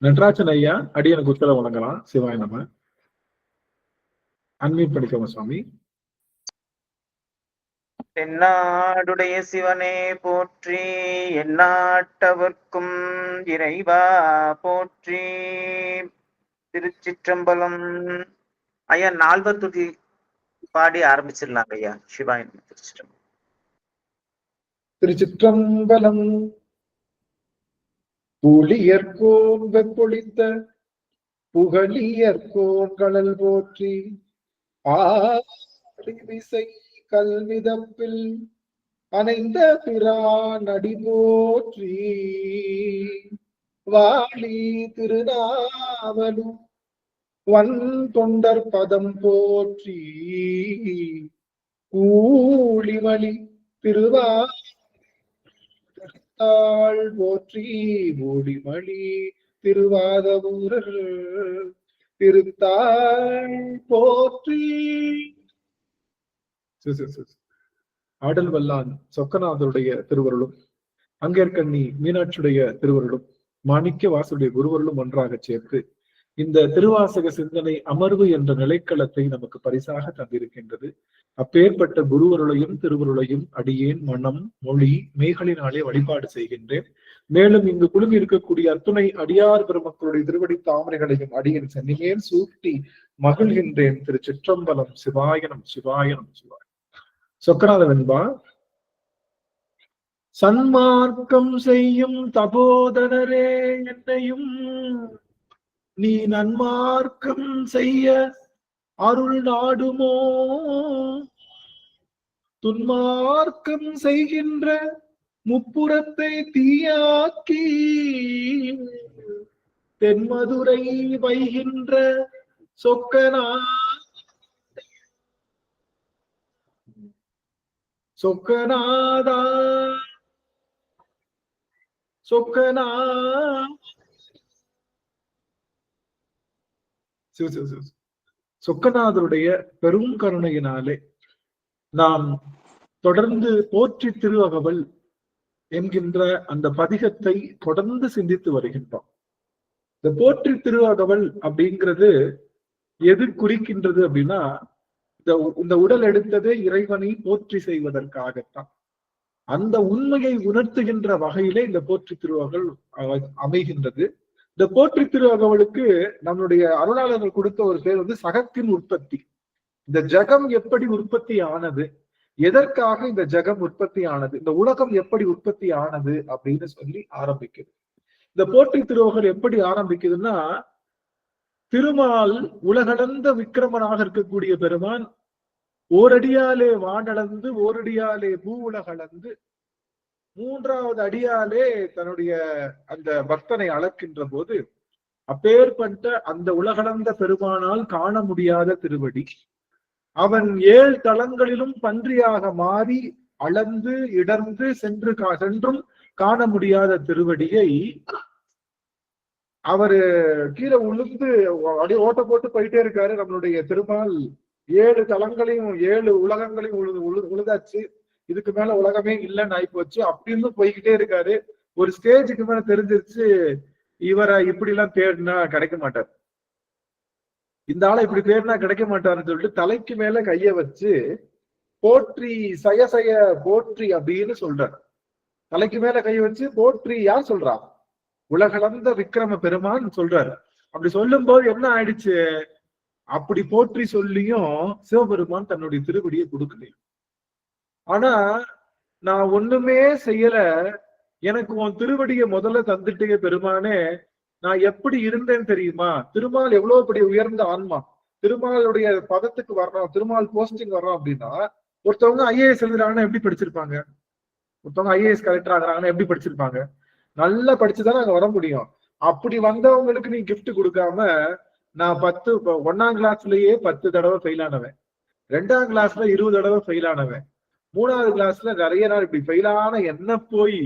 நடராஜன் ஐயா அடியனுக்கு உத்தரவு வழங்கலாம். சிவாய நம்ம அன்மீட் படிக்கவா சுவாமி. தென்னாடுடைய சிவனே போற்றி, எந்நாட்டவர்க்கும் இறைவா போற்றி. திருச்சிற்றம்பலம். ஐயா, 4 துதி பாடி ஆரம்பிச்சிடலாம் ஐயா. சிவாய திருச்சிற்றம்பலம். திருச்சிற்றம்பலம். புலியர்கோன் வெப்பொழித்த புகழியர்கோன் கடல் போற்றி, ஆடிவிசை கல்விதப்பில் அணைந்த பிரான் அடி போற்றி, வாழி திருநாவலும் வன் தொண்டர் பதம் போற்றி, ஊழிமலி திருவாள் போற்றி, ஊழிமலி திருவாதவூரர் திருத்தாள் போற்றி. ஆடல் வல்லான் சொக்கநாதருடைய திருவருளும், அங்கேற்கண்ணி மீனாட்சியுடைய திருவருளும், மாணிக்க வாசருடைய குருவருளும் ஒன்றாக சேர்த்து இந்த திருவாசக சிந்தனை அமர்வு என்ற நிலைக்களத்தை நமக்கு பரிசாக தந்திருக்கின்றது. அப்பேற்பட்ட குருவருளையும் திருவருளையும் அடியேன் மனம் மொழி மேகலினாலே வழிபாடு செய்கின்றேன். மேலும் இங்கு குழுமி இருக்கக்கூடிய அத்துணை அடியார் பெருமக்களுடைய திருவடி தாமரைகளையும் அடியேன் சென்னிமேல் சூட்டி மகிழ்கின்றேன். திருச்சிற்றம்பலம். சிவாயனம் சிவாயனம் சிவாய. சொக்கநாத வெண்பா. சன்மார்க்கம் செய்யும் தபோதனரே, என்னையும் நீ நன்மார்க்கம் செய்ய அருள் நாடுமோ, துன்மார்க்கம் செய்கின்ற முப்புறத்தை தீயாக்கி தென்மதுரை வைகின்ற சொக்கநாதா சொக்கநாதருடைய பெரும் கருணையினாலே நாம் தொடர்ந்து போற்றி திருவகவல் என்கின்ற அந்த பதிகத்தை தொடர்ந்து சிந்தித்து வருகின்றோம். இந்த போற்றி திருவகவல் அப்படிங்கிறது எது குறிக்கின்றது அப்படின்னா, இந்த உடல் எடுத்ததே இறைவனை போற்றி செய்வதற்காகத்தான். அந்த உண்மையை உணர்த்துகின்ற வகையிலே இந்த போற்றி திருவகவல் அமைகின்றது. இந்த போற்றி திருவகவலுக்கு நம்மளுடைய அருளாளர்கள் கொடுத்த ஒரு பேர் வந்து சகத்தின் உற்பத்தி. இந்த ஜகம் எப்படி உற்பத்தி ஆனது, எதற்காக இந்த ஜகம் உற்பத்தி ஆனது, இந்த உலகம் எப்படி உற்பத்தி ஆனது அப்படின்னு சொல்லி ஆரம்பிக்குது. இந்த போற்றி திருவகவல் எப்படி ஆரம்பிக்குதுன்னா, திருமால் உலகளந்த விக்கிரமனாக இருக்கக்கூடிய பெருமான் ஓரடியாலே வானளந்து ஓரடியாலே பூ உலகளந்து 3வது அடியாலே தன்னுடைய அந்த பக்தனை அளக்கின்ற போது, அப்பேற்பட்ட அந்த உலகளந்த பெருமானால் காண முடியாத திருவடி, அவன் 7 தலங்களிலும் பன்றியாக மாறி அளந்து இடர்ந்து சென்றும் காண முடியாத திருவடியை அவரு கீழே உளுந்து அப்படியே ஓட்ட போட்டு போயிட்டே இருக்காரு. நம்மளுடைய திருமால் 7 தலங்களையும் 7 உலகங்களையும் உழுதாச்சு, இதுக்கு மேல உலகமே இல்லைன்னு ஆகி போச்சு அப்படின்னு போய்கிட்டே இருக்காரு. ஒரு ஸ்டேஜுக்கு மேல தெரிஞ்சிருச்சு, இவரை இப்படி எல்லாம் தேடினா கிடைக்க மாட்டார், இந்த ஆளை இப்படி தேடினா கிடைக்க மாட்டாருன்னு சொல்லிட்டு தலைக்கு மேல கைய வச்சு போற்றி சய போற்றி அப்படின்னு சொல்றார். தலைக்கு மேல கைய வச்சு போற்றி யார் சொல்றா? உலகளந்த விக்கிரம பெருமான் சொல்றாரு. அப்படி சொல்லும் போது என்ன ஆயிடுச்சு, அப்படி போற்றி சொல்லியும் சிவபெருமான் தன்னுடைய திருவடியை கொடுக்கலையும். ஆனா நான் ஒண்ணுமே செய்யல, எனக்கு உன் திருவடியை முதல்ல தந்துட்டே பெருமானே, நான் எப்படி இருந்தேன்னு தெரியுமா? திருமால் எவ்வளவு பெரிய உயர்ந்த ஆன்மா, திருமாலுடைய பதத்துக்கு வரணும், திருமால் போஸ்டிங் வர்றோம் அப்படின்னா, ஒருத்தவங்க ஐஏஎஸ் எழுதுறாங்கன்னா எப்படி படிச்சிருப்பாங்க, ஒருத்தவங்க ஐஏஎஸ் கலெக்டர் ஆகுறாங்கன்னா எப்படி படிச்சிருப்பாங்க, நல்லா படிச்சுதான் அங்க வர முடியும். அப்படி வந்தவங்களுக்கு நீ கிஃப்ட் கொடுக்காம, நான் 1ஆம் கிளாஸ்லயே 10 தடவை ஃபெயில் ஆனவன், 2ஆம் கிளாஸ்ல 20 தடவை ஃபெயில் ஆனவன், 3வது கிளாஸ்ல நிறைய நாள் இப்படி ஃபெயில் ஆன என்ன போய்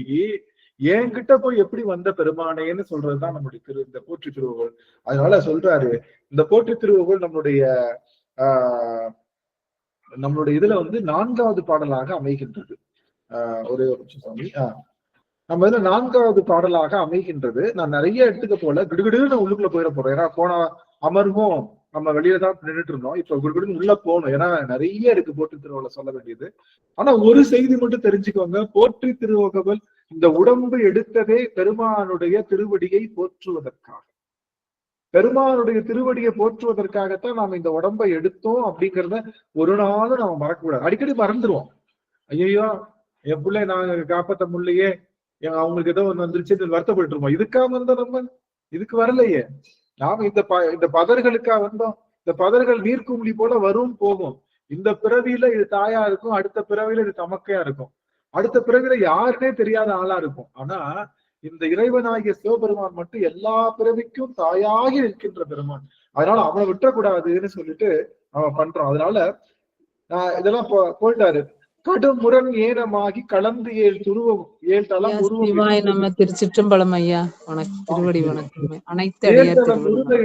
என்கிட்ட போய் எப்படி வந்த பெருமானேன்னு சொல்றதுதான் நம்மளுடைய இந்த போற்றி திருவகவல். அதனால சொல்றாரு, இந்த போற்றி திருவகவல் நம்மளுடைய இதுல வந்து 4வது பாடலாக அமைகின்றது. ஒரு சுவாமி நம்ம இதுல 4வது பாடலாக அமைகின்றது. நான் நிறைய எடுத்துக்க போல, கிடுகிடுன்னு உள்ளுக்குள்ள போயிட போறோம். ஏன்னா போன அமர்வும் நம்ம வெளியில தான் நின்றுட்டு இருந்தோம். இப்ப கிடுகிடுன்னு உள்ள போகணும். ஏன்னா நிறைய இருக்கு போற்றி திருவள்ளுவர் சொல்ல வேண்டியது. ஆனா ஒரு செய்தி மட்டும் தெரிஞ்சுக்கோங்க. போற்றி திருவள்ளுவர் இந்த உடம்பு எடுத்ததே பெருமானுடைய திருவடியை போற்றுவதற்காக. பெருமானுடைய திருவடியை போற்றுவதற்காகத்தான் நாம இந்த உடம்பை எடுத்தோம் அப்படிங்கிறத ஒரு நாளும் நாம மறக்கக்கூடாது. அடிக்கடி மறந்துருவோம். ஐயோ என் பிள்ளை நாங்க காப்பாற்ற முடியலையே, அவங்களுக்கு ஏதோ ஒண்ணு வந்துருச்சு வருத்தப்பட்டுருவோம். இதுக்காக வந்தோம் நம்ம, இதுக்கு வரலையே. நாம இந்த பதர்களுக்காக வந்தோம். இந்த பதர்கள் நீர்க்குமிழி போல வரும் போகும். இந்த பிறவியில இது தாயா இருக்கும், அடுத்த பிறவியில இது தமக்கையா இருக்கும், அடுத்த பிறவியில யாருன்னே தெரியாத ஆளா இருக்கும். ஆனா இந்த இறைவனாகிய சிவபெருமான் மட்டும் எல்லா பிறவிக்கும் தாயாகி நிற்கின்ற பெருமான். அதனால அவனை விட்டுறக்கூடாதுன்னு சொல்லிட்டு அவன் பண்றான். அதனால இதெல்லாம் போயிட்டாரு. கடும் முரண் ஏனமாகி கலந்து 7 தலம் நம்ம திருச்சிற்றம்பலம் ஐயா. வணக்கம். திருவடி வணக்கம். அனைத்து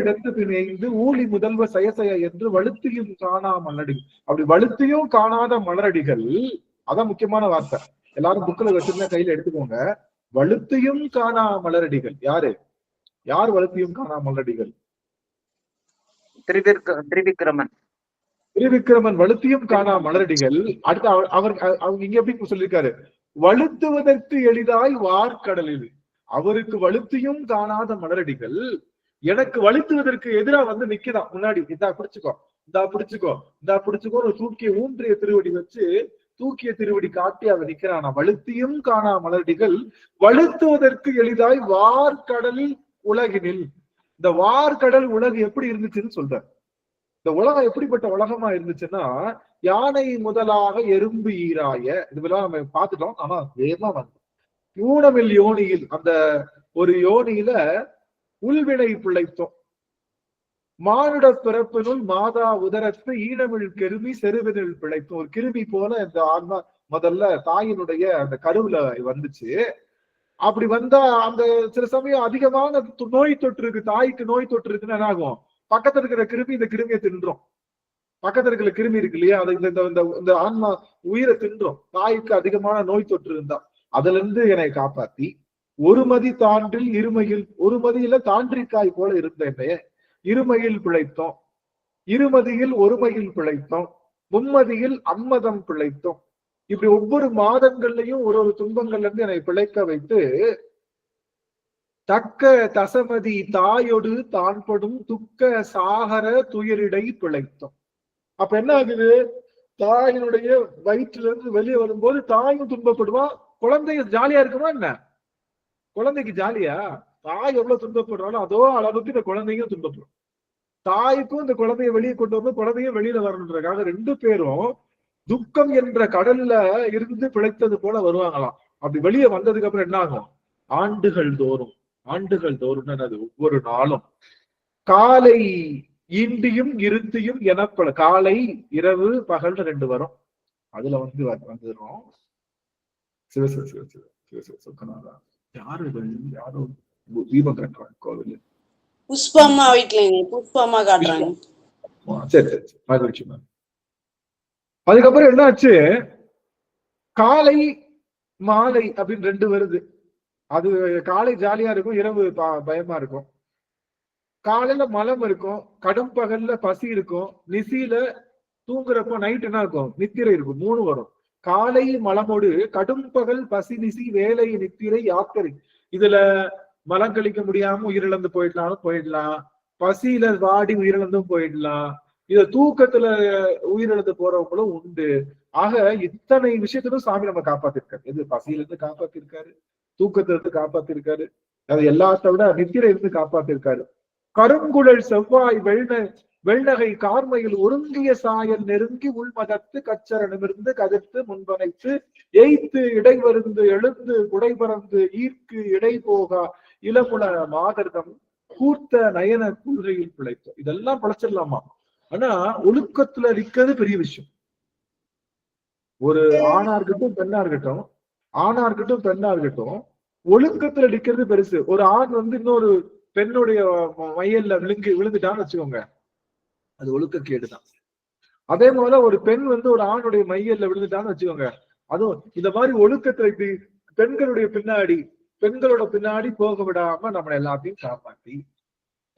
இடத்து பிணைந்து ஊழி முதல்வ சயசய என்று வழுத்தியும் காணா மலரடி. அப்படி வழுத்தியும் காணாத மலரடிகள், அதான் முக்கியமான வார்த்தை. எல்லாரும் புக்ல வச்சிருந்தா கையில எடுத்துக்கோங்க. வழுத்தியும் காணா மலரடிகள் யாரு? யார் வழுத்தியும் காணா மலரடிகள்? திரிவிக்ரமன். திரிவிக்ரமன் வழுத்தியும் காணா மலரடிகள். அடுத்து அவங்க இங்க எப்படி சொல்லியிருக்காரு? வழுத்துவதற்கு எளிதாய் வார்கடலில். அவருக்கு வழுத்தியும் காணாத மலரடிகள் எனக்கு வழுத்துவதற்கு எதிரா வந்து நிக்குதான் முன்னாடி. இந்தா பிடிச்சுக்கோ, இந்தா பிடிச்சுக்கோ, இந்தா பிடிச்சுக்கோ. ஒரு தூக்கிய ஊன்றிய திருவடி வச்சு தூக்கிய திருவடி காட்டி அவ நிக்கிறானா. வழுத்தியும் காணா மலரடிகள் வழுத்துவதற்கு எளிதாய் வார்கடலில் உலகினில். இந்த வார்கடல் உலகு எப்படி இருந்துச்சுன்னு சொல்ற. இந்த உலகம் எப்படிப்பட்ட உலகமா இருந்துச்சுன்னா, யானை முதலாக எறும்பு ஈராய, இதுவெல்லாம் நம்ம பார்த்துட்டோம். ஆனா வேகமா வந்தோம். ஊனமில் யோனியில், அந்த ஒரு யோனியில உள்வினை பிழைத்தோம். மானுட பிறப்பினுள் மாதா உதரத்து ஈனமிழ் கிருமி செருவினில் பிழைத்தோம். ஒரு கிருமி போல இந்த ஆன்மா முதல்ல தாயினுடைய அந்த கருவுல வந்துச்சு. அப்படி வந்தா அந்த சில சமயம் அதிகமான நோய் தொற்று இருக்கு, தாய்க்கு நோய் தொற்று இருக்குன்னு என்ன ஆகும்? பக்கத்துல இருக்கிற கிருமி இந்த கிருமியை தின்றோம். பக்கத்துல இருக்கிற கிருமி இருக்கு இல்லையா, அது இந்த ஆன்மா உயிரை தின்றோம். தாய்க்கு அதிகமான நோய் தொற்று இருந்தா அதுல இருந்து என்னை காப்பாத்தி ஒரு மதி தாண்டில் இருமையில், ஒரு மதியில தாண்டிக்காய் போல இருந்த என்னைய இருமையில் பிழைத்தோம். இருமதியில் ஒருமையில் பிழைத்தோம். மும்மதியில் அம்மதம் பிழைத்தோம். இப்படி ஒவ்வொரு மாதங்கள்லயும் ஒரு துன்பங்கள்ல இருந்து என்னை பிழைக்க வைத்து தக்க தசமதி தாயொடு தான்படும் துக்க சாகர துயரிடை பிழைத்தோம். அப்ப என்ன ஆகுது? தாயினுடைய வயிற்றுல இருந்து வெளியே வரும்போது தாயும் துன்பப்படுவான், குழந்தைய ஜாலியா இருக்குமா என்ன? குழந்தைக்கு ஜாலியா? தாய் எவ்வளவு துன்பப்படுறாலும் அதோ அளவுக்கு இந்த குழந்தையும் துன்பப்படும். தாய்க்கும் இந்த குழந்தைய வெளியே கொண்டு வந்து குழந்தையும் வெளியில வரணுன்றதுக்காக 2 பேரும் துக்கம் என்ற கடல்ல இருந்து பிழைத்தது போல வருவாங்களாம். அப்படி வெளியே வந்ததுக்கு அப்புறம் என்ன ஆகும்? ஆண்டுகள் தோறும் அது ஒவ்வொரு நாளும் காலை இண்டியும் இருத்தியும் எனப்பட, காலை இரவு பகல் 2 வரும். அதுல வந்துடும் சிவசிவசிவசிவசிவசிவசிவநாதா. யாரோ தீபம் கட்டுறாங்க கோவில். புஷ்பம்மா வீட்டுல புஷ்பம்மா காட்டுறாங்க. சரி மகிழ்ச்சி. அதுக்கப்புறம் என்னாச்சு? காலை மாலை அப்படின்னு 2 வருது. அது காலை ஜாலியா இருக்கும், இரவு பயமா இருக்கும். காலையில மலம் இருக்கும், கடும் பகல்ல பசி இருக்கும், நிசியில தூங்குறப்போ நைட் என்ன இருக்கும்? நித்திரை இருக்கும். 3 வரும். காலை மலமோடு கடும் பகல் பசி நிசி வேலை நித்திரை யாத்திரை. இதுல மலம் கழிக்க முடியாம உயிரிழந்து போயிடலாம், பசியில வாடி உயிரிழந்தும் போயிடலாம், இத தூக்கத்துல உயிரிழந்து போறவங்களும் உண்டு. ஆக இத்தனை விஷயத்திலும் சாமி நம்ம காப்பாத்திருக்காரு. எது? பசியில இருந்து காப்பாத்திருக்காரு, தூக்கத்துல இருந்து காப்பாத்திருக்காரு, அது எல்லாத்த விட நித்திரை இருந்து காப்பாத்திருக்காரு. கருங்குழல் செவ்வாய் வெள்நகை கார்மையில் ஒருங்கிய சாயல் நெருங்கி உள்மதத்து கச்சரணிமிருந்து கதிர்த்து முன்பனைத்து எய்த்து இடைவருந்து எழுந்து குடைபறந்து ஈர்க்கு இடை போகா இளமுல மாதர்தம் கூர்த்த நயன குதிரையில் பிழைத்தோம். இதெல்லாம் பிழைச்சிடலாமா? ஆனா ஒழுக்கத்துல இருக்கிறது பெரிய விஷயம். ஒரு ஆணா இருக்கட்டும் பெண்ணா இருக்கட்டும் ஒழுக்கத்துல நிக்கிறது பெருசு. ஒரு ஆண் இன்னொரு பெண்ணுடைய மையல்ல விழுந்துட்டான்னு வச்சுக்கோங்க, அது ஒழுக்க கேடுதான். அதே போல ஒரு பெண் ஒரு ஆணுடைய மையல்ல விழுந்துட்டான்னு வச்சுக்கோங்க, அதுவும் இந்த மாதிரி ஒழுக்கத்துல பெண்களுடைய பின்னாடி பெண்களோட பின்னாடி போக விடாம நம்மளை எல்லாத்தையும் காப்பாத்தி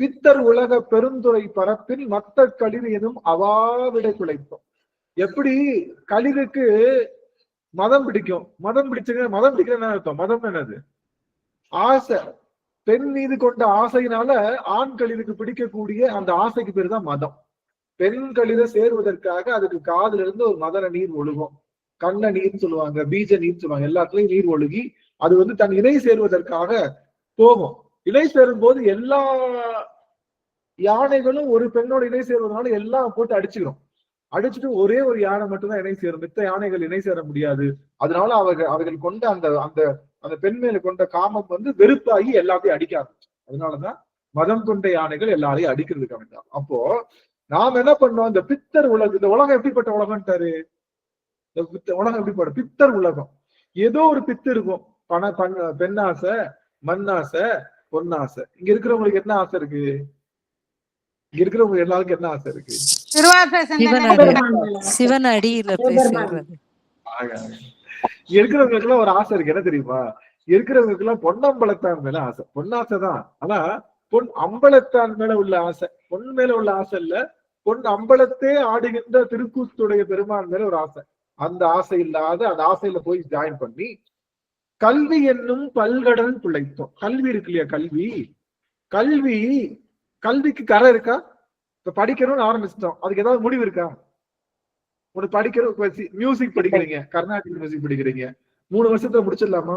பித்தர் உலக பெருந்துறை பரப்பில் மத்த களிறு எனும் அவாவிடை குலைத்தோம். எப்படி களிருக்கு மதம் பிடிக்கும், மதம் பிடிக்கிறேன்னு அர்த்தம். மதம் என்னது? ஆசை. பெண் மீது கொண்ட ஆசையினால ஆண் களிருக்கு பிடிக்கக்கூடிய அந்த ஆசைக்கு பேரு தான் மதம். பெண் களிரை சேருவதற்காக அதுக்கு காதுல இருந்து ஒரு மதன நீர் ஒழுகும், கண்ண நீர் சொல்லுவாங்க, பீஜ நீர் சொல்லுவாங்க, எல்லாத்துலயும் நீர் ஒழுகி அது தன் இணை சேருவதற்காக போகும். இணை சேரும் போது எல்லா யானைகளும் ஒரு பெண்ணோட இணை சேருவதனால எல்லாம் போட்டு அடிச்சுக்கிறோம். அடிச்சுட்டு ஒரே ஒரு யானை மட்டும்தான் இணை சேரும், மித்த யானைகள் இணை சேர முடியாது. அதனால அவர்கள் கொண்ட அந்த அந்த அந்த பெண் மேல கொண்ட காமம் வெறுப்பாகி எல்லாத்தையும் அடிக்க ஆரம்பிச்சு. அதனாலதான் மதம் கொண்ட யானைகள் எல்லாரையும் அடிக்கிறதுக்கு வேண்டாம். அப்போ நாம் என்ன பண்ணோம்? இந்த பித்தர் உலகம், இந்த உலகம் எப்படிப்பட்ட உலகம்ட்டாரு? உலகம் எப்படிப்பட்ட பித்தர் உலகம்? ஏதோ ஒரு பித்து இருக்கும். பெண்ணாசை, மண்ணாசை, பொன்னாசை. இங்க இருக்கிறவங்களுக்கு என்ன ஆசை இருக்கு? இங்க இருக்கிறவங்க எல்லாருக்கும் என்ன ஆசை இருக்கு? சிவன் அடியில இருக்கிறவங்களுக்கு எல்லாம் ஒரு ஆசை இருக்கு. என்ன தெரியுமா? இருக்கிறவங்களுக்கு எல்லாம் பொன்னம்பலத்தான் மேல ஆசை. பொன்னாசைதான். ஆனா பொன் அம்பலத்தான் மேல உள்ள ஆசை, பொன் மேல உள்ள ஆசை இல்ல. பொன் அம்பலத்தே ஆடுகின்ற திருக்கூத்துடைய பெருமான் மேல ஒரு ஆசை. அந்த ஆசை இல்லாத அந்த ஆசையில போய் ஜாயின் பண்ணி கல்வி என்னும் பல்கடல் பிழைத்தோம். கல்வி இருக்கு இல்லையா? கல்விக்கு கரை இருக்கா? இப்ப படிக்கணும்னு ஆரம்பிச்சிட்டோம், அதுக்கு ஏதாவது முடிவு இருக்கா? உனக்கு படிக்கிறோம், மியூசிக் படிக்கிறீங்க, கர்நாடிக் மியூசிக் படிக்கிறீங்க, 3 வருஷத்துல முடிச்சிடலாமா?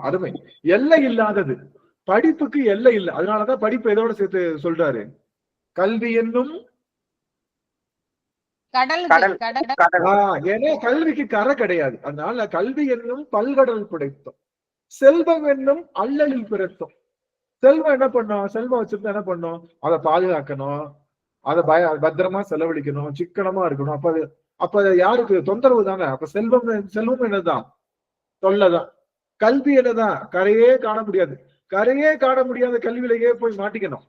அருமை. எல்லை இல்லாதது படிப்புக்கு, எல்லை இல்லை. அதனாலதான் படிப்பு எதோட சேர்த்து சொல்றாரு? கல்வி என்னும் ஏன்னா கல்விக்கு கரை கிடையாது. அதனால கல்வி என்னும் பல்கடல் பிழைத்தோம். செல்வம் என்னும் அல்லலில் பிறத்தோம். செல்வம் என்ன பண்ணும்? செல்வம் வச்சிருந்தா என்ன பண்ணும்? அதை பாதுகாக்கணும், அதை பத்திரமா செலவழிக்கணும், சிக்கனமா இருக்கணும். அப்ப யாருக்கு தொந்தரவு தானே? அப்ப செல்வம் என்னதான்? தொல்லைதான். கல்வி என்னதான்? கரையே காண முடியாது. கரையே காண முடியாத கல்வியிலேயே போய் மாட்டிக்கணும்.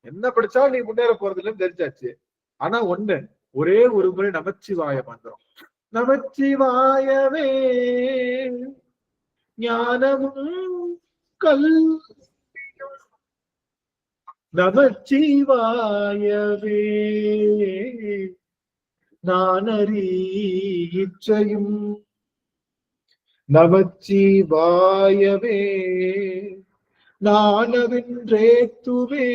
என்ன படிச்சாலும் நீ முன்னேற போறது இல்லைன்னு தெரிஞ்சாச்சு. ஆனா ஒரே ஒரு முறை நமச்சிவாய மந்திரம், நமச்சிவாயவே ஞானமும் கல்வியும், நமச்சிவாயவே நானறி இச்சையும், நமச்சிவாயவே நானவென்றேத்துவே,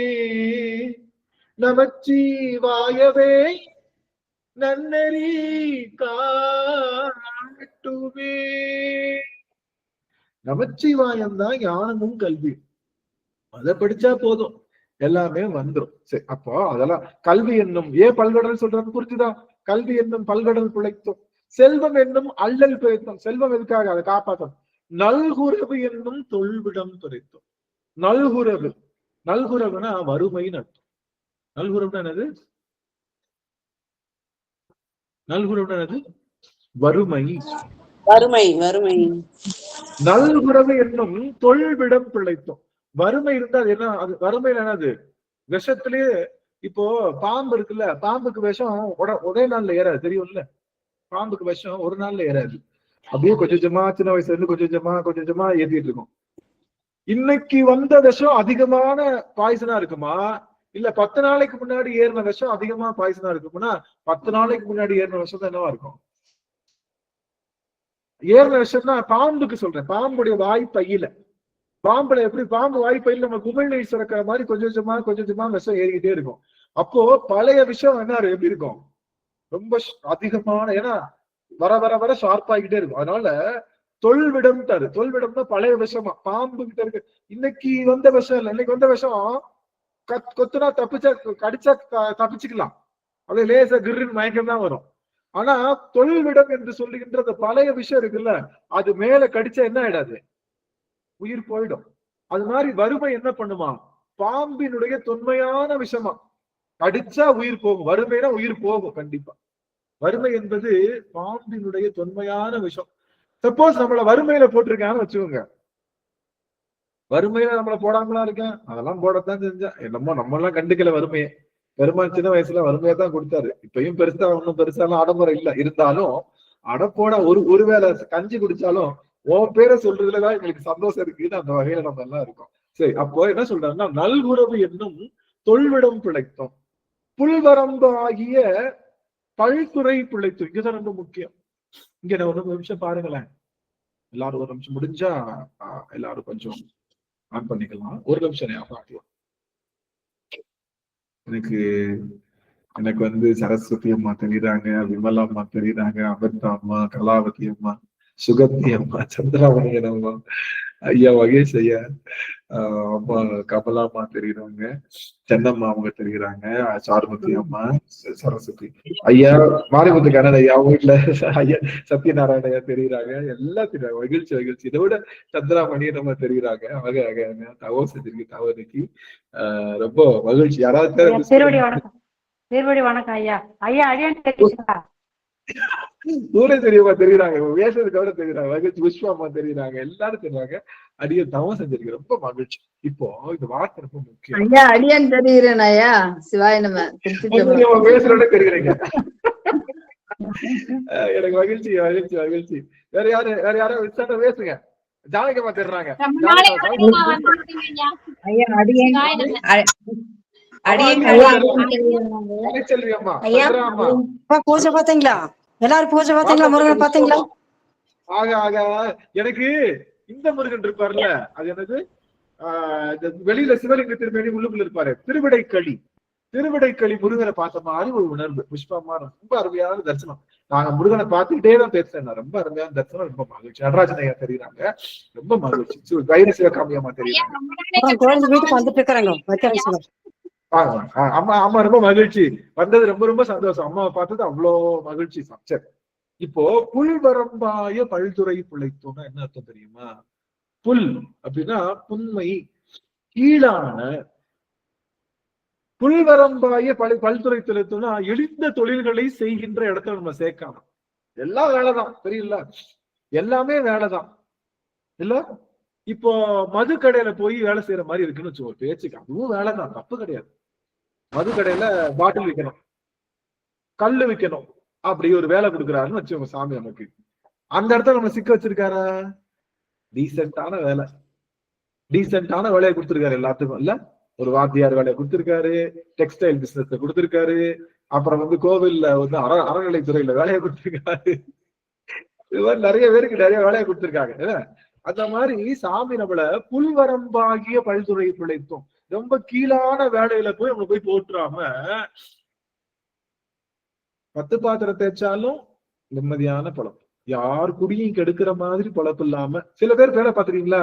நமச்சிவாயவே நன்னெறி காட்டுவே. நமச்சிவாயம் தான் ஞானமும் கல்வி. அதை படிச்சா போதும், எல்லாமே வந்துடும். சரி, அப்போ அதெல்லாம் கல்வி என்னும் பல்கடல் சொல்றது புரிஞ்சுதா? கல்வி என்னும் பல்கடல் பிழைத்தோம். செல்வம் என்னும் அல்லல் பிழைத்தோம். செல்வம் எதுக்காக? அதை காப்பாற்றும். நல்குறவு என்னும் தொல்விடம் துரைத்தோம். நல்குறவுனா வறுமைன்னு அர்த்தம். நல்குறவுனா என்னது? வறுமை. நல்குறவு என்னும் தொல்விடம் பிழைத்தோம். வறுமை இருந்தா அது என்ன? அது வறுமையில என்னது? விஷத்திலேயே இப்போ பாம்பு இருக்குல்ல, பாம்புக்கு விஷம் ஒரே நாள்ல ஏறாது, தெரியும்ல? பாம்புக்கு விஷம் ஒரு நாள்ல ஏறாது. அப்படியே கொஞ்சம் கொஞ்சமா, சின்ன வயசுல இருந்து கொஞ்சம் கொஞ்சமா ஏத்திட்டு இருக்கும். இன்னைக்கு வந்த விஷம் அதிகமான பாய்சனா இருக்குமா? இல்ல 10 நாளைக்கு முன்னாடி ஏறின விஷம் அதிகமா பாய்சனா இருக்கும்னா 10 நாளைக்கு முன்னாடி ஏறின விஷம் தான் என்னவா இருக்கும்? ஏறின விஷம்னா பாம்புக்கு சொல்றேன். பாம்புடைய வாய்ப்பையில, பாம்புல எப்படி பாம்பு வாய்ப்பையில நம்ம குமிழ்நீர் சுரக்கிற மாதிரி கொஞ்சம் கொஞ்சமா விஷம் ஏறிக்கிட்டே இருக்கும். அப்போ பழைய விஷம் என்ன எப்படி இருக்கும்? ரொம்ப அதிகமான, ஏன்னா வர ஷார்ப்பாகிட்டே இருக்கும். அதனால தொல்விடம் தரு. தொல்விடம்னா பழைய விஷமா, பாம்பு கிட்ட இருக்கு. இன்னைக்கு வந்த விஷம் இல்ல, இன்னைக்கு வந்த விஷம் கொத்துனா கடிச்சா தப்பிச்சுக்கலாம், அது லேசா கிருன்னு மயக்கம் தான் வரும். ஆனா தொல்விடம் என்று சொல்லுகின்ற அந்த பழைய விஷயம் இருக்குல்ல, அது மேல கடிச்சா என்ன ஆயிடாது? உயிர் போயிடும். அது மாதிரி வறுமை என்ன பண்ணுமா? பாம்பினுடைய தொன்மையான விஷமா, கடிச்சா உயிர் போகும். வறுமைனா உயிர் போகும் கண்டிப்பா. வறுமை என்பது பாம்பினுடைய தொன்மையான விஷம். சப்போஸ் நம்மள வறுமையில போட்டிருக்கான்னு வச்சுக்கோங்க, வறுமையில நம்மள போடாமலா இருக்கேன், அதெல்லாம் போடத்தான் செஞ்சேன். நம்ம எல்லாம் கண்டுக்கல வறுமையை. பெருமாள் சின்ன வயசுல வறுமையை தான் கொடுத்தாரு. இப்பயும் பெருசா ஒன்னும் பெருசாலாம் ஆடம்பரம் இல்ல, இருந்தாலும் அடப்போட ஒருவேளை கஞ்சி குடிச்சாலும் உன் பேரை சொல்றதுலதான் எங்களுக்கு சந்தோஷம் இருக்குன்னு அந்த வகையில நம்ம எல்லாம் இருக்கோம். சரி, அப்போ என்ன சொல்றாருன்னா, நல்குறவு என்னும் தொல்விடம் பிழைத்தோம், புல்வரம்பு ஆகிய பல்துறை பிழைத்தோம். இங்கதான் ரொம்ப முக்கியம். இங்க ஒரு நிமிஷம் பாருங்களேன், எல்லாரும் ஒரு நிமிஷம் முடிஞ்சா எல்லாரும் கொஞ்சம் ஆன் பண்ணிக்கலாம். ஒரு நிமிஷம் பார்க்கலாம். எனக்கு வந்து சரஸ்வதி அம்மா தெரியுறாங்க, விமலா அம்மா தெரியுறாங்க, அமிர்தா அம்மா, கலாவதி அம்மா, சுகந்தி அம்மா, சந்திராமணியன் அம்மா, ஐயா மகேஷ் ஐயா, அம்மா கமலா அம்மா தெரியுறாங்க, சென்னம்மா அவங்க தெரியுறாங்க, சாருமதி அம்மா, சரஸ்வதி ஐயா, மாரிமுத்து கண்ணன் ஐயா வீட்டுல ஐயா, சத்யநாராயண ஐயா தெரியுறாங்க, எல்லாம் தெரியுறாங்க. மகிழ்ச்சி. இதை விட சந்திராமணியன் நம்ம தெரியுறாங்க. தவறு செஞ்சிருக்கு, தவறுக்கு ரொம்ப மகிழ்ச்சி. யாராவது திருவடி வணக்கம் ஐயா. ஐயா அடியான் தெரியுங்களா? ஊரே தெரியுமா? தெரியுறாங்க. பேசுறதுக்கு விட தெரியுறாங்க. மகிழ்ச்சி. புஷ்பா தெரியுறாங்க. எல்லாரும் தெரியுறாங்க. அடியன் தவம் செஞ்சிருக்கு. ரொம்ப மகிழ்ச்சி. இப்போ இந்த வார்த்தை ரொம்ப முக்கியம். ஐயா அடியான் தெரியுறேன் ஐயா. சிவாய நம. பேசுறோட தெரியுறீங்க. எனக்கு மகிழ்ச்சி. வேற யாரும் விசாரணை பேசுங்க. ஜானகமா தெரியுறாங்க. ஐயா அடியன் பூஜை பாத்தீங்களா? எல்லாரும் பூஜை பாத்தீங்களா? முருகன் பாத்தீங்களா? எனக்கு இந்த முருகன் இருப்பாருல்ல, அது என்னது, வெளியில சிவலிங்க திருமேனி உள்ளுக்குள்ள இருப்பாரு, திருவிடைக்களி முருகனை பார்த்த மாதிரி ஒரு உணர்வு. புஷ்பமா ரொம்ப அருமையான தரிசனம். நாங்க முருகனை பார்த்துக்கிட்டே தான் பேசுறேன். ரொம்ப அருமையான தரிசனம். ரொம்ப மகிழ்ச்சி. நடராஜன் ஐயா தெரியுறாங்க. ரொம்ப மகிழ்ச்சி. வைர சிவகாமி அம்மா தெரியுறாங்க. வீட்டுக்கு வந்துட்டு இருக்கிறாங்க. அம்மா ரொம்ப மகிழ்ச்சி. வந்தது ரொம்ப சந்தோஷம். அம்மாவை பார்த்தது அவ்வளோ மகிழ்ச்சி. சரி, இப்போ புல்வரம்பாய பல்துறை பிழைத்தோம்னா என்ன அர்த்தம் தெரியுமா? புல் அப்படின்னா புன்மை, கீழான. புல்வரம்பாய பல்துறை பிழைத்தோம்னா எளிந்த தொழில்களை செய்கின்ற இடத்துல நம்ம சேர்க்கலாம். எல்லாம் வேலைதான், தெரியல, எல்லாமே வேலைதான் இல்ல. இப்போ மது கடையில போய் வேலை செய்யற மாதிரி இருக்குன்னு வச்சுக்கோ, பேச்சுக்கு அதுவும் வேலைதான், தப்பு கிடையாது. மது கடையில பாட்டில் விற்கணும், கல்லு விற்கணும், அப்படி ஒரு வேலை கொடுக்குறாருன்னு வச்சுக்கோங்க சாமி நமக்கு. அந்த இடத்துல நம்ம சிக்க வச்சிருக்காரா? டீசென்டான வேலையை கொடுத்திருக்காரு எல்லாத்துக்கும் இல்ல. ஒரு வாத்தியார் வேலையை கொடுத்திருக்காரு, டெக்ஸ்டைல் பிசினஸ் கொடுத்திருக்காரு, அப்புறம் வந்து கோவில்ல வந்து அறநிலைத்துறையில வேலையை கொடுத்திருக்காரு. இது மாதிரி நிறைய பேருக்கு நிறைய வேலையை கொடுத்திருக்காங்க. அந்த மாதிரி சாமி நம்மள புல்வரம்பாகிய பல்துறை பிழைத்தோம். ரொம்ப கீழான வேலையில போய் நம்ம போய் போட்டுறாம, 10 பாத்திரம் தேய்ச்சாலும் நிம்மதியான பழப்பு, யார் குடியும் கெடுக்கிற மாதிரி பழப்பு இல்லாம. சில பேர் வேலை பாத்துறீங்களா,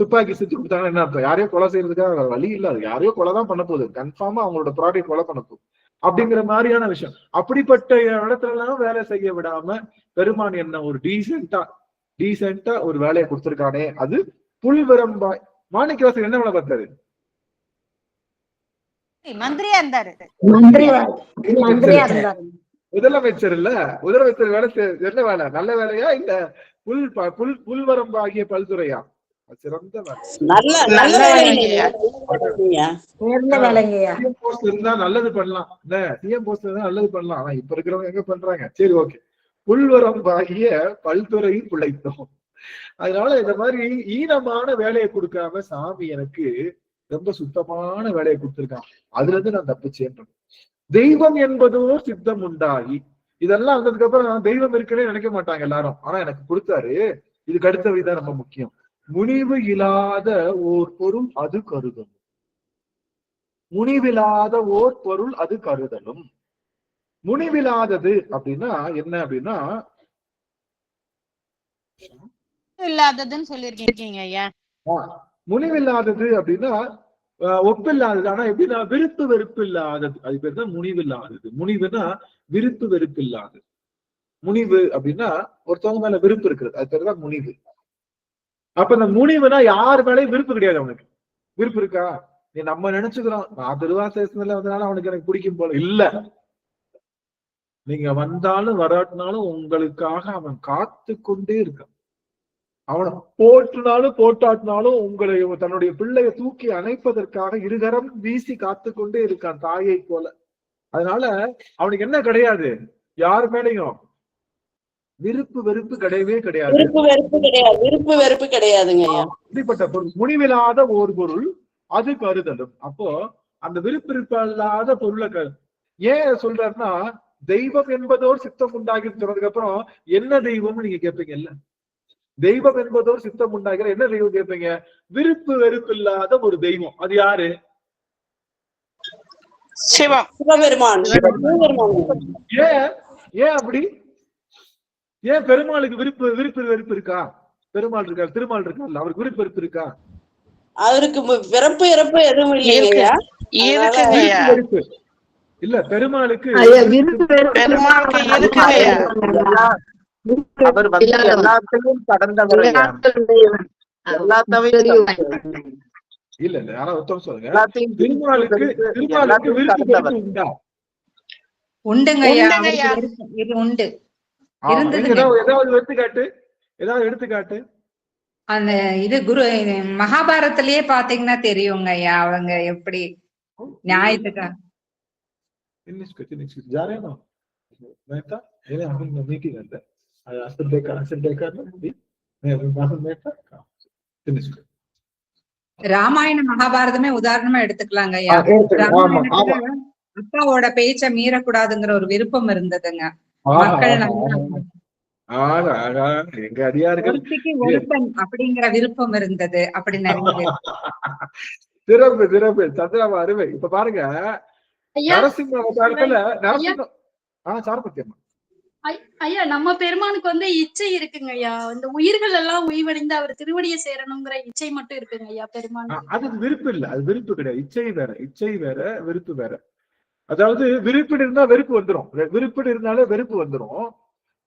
துப்பாக்கி செஞ்சு கொடுத்தாங்கன்னா என்ன அர்த்தம்? யாரையோ கொலை செய்யறதுக்காக வழி இல்ல, அது யாரையோ கொலைதான் பண்ண போகுது, கன்ஃபார்மா அவங்களோட ப்ராடக்ட் கொலை பண்ண போகுது அப்படிங்கிற மாதிரியான விஷயம். அப்படிப்பட்ட இடத்துல எல்லாம் வேலை செய்ய விடாம பெருமான் என்ன ஒரு டீசென்டா ஒரு வேலையை கொடுத்திருக்கானே, அது புல்வரம்பாய். மாணிக்கவாசகர் என்ன வேலை பார்த்தாரு? மந்திரியா இருந்தாரு. முதலமைச்சர் இல்ல, முதலமைச்சர் வேலை என்ன வேலை? நல்ல வேலையா இல்ல புல்வரம்பாகிய பல்துறையா? சிறந்த இருந்தா நல்லது பண்ணலாம், சிஎம் போஸ்ட் இருந்தா நல்லது பண்ணலாம். ஆனா இப்ப இருக்கிறவங்க எங்க பண்றாங்க? சரி, ஓகே. புல்வரம்பாகிய பல்துறை பிழைத்தோம். அதனால இந்த மாதிரி ஈனமான வேலையை கொடுக்காம சாமி எனக்கு ரொம்ப சுத்தமான வேலையை கொடுத்திருக்கான். அதுல இருந்து நான் தப்பிச்சேன். தெய்வம் என்பதோ சித்தம் உண்டாகி, இதெல்லாம் வந்ததுக்கு அப்புறம் தெய்வம் இருக்குன்னே நினைக்க மாட்டாங்க எல்லாரும். ஆனா எனக்கு கொடுத்தாரு. இதுக்கு அடுத்தவைதான் ரொம்ப முக்கியம். முனிவு இல்லாத ஓர் பொருள் அது கருதலும். முனிவில்லாத ஓர் பொருள் அது கருதலும். முனிவில்லாதது அப்படின்னா என்ன அப்படின்னா, இல்லாததுன்னு சொல்லிருக்கீங்க ஐயா. முனிவில்லாதது அப்படின்னா ஒப்பில்லாதது. ஆனா எப்படின்னா விருப்பு வெறுப்பு இல்லாதது, அது பேர் தான் முனிவில்லாதது. முனிவுனா விருப்பு வெறுப்பு இல்லாதது. முனிவு அப்படின்னா ஒருத்தவங்க மேல விருப்பு இருக்கிறது, அது பேர் தான் முனிவு. அப்ப இந்த முனிவுனா யார் மேலேயும் விருப்பு கிடையாது. அவனுக்கு விருப்பு இருக்கா? நீ நம்ம நினைச்சுக்கிறோம், நான் திருவாசேசத்துல வந்தனால அவனுக்கு எனக்கு பிடிக்கும் போல இல்ல. நீங்க வந்தாலும் வராட்டினாலும் உங்களுக்காக அவன் காத்து கொண்டே இருக்கான். அவனை போட்டுனாலும் போட்டாட்டினாலும் உங்களை தன்னுடைய பிள்ளைய தூக்கி அணைப்பதற்காக இருகரம் வீசி காத்து கொண்டே இருக்கான், தாயை போல. அதனால அவனுக்கு என்ன கிடையாது? யார் மேலையும் விருப்பு வெறுப்பு கிடையவே கிடையாது. விருப்பு வெறுப்பு கிடையாது. விருப்பு வெறுப்பு கிடையாதுங்க ஐயா. இப்படிப்பட்ட பொருள் முடிவில்லாத ஒரு பொருள் அது கருதலும். அப்போ அந்த விருப்பு இல்லாத பொருளை ஏன் சொல்றாருன்னா, தெய்வம் என்பதோர் சித்தம் உண்டாகி சொன்னதுக்கு அப்புறம் என்ன தெய்வம்னு நீங்க கேட்பீங்கல்ல, தெய்வம் என்பதோர் சித்தம் உண்டாகிற என்ன தெய்வம் கேட்பீங்க? விருப்பு வெறுப்பு இல்லாத ஒரு தெய்வம். அது யாரு? சிவம், சிவபெருமான். ஏன் ஏன் அப்படி? ஏன் பெருமாளுக்கு விருப்பு விருப்பு வெறுப்பு இருக்கா? பெருமாள் இருக்காரு, திருமால் இருக்காருல்ல, அவருக்கு விருப்பு வெறுப்பு இருக்கா? அவருக்கு பிறப்பு இறப்பு எதுவும் இல்லைங்கய்யா. வெறுப்பு இல்ல பெருமாளுக்கு. அவர் வந்து எல்லாத்தையும் கடந்தவர். இல்ல இல்ல யாரா ஒருத்தர் சொல்லுங்க. திருமாலுக்கு விருப்பு வெறுப்பு உண்டா? உண்டுங்க இது உண்டு. ஏதாவது எடுத்துக்காட்டு, ஏதாவது எடுத்துக்காட்டு. அந்த இது மகாபாரதத்திலேயே பாத்தீங்கன்னா தெரியுங்க ஐயா அவங்க எப்படி நியாயத்துக்கா. जा रहे हैं ना मेहता मेरे हम मीटिंग है असद देखा मैं मेहता फिनिश ராமாயண மகாபாரதமே உதாரணமா எடுத்துக்கலாங்க ஐயா. அப்பாவோட பேச்ச மீறக்கூடாதுங்கிற ஒரு விருப்பம் இருந்ததுங்க. மக்கள் எங்க அதிகாரிகள் ஒழுக்கம் அப்படிங்கிற விருப்பம் இருந்தது. அப்படி நிறைய சிறப்பு சிறப்பு சந்திராமா அருமை. இப்ப பாருங்க நரசிம்ம அவதாரத்துல ஐயா நம்ம பெருமானுக்கு வந்து இச்சை இருக்குங்க ஐயா. இந்த உயிர்கள் எல்லாம் உய்வடைந்து அவர் திருவடியை சேரணுங்கிற இச்சை மட்டும் இருக்குங்க ஐயா பெருமான். அது விருப்பு இல்ல, அது விருப்பு கிடையாது. இச்சை வேற, இச்சை வேற, விருப்பு வேற. அதாவது விருப்பீடு இருந்தா வெறுப்பு வந்துடும், விருப்பீடு இருந்தாலே வெறுப்பு வந்துடும்.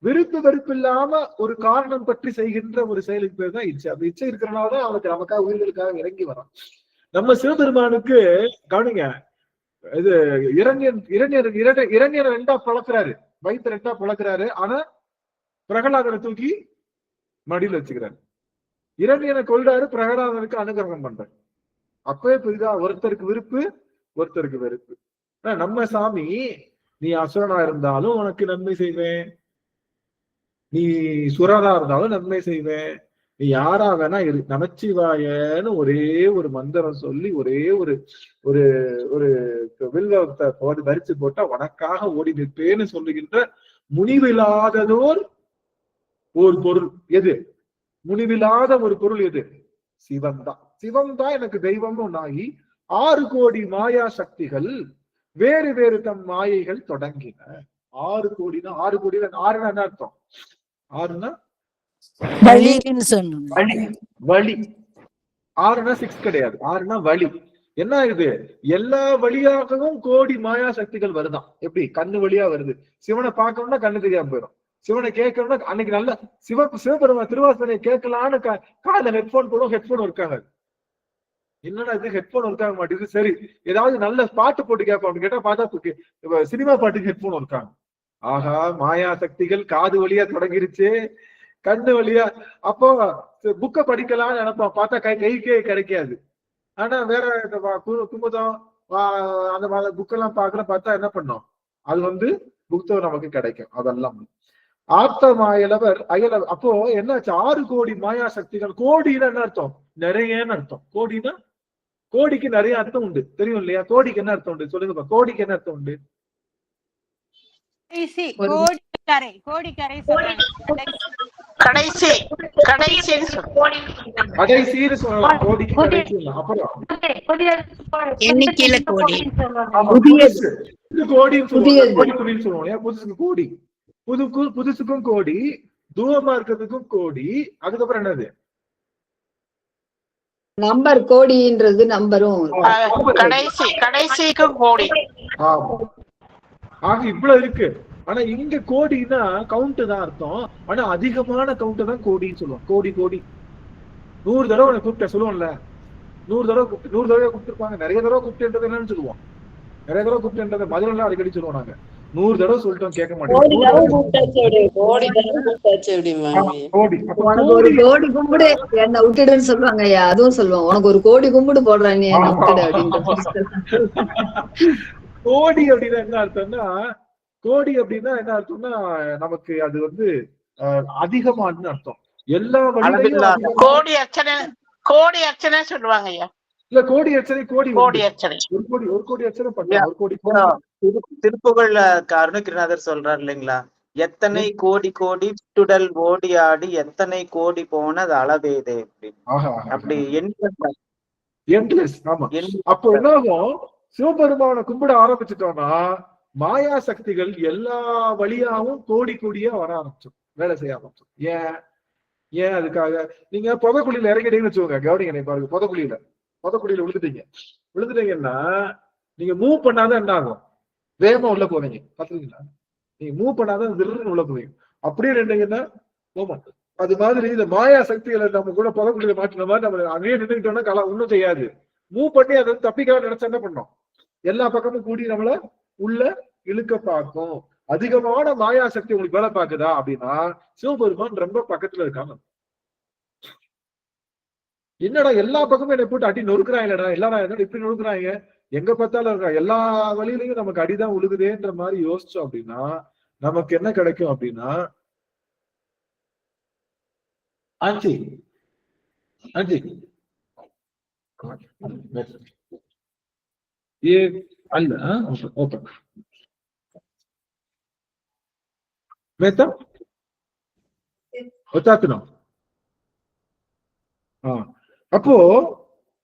விருப்பு வெறுப்பு இல்லாம ஒரு காரணம் பற்றி செய்கின்ற ஒரு செயலுக்கு பேர் தான் இச்சை. அந்த இச்சை இருக்கிறனாலதான் அவனுக்கு நமக்காக உயிர்களுக்காக இறங்கி வரான். நம்ம சிவபெருமானுக்கு கவனிங்க, இது இரண்யர் ரெண்டா பழக்கிறாரு, வயிற்று ரெண்டா பழக்கிறாரு. ஆனா பிரகலாதனை தூக்கி மடியில வச்சுக்கிறாரு. இரண்யனை கொள்றாரு, பிரகலாதனுக்கு அனுகிரகம் பண்றாரு. அப்பவே புரியுதா, ஒருத்தருக்கு விருப்பு ஒருத்தருக்கு வெறுப்பு. நம்ம சாமி, நீ அசுரனா இருந்தாலும் உனக்கு நன்மை செய்வேன், நீ சுரனா இருந்தாலும் நன்மை செய்வேன், நீ யாரா வேணா இரு, நமச்சிவாயன்னு ஒரே ஒரு மந்திரம் சொல்லி ஒரே ஒரு ஒரு ஒரு வில்வத்தை தரிச்சு போட்டா உனக்காக ஓடி நிற்பேன்னு சொல்லுகின்ற முனிவில்லாததோர் ஒரு பொருள் எது? முனிவில்லாத ஒரு பொருள் எது? சிவன் தான். சிவன் தான் எனக்கு தெய்வம்னு ஒன்னாகி 6 கோடி மாயா சக்திகள் வேறு வேறு தம் மாயைகள் தொடங்கின. 6 கோடினா 6 கோடியில 6னா என்ன அர்த்தம்? 6னா வழி. 6னா 6 கிடையாது, 6னா வழி. என்ன இது? எல்லா வழியாகவும் கோடி மாயா சக்திகள் வருதான். எப்படி? கண்ணு வழியா வருது. சிவனை பார்க்கணும்னா கண்ணு தெரியாம போயிடும், சிவனை கேட்கணும்னா அன்னைக்கு நல்ல சிவபெருமான் திருவாசனை கேட்கலான்னு காதுல ஹெட்போன் போடும், ஹெட்போன் ஒர்க் ஆகாது. என்னடா இது ஹெட்போன் ஒர்க் ஆக மாட்டேங்குது, சரி ஏதாவது நல்ல பாட்டு போட்டு கேட்போம் கேட்டா பார்த்தா சினிமா பாட்டுக்கு ஹெட்போன் ஒர்க் ஆகும். ஆஹா, மாயா சக்திகள் காது வழியா தொடங்கிருச்சு, கண்ணு வழியா. அப்போ புக்க படிக்கலாம்னு நினைப்போம், பார்த்தா கைக்கே கிடைக்காது. ஆனா வேற குமுதம் அந்த மாதிரி புக்கெல்லாம் பார்க்கல, பார்த்தா என்ன பண்ணோம், அது வந்து புத்தகம் நமக்கு கிடைக்கும். அதெல்லாம் ஆப்த மாயலவர் அயலவர். அப்போ என்னாச்சு? 6 கோடி மாயா சக்திகள். கோடினா என்ன அர்த்தம்? நிறையன்னு அர்த்தம். கோடினா கோடிக்கு நிறைய அர்த்தம் உண்டு, தெரியும் இல்லையா? கோடிக்கு என்ன அர்த்தம் உண்டு சொல்லுங்க. கோடிக்கு என்ன அர்த்தம் உண்டு? கடைசின்னு சொல்லலாம். கோடிக்கு கடைசி. அப்புறம் எண்ணிக்கையில கோடி, கோடின்னு சொல்லுவோம். புதுசுக்கு கோடி, புதுசுக்கும் கோடி, தூரமா இருக்கிறதுக்கும் கோடி. அதுக்கப்புறம் என்னது? நம்பர். கோடின்றது நம்பரும் கடைசிக்கும் கோடி. ஆக இவ்வளவு இருக்கு. ஆனா இங்க கோடினா கவுண்ட் தான் அர்த்தம். ஆனா அதிகமான கவுண்ட் தான் கோடின்னு சொல்லுவோம். கோடி கோடி 100 தடவை உன்னை கூப்பிட்ட சொல்லுவோம்ல, 100 தடவை கூப்பிட்டுருப்பாங்க. நிறைய தடவை கூப்பிட்டுன்றது என்னன்னு சொல்லுவோம், நிறைய தடவை கூப்பிட்டுன்றதை மதுரெல்லாம் அடிக்கடி சொல்லுவோம். நாங்க 100 தடவை சொல்லிட்டோம், கேட்க மாட்டோம். ஒரு கோடி கும்பிடு என்ன விட்டுடுன்னு சொல்லுவாங்க ஐயா. அதுவும் சொல்லுவோம், உனக்கு ஒரு கோடி கும்பிடு போடுறேன் நீ என்ன விட்டுடு அப்படின்னு. கோடி அப்படின்னா என்ன அர்த்தம்னா, கோடி அப்படின்னா என்ன அர்த்தம்னா, நமக்கு அது வந்து அதிகமானு அர்த்தம். எல்லா அளவில்லாத வழியிலையும் கோடி அர்ச்சனை சொல்லுவாங்க ஐயா. இல்ல கோடி அர்ச்சனை, கோடி அர்ச்சனை, ஒரு கோடி அர்ச்சனை பண்ணலாம். ஒரு கோடி திருப்புகழ்ல அருணகிரிநாதர் சொல்றாரு இல்லைங்களா, எத்தனை கோடி கோடி சுடல் ஓடி ஆடி எத்தனை கோடி போனது அளவேதே அப்படின்னு. அப்படி எண்ட்லெஸ். ஆமா. அப்போ என்ன ஆகும், சிவபெருமான கும்பிட ஆரம்பிச்சுட்டோம்னா மாயா சக்திகள் எல்லா வழியாவும் கோடி கோடியா வர ஆரம்பிச்சோம், வேலை செய்ய ஆரம்பிச்சோம். ஏன் அதுக்காக நீங்க புதக்குழியில இறங்கிட்டீங்கன்னு வச்சுக்கோங்க, கவனிங்க பாருங்க, புதக்குழியில விழுந்துட்டீங்கன்னா நீங்க மூவ் பண்ணாதான் என்ன ஆகும், வேகமா உள்ள போவீங்க. பாத்துருக்கீங்களா? நீங்க மூவ் பண்ணாதான் திடீர்னு உள்ள போவீங்க. அப்படியே நின்றீங்கன்னா போமா. அது மாதிரி இந்த மாயா சக்திகளை நம்ம கூட புதக்குழியில மாற்றின மாதிரி நம்ம அங்கேயே நின்றுக்கிட்டோம்னா ஒன்றும் செய்யாது. மூவ் பண்ணி அதை தப்பிக்காக நினைச்சா என்ன பண்ணோம், எல்லா பக்கமும் கூடி நம்மள உள்ள இழுக்க பார்க்கும். அதிகமான மாயா சக்தி உங்களுக்கு வேலை பார்க்குதா அப்படின்னா சிவபெருமான் ரொம்ப பக்கத்துல இருக்காங்க. என்னடா எல்லா பக்கமும் என்னை போட்டு அடி நொறுக்குறாங்கடா, எல்லாரும் இப்படி நொறுக்குறாங்க, எங்க பார்த்தாலும் இருக்கா, எல்லா வழியிலையும் நமக்கு அடிதான் உழுகுதேன்ற மாதிரி யோசிச்சோம் அப்படின்னா நமக்கு என்ன கிடைக்கும் அப்படின்னா, ஆஞ்சி ये ಅಲ್ಲ ಓಪನ್ ಮೇತ ಗೊತ್ತಾಗ್ತನೋ. அப்போ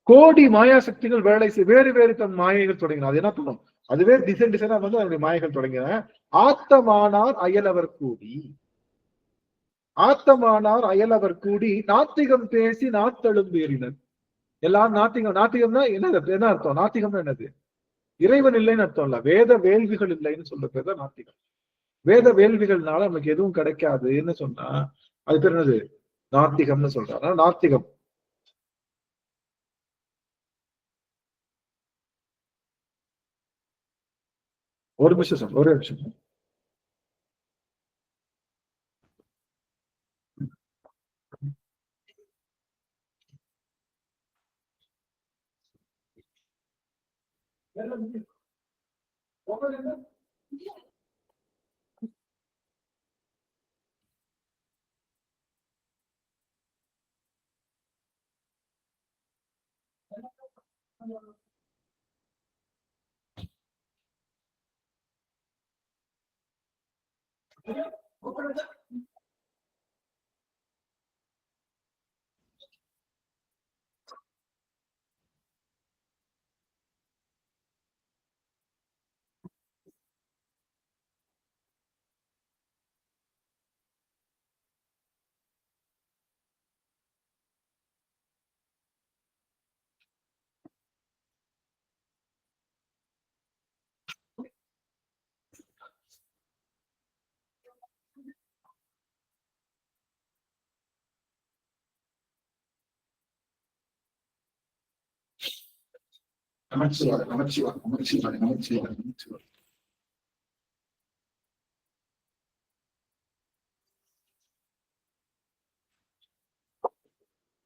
கோடி மாயா சக்திகள் வேலை வேறு தன் மாயைகள் தொடங்கின. அது என்ன பண்ணும், அதுவே டிசைனா வந்து அதனுடைய மாயைகள் தொடங்கின. ஆத்தமானார் அயலவர் கூடி நாத்திகம் பேசி நாத்தெழும் பேரினர். எல்லாரும் நாத்திகம்னா என்ன அர்த்தம், நாத்திகம்னா என்னது, இறைவன் இல்லைன்னு அர்த்தம் இல்ல, வேத வேள்விகள் இல்லைன்னு சொல்ற பேர் தான் நாத்திகம். வேத வேள்விகள்னால நமக்கு எதுவும் கிடைக்காதுன்னு சொன்னா அது பேர் என்னது, நாத்திகம்னு சொல்றாங்க. நாத்திகம் ஒரு நிமிஷம் ஒரே நிமிஷம்.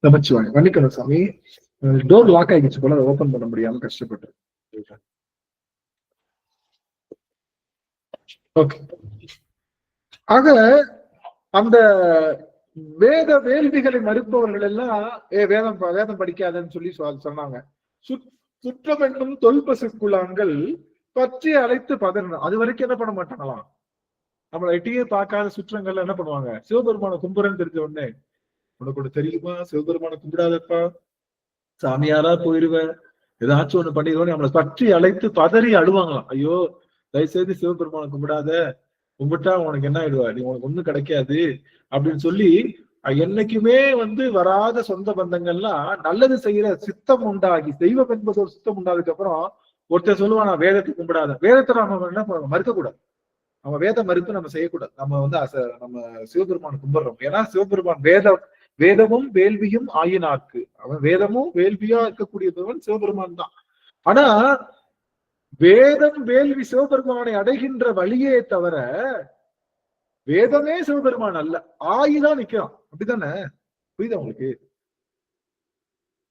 நமச்சிவாய். மன்னிக்கணும் சாமி, டோர் லாக் ஆகிடுச்சு போல, அதை ஓபன் பண்ண முடியாம கஷ்டப்பட்டு. ஓகே. ஆக அந்த வேத வேள்விகளை மறுப்பவர்கள் எல்லாம் வேதம் படிக்காதன்னு சொல்லி சொன்னாங்க. சுற்றம் என்னும் தொல்பசுக்குள்ளாங்கள் பற்றி அழைத்து பதறணும். அது வரைக்கும் என்ன பண்ண மாட்டாங்களாம், நம்மளை எட்டியே பார்க்காத சுற்றங்கள்ல என்ன பண்ணுவாங்க, சிவபெருமான கும்புறன்னு தெரிஞ்ச உடனே, உனக்கு ஒண்ணு தெரியுமா, சிவபெருமான கும்பிடாதப்பா, சாமியாரா போயிருவேன், ஏதாச்சும் ஒண்ணு பண்ணிடுவோம், நம்மளை பற்றி அழைத்து பதறி அழுவாங்களாம். ஐயோ தயவுசெய்து சிவபெருமான கும்பிட்டா உனக்கு என்ன ஆயிடுவா, நீ உனக்கு ஒண்ணும் கிடைக்காது அப்படின்னு சொல்லி என்னைக்குமே வராத சொந்த பந்தங்கள்லாம் நல்லது செய்யற சித்தம் உண்டாகி, தெய்வம் என்பது ஒரு சித்தம் உண்டாதுக்கு அப்புறம் ஒருத்தர் சொல்லுவான், நான் வேதத்தை கும்பிடாத. வேதத்தை நம்ம என்ன மறுக்க கூடாது, நம்ம வேத மறுப்பு நம்ம செய்யக்கூடாது. நம்ம நம்ம சிவபெருமான் கும்பிடுறோம். ஏன்னா சிவபெருமான் வேதமும் வேள்வியும் ஆயினார்க்கு, அவன் வேதமும் வேள்வியா இருக்கக்கூடியவன் சிவபெருமான் தான். ஆனா வேதம் வேள்வி சிவபெருமானை அடைகின்ற வழியே தவிர வேதமே சிவபெருமான் அல்ல, ஆயிதான் நிக்கிறான். அப்படித்தானே, புரியுதா உங்களுக்கு?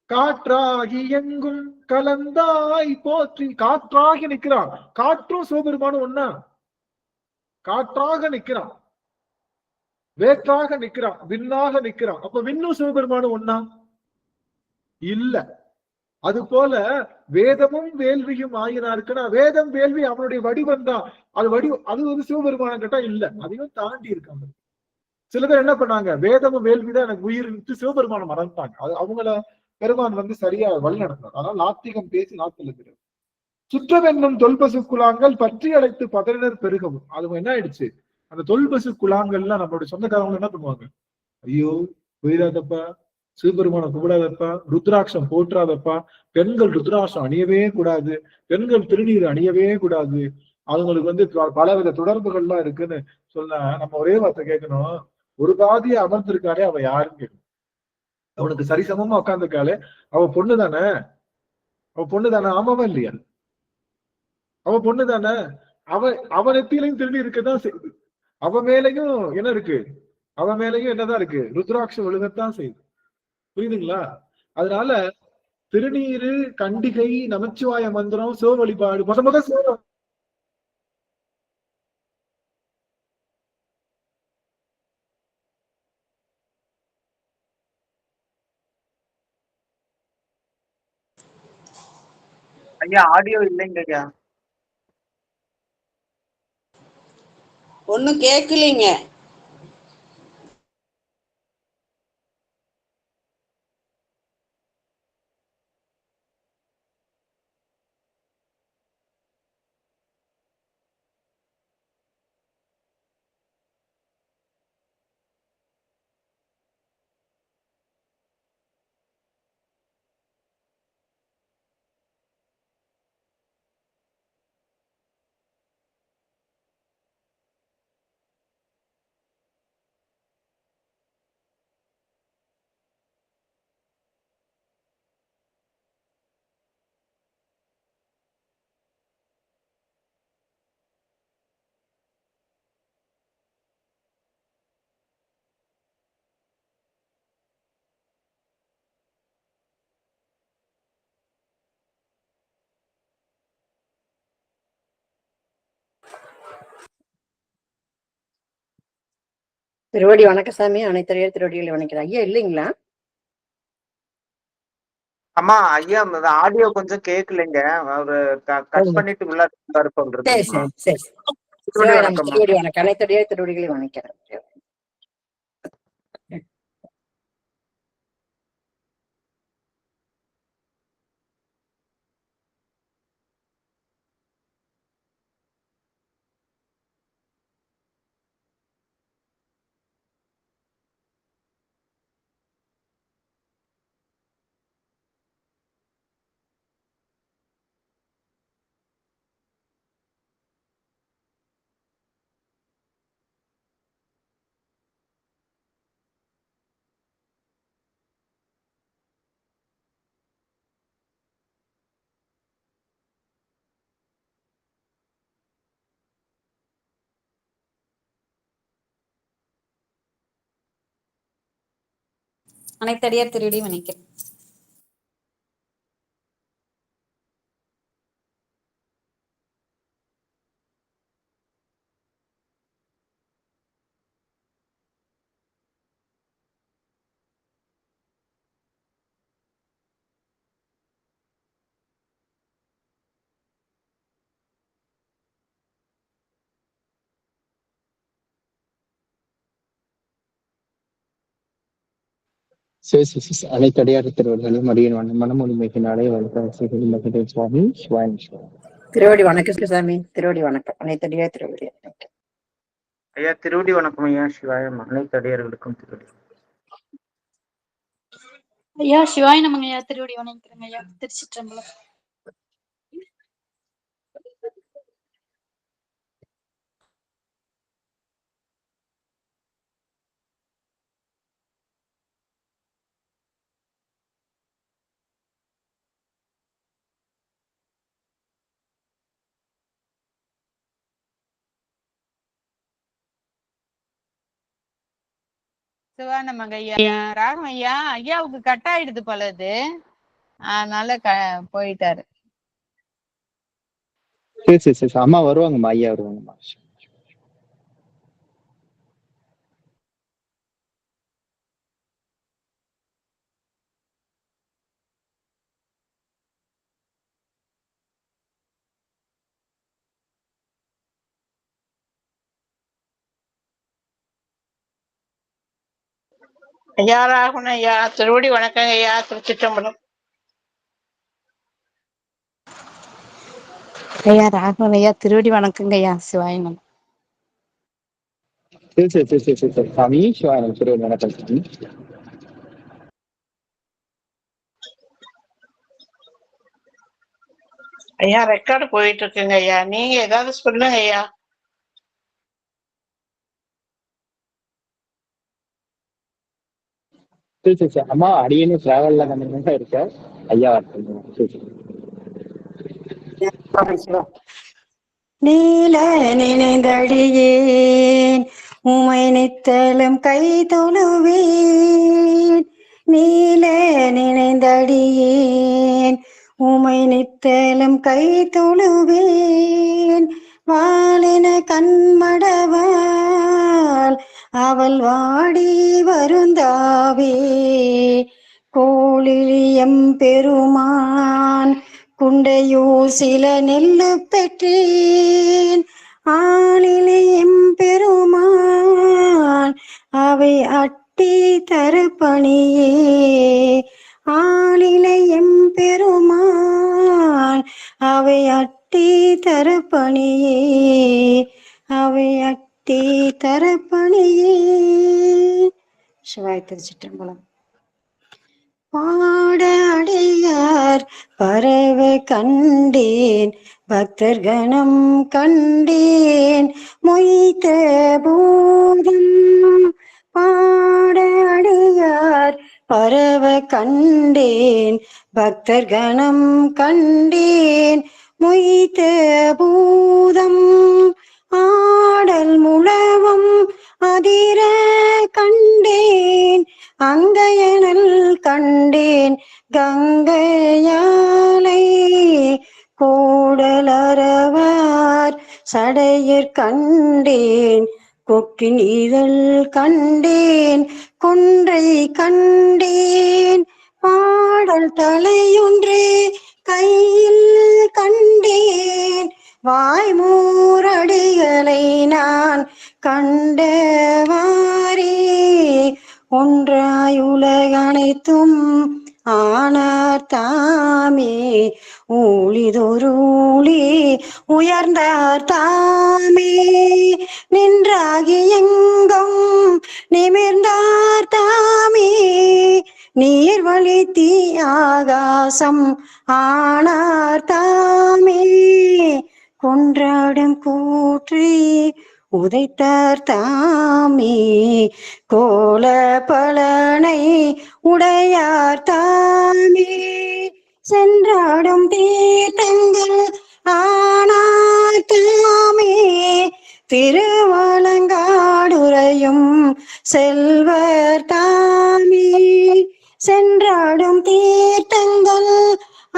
காற்றாகி எங்கும் கலந்தாய் போற்றி, காற்றாகி நிக்கிறான். காற்றும் சிவபெருமானும் ஒன்னா, காற்றாக நிக்கிறான். வேற்றாக நிக்கிறான், விண்ணாக நிக்கிறான். அப்ப விண்ணும் சிவபெருமானும் ஒன்னா இல்ல. அது போல வேதமும் வேள்வியும் ஆயினாருக்குன்னா வேதம் வேள்வி அவனுடைய வடிவம் தான். அது வந்து சிவபெருமானம் கேட்டா இல்ல, அதையும் தாண்டி இருக்காங்க. சில பேர் என்ன பண்ணாங்க, வேதமும் வேள்விதான் எனக்கு உயிர்ட்டு சிவபெருமானம் மறந்துட்டாங்க. அது அவங்கள பெருமான் வந்து சரியா வழி நடந்தார். அதனால நாத்திகம் பேசி நாத்தில் இருக்கிறது. சுற்றவென்னும் தொல்பசு குழாங்கள் பற்றி அழைத்து பதறினர் பெருகவும். அது என்ன ஆயிடுச்சு, அந்த தொல்பசு குழாங்கள்லாம் நம்மளுடைய சொந்தக்காரங்க என்ன பண்ணுவாங்க, ஐயோ போயிடாதப்பா, சிவபெருமானை கூடாதப்பா, ருத்ராட்சம் போற்றாதப்பா, பெண்கள் ருத்ராட்சம் அணியவே கூடாது, பெண்கள் திருநீர் அணியவே கூடாது, அவங்களுக்கு வந்து பலவித தொடர்புகள்லாம் இருக்குன்னு சொன்னா நம்ம ஒரே வார்த்தை கேட்கணும், ஒரு பாதியை அமர்ந்திருக்காளே அவ யாருன்னு கேட்கணும். அவனுக்கு சரிசமமா உட்காந்துருக்காளே அவ பொண்ணு தானே, ஆமாவா இல்லையா? அவ பொண்ணு தானே, அவ நெத்தியிலையும் திருநீர் இருக்கதான் செய்யுது, அவ மேலையும் என்ன இருக்கு, அவ மேலையும் என்னதான் இருக்கு, ருத்ராட்சம் விழுகத்தான் செய்யுது. புரியுதுங்களா? அதனால திருநீரு, கண்டிகை, நமச்சிவாய மந்திரம், சிவ வழிபாடு முத சிவ ஐயா ஆடியோ இல்லைங்க ஐயா. ஒண்ணும் கேட்கலீங்க. திருவடி வணக்கம் சாமி. அனைத்து திருவடிகளை வணக்கிறேன். ஐயா இல்லைங்களா? அம்மா ஐயா ஆடியோ கொஞ்சம் கேட்கலைங்க, அவரு கட் பண்ணிட்டு உள்ள சொல்றது. சரி சரி சரி. திருவடி வணக்கம். அனைத்து திருவடிகளை வணக்கிறேன். அனைத்தடியார் திருவடி வணக்கம். அனைத்து அடியார் திருவள்ளுவர்களையும் அடியின் வண்ணம் மனமொழிமைக்கினாலே வளர்த்த சுவாமி சிவாயன். திருவடி வணக்கம் சாமி. திருவடி வணக்கம். அனைத்து அடியார் திருவடி ஐயா திருவடி வணக்கம் ஐயா. சிவாயம். அனைத்து அடியார்களுக்கும் திருவடி. ஐயா சிவாய நமங்க ஐயா. திருவடி வணங்குறேங்க ஐயா. திருச்சிற்றம்பலம். சிவானமங்க ஐயா. ராகம் ஐயா, ஐயாவுக்கு கட் ஆயிடுது போலது, அதனால போயிட்டாரு. சரி. அம்மா வருவாங்கம்மா, ஐயா வருவாங்கம்மா. ஐயா ராகுன் ஐயா திருவடி வணக்கம் ஐயா. திருச்சிற்றம்பலம். ஐயா ராகவன் ஐயா திருவடி வணக்கங்க ஐயா. சிவாயனம். சரி சரி சரி சரி சரி சாமி சிவாயனம் திருவடி வணக்கம் சாமி. ஐயா ரெக்கார்டு போயிட்டு இருக்குங்க ஐயா, நீங்க ஏதாவது சொல்லுங்க ஐயா. சரி சரி சரி அம்மா அடியேன்னு டிராவல்ல தான் இருக்க ஐயா வரட்டும். சரி சரி நீல நினைந்தடியேன் உமை நித்தலும் கை தொழுவேன். நீல நினைந்தடியேன் உமை நித்தலும் கை தொழுவேன். வாலின கண்மடவாள் அவள் வாடி வருந்தாவே. கோழியம் பெருமான் குண்டையூர் சில நெல்லு பெற்றேன். ஆளிலையும் பெருமான் அவை அட்டி தருப்பணியே. ஆளிலையும் பெருமான் அவை அட்டி தருப்பணியே. அவை அட்டி தருப்பணியே. சிவாய திருச்சிற்றம்பலம். பாட அடியார் பரவ கண்டேன் பக்தர் கணம் கண்டேன் மொய்த்த பூதம். பாட அடியார் பரவ கண்டேன் பக்தர் கணம் கண்டேன் மொய்த்த பூதம். ஆடல் முழவம் அதிர கண்டேன் அங்கையனல் கண்டேன் கங்கையாலை. கோடலரவார் சடையர் கண்டேன் கொக்கின் இதழ் கண்டேன் கொன்றை கண்டேன். பாடல் தலையொன்று கையில் கண்டேன் வாய்மூரடிகளை நான் கண்டவாரே. ஒன்றாய் உலகனைத்தும் ஆனார் தாமே ஊழிதொருளி உயர்ந்தார் தாமே. நின்றாகி எங்கும் நிமிர்ந்தார் தாமே நீர்வழி தீ ஆகாசம் ஆனார் தாமே. கொன்றாடும் கூற்றி உதைத்தார் தாமே கோல பலனை உடையார் தாமே. சென்றாடும் தீர்த்தங்கள் ஆனார் தாமே திருவலங்காடுரையும் செல்வர் தாமே. சென்றாடும் தீர்த்தங்கள்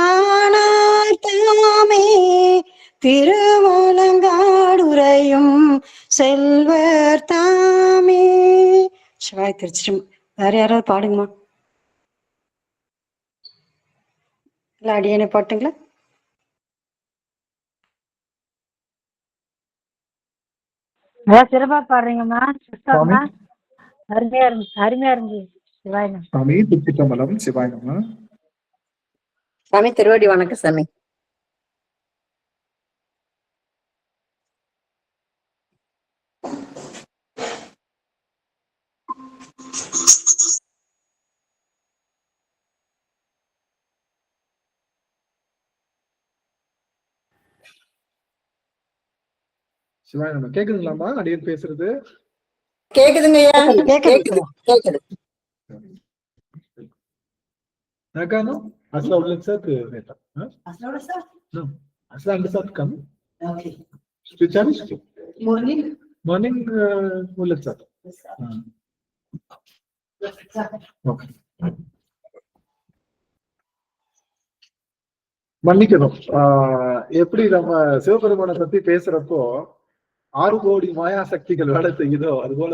ஆனார் தாமே திருவலங்காடுரையும் செல்வர் தாமே. சிவாய திருச்சிரும். வேற யாராவது பாடுங்கம்மா. இல்ல அடியேனை பாட்டுங்களா? சிறப்பா பாடுறீங்கம்மா. அருமையா இருந்து அருமையா இருந்து. சிவாயனம். சாமி திருச்சிற்றம்பலம். சிவாயனம். சாமி திருவடி வணக்கம் சாமி. சிவாயனம். கேக்குதுங்களாமா அடியன் பேசுறது? கேக்குதுங்க ஐயா. கேக்குது கேக்குது. Nakano? Asla ulit sa neta. Asla ulit sa? No. Asla ulit sa kam? Okay. Specialist? Morning. Morning ulit sa. Okay. மன்னிக்கணும். எப்படி நம்ம சிவபெருமானை பத்தி பேசுறப்போ 6 கோடி மாயா சக்திகள் வேலை செய்யுதோ அது போல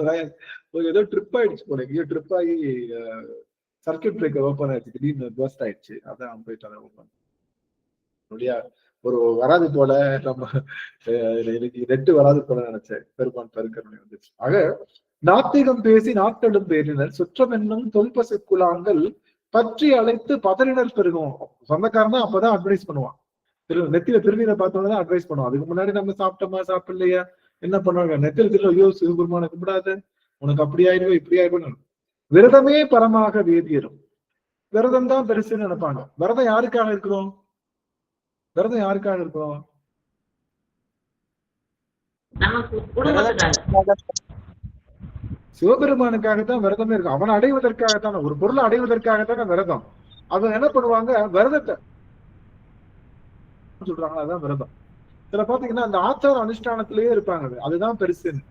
ஏதோ ட்ரிப் ஆயிடுச்சு போல. எங்கேயோ ட்ரிப் ஆகி சர்க்கியூட் பிரேக்கர் ஓப்பன் ஆயிடுச்சு. திடீர்னு பர்ஸ்ட் ஆயிடுச்சு. அதான் போயிட்டு அதை ஓப்பன் ஒரு வராது போல. நம்ம நெட்டு வராது போல நினைச்சேன். பெருமான் பெருங்கருணை வந்துச்சு. ஆக நாத்திகம் பேசி நாட்களும் பேரினர் சுற்றம் என்னும் தொல்பசு குழாங்கள் பற்றி அழைத்து பதறினர் பெருகும். சொந்தக்காரன் தான் அப்பதான் அட்வைஸ் பண்ணுவான். நெத்தியில திருநீரை பார்த்தோம்னா அட்வைஸ் பண்ணுவோம். அதுக்கு முன்னாடி நம்ம சாப்பிட்டோமா சாப்பிடலையா என்ன பண்ணுவாங்க, நெத்தியில திரும்ப ஐயோ சிவபெருமான கும்பிடாத, உனக்கு அப்படி ஆயிடுவோ இப்படி ஆயிடுவோம். விரதமே பரமாக வேதியரும். விரதம் தான் பெருசுன்னு நினைப்பாங்க. விரதம் யாருக்காக இருக்கிறோம்? விரதம் யாருக்காக இருக்கிறோம்? சிவபெருமானுக்காகத்தான் விரதமே இருக்கும். அவனை அடைவதற்காகத்தான, ஒரு பொருளை அடைவதற்காகத்தான விரதம். அவங்க என்ன பண்ணுவாங்க, விரதத்தை சொல்றாங்க, அதான் விரதம். இதுல பாத்தீங்கன்னா அந்த ஆச்சார அனுஷ்டானத்திலேயே இருப்பாங்க, அதுதான் பெருசுன்னு.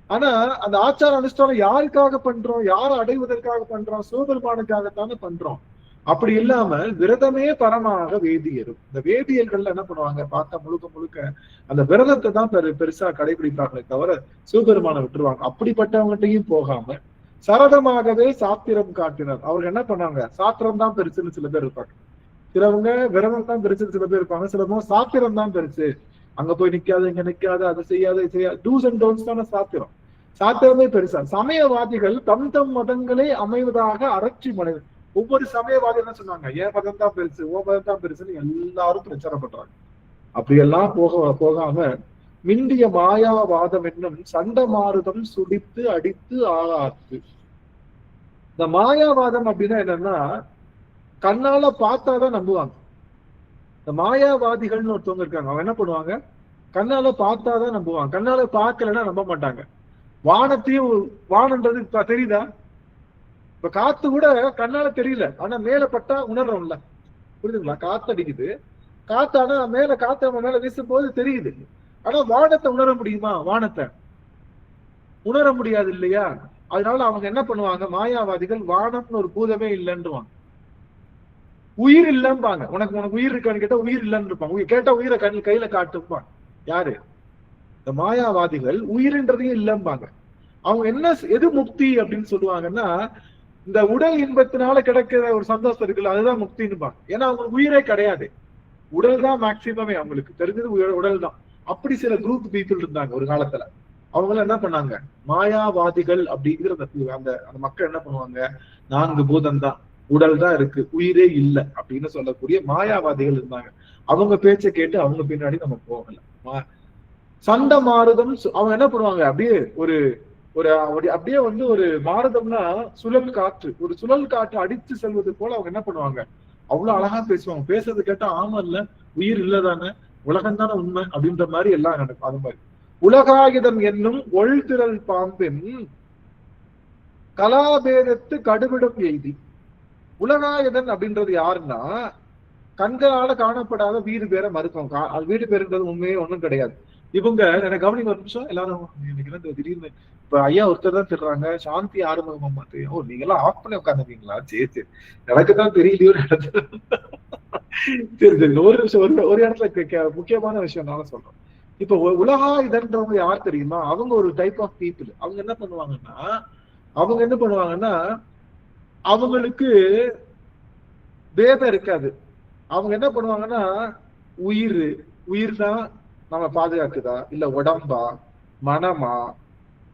ஆனா அந்த ஆச்சார அனுஷ்டானம் யாருக்காக பண்றோம், யாரை அடைவதற்காக பண்றோம்? சிவபெருமானுக்காகத்தானே பண்றோம். அப்படி இல்லாமல் விரதமே பரமாக வேதியரும். இந்த வேதியர்கள் என்ன பண்ணுவாங்க பார்த்தா முழுக்க முழுக்க அந்த விரதத்தை தான் பெருசா கடைபிடிப்பாங்களே தவிர சிவபெருமானை விட்டுருவாங்க. அப்படிப்பட்டவங்ககிட்டையும் போகாம சரதமாகவே சாத்திரம் காட்டினர். அவர்கள் என்ன பண்ணாங்க, சாத்திரம் தான் பெருசுன்னு சில பேர் இருப்பாங்க, சிலவங்க விரதம் தான் பெருசுன்னு சில பேர் இருப்பாங்க, சிலவங்க சாத்திரம் தான் பெருசு, அங்க போய் நிக்காது இங்க நிக்காது அதை செய்யாது இது செய்யாது, டூஸ் அண்ட் டோன்ட்ஸ் தானே சாத்திரம். சாத்திரமே பெருசா. சமயவாதிகள் தம் தம் மதங்களே அமைவதாக அரட்சி மனித. ஒவ்வொரு சமயவாதி என்ன சொன்னாங்க, ஏன் மதம் தான் பெருசு ஓ மதம் தான் பெருசுன்னு எல்லாரும் பிரச்சாரம் பண்றாங்க. அப்படியெல்லாம் போகாம மிண்டிய மாயாவாதம் என்னும் சண்டமாருதம் சுடித்து அடித்து ஆகாத்து. இந்த மாயாவாதம் அப்படின்னா என்னன்னா, கண்ணால பார்த்தாதான் நம்புவாங்க. இந்த மாயாவாதிகள்னு ஒருத்தவங்க இருக்காங்க, அவங்க என்ன பண்ணுவாங்க, கண்ணால பார்த்தாதான் நம்புவாங்க, கண்ணால பார்க்கலன்னா நம்ப மாட்டாங்க. வானத்தையும், வானன்றது தெரியுதா, இப்ப காத்து கூட கண்ணால தெரியல, ஆனா மேல பட்டா உணர்றோம்ல, புரியுதுங்களா? காத்து அடிக்குது, காத்து ஆனா மேல காத்து நம்ம மேல வீசும் போது தெரியுது. ஆனா வானத்தை உணர முடியுமா? வானத்தை உணர முடியாது இல்லையா? அதனால அவங்க என்ன பண்ணுவாங்க, மாயாவாதிகள் வானம்னு ஒரு பூதமே இல்லைன்றுவாங்க, உயிர் இல்லம்பாங்க. உனக்கு உயிர் இருக்கான்னு கேட்டா உயிர் இல்லைன்னு இருப்பாங்க, கேட்டா உயிரை கையில காட்டுப்பாங்க. யாரு? இந்த மாயாவாதிகள் உயிர்ன்றதையும் இல்லம்பாங்க. அவங்க என்ன எது முக்தி அப்படின்னு சொல்லுவாங்கன்னா, இந்த உடல் இன்பத்தினால கிடைக்கிற ஒரு சந்தோஷம் இருக்குல்ல, அதுதான் முக்தின்னுபாங்க. ஏன்னா அவங்களுக்கு உயிரே கிடையாது, உடல் தான் மேக்சிமமே, அவங்களுக்கு தெரிஞ்சது உடல் தான். அப்படி சில குரூப் பீப்புள் இருந்தாங்க ஒரு காலத்துல. அவங்க என்ன பண்ணாங்க, மாயாவாதிகள் அப்படிங்கிற அந்த மக்கள் என்ன பண்ணுவாங்க, 4 பூதம் தான், உடல் தான் இருக்கு, உயிரே இல்லை அப்படின்னு சொல்லக்கூடிய மாயாவாதிகள் இருந்தாங்க. அவங்க பேச்சை கேட்டு அவங்க பின்னாடி நம்ம போகல. சண்ட மாறுதம் அவங்க என்ன பண்ணுவாங்க, அப்படியே ஒரு அப்படியே ஒரு மாறுதம்னா சுழல் காற்று, ஒரு சுழல் காற்று அடித்து செல்வது போல அவங்க என்ன பண்ணுவாங்க, அவ்வளவு அழகா பேசுவாங்க. பேசுறது கேட்டா ஆமா இல்ல உயிர் இல்லதானே, உலகம் தானே உண்மை அப்படின்ற மாதிரி எல்லாம் நடக்கும். அது மாதிரி உலகாயுதம் என்னும் ஒழ்திரல் பாம்பின் கலாபேதத்து கடுவிடம் எய்தி. உலகாயுதன் அப்படின்றது யாருன்னா, கண்களால காணப்படாத வீடு பேரை மறுக்கும். அது வீடு பேருன்றது உண்மையே ஒண்ணும் கிடையாது. இவங்க எனக்கு கவனிக்க ஒரு நிமிஷம் எல்லாரும், எனக்கு திடீர்னு இப்ப ஐயா ஒருத்தர் தான் சொல்றாங்க, சாந்தி ஆறுமுகமா தெரியும். ஓ நீங்க எல்லாம் ஆஃப் பண்ணி உட்காந்துருக்கீங்களா? சரி சரி, எனக்குதான் தெரியலையோ. சரி சரி, ஒரு நிமிஷம் ஒரு இடத்துல முக்கியமான விஷயம் நானும் சொல்றேன். இப்ப உலகாயுதன்றவங்க யார் தெரியுமா? அவங்க ஒரு டைப் ஆஃப் பீப்புள். அவங்க என்ன பண்ணுவாங்கன்னா அவங்களுக்கு பேதம் இருக்காது. அவங்க என்ன பண்ணுவாங்கன்னா, உயிர் தான் நம்ம பாதுகாக்குதா, இல்ல உடம்பா, மனமா,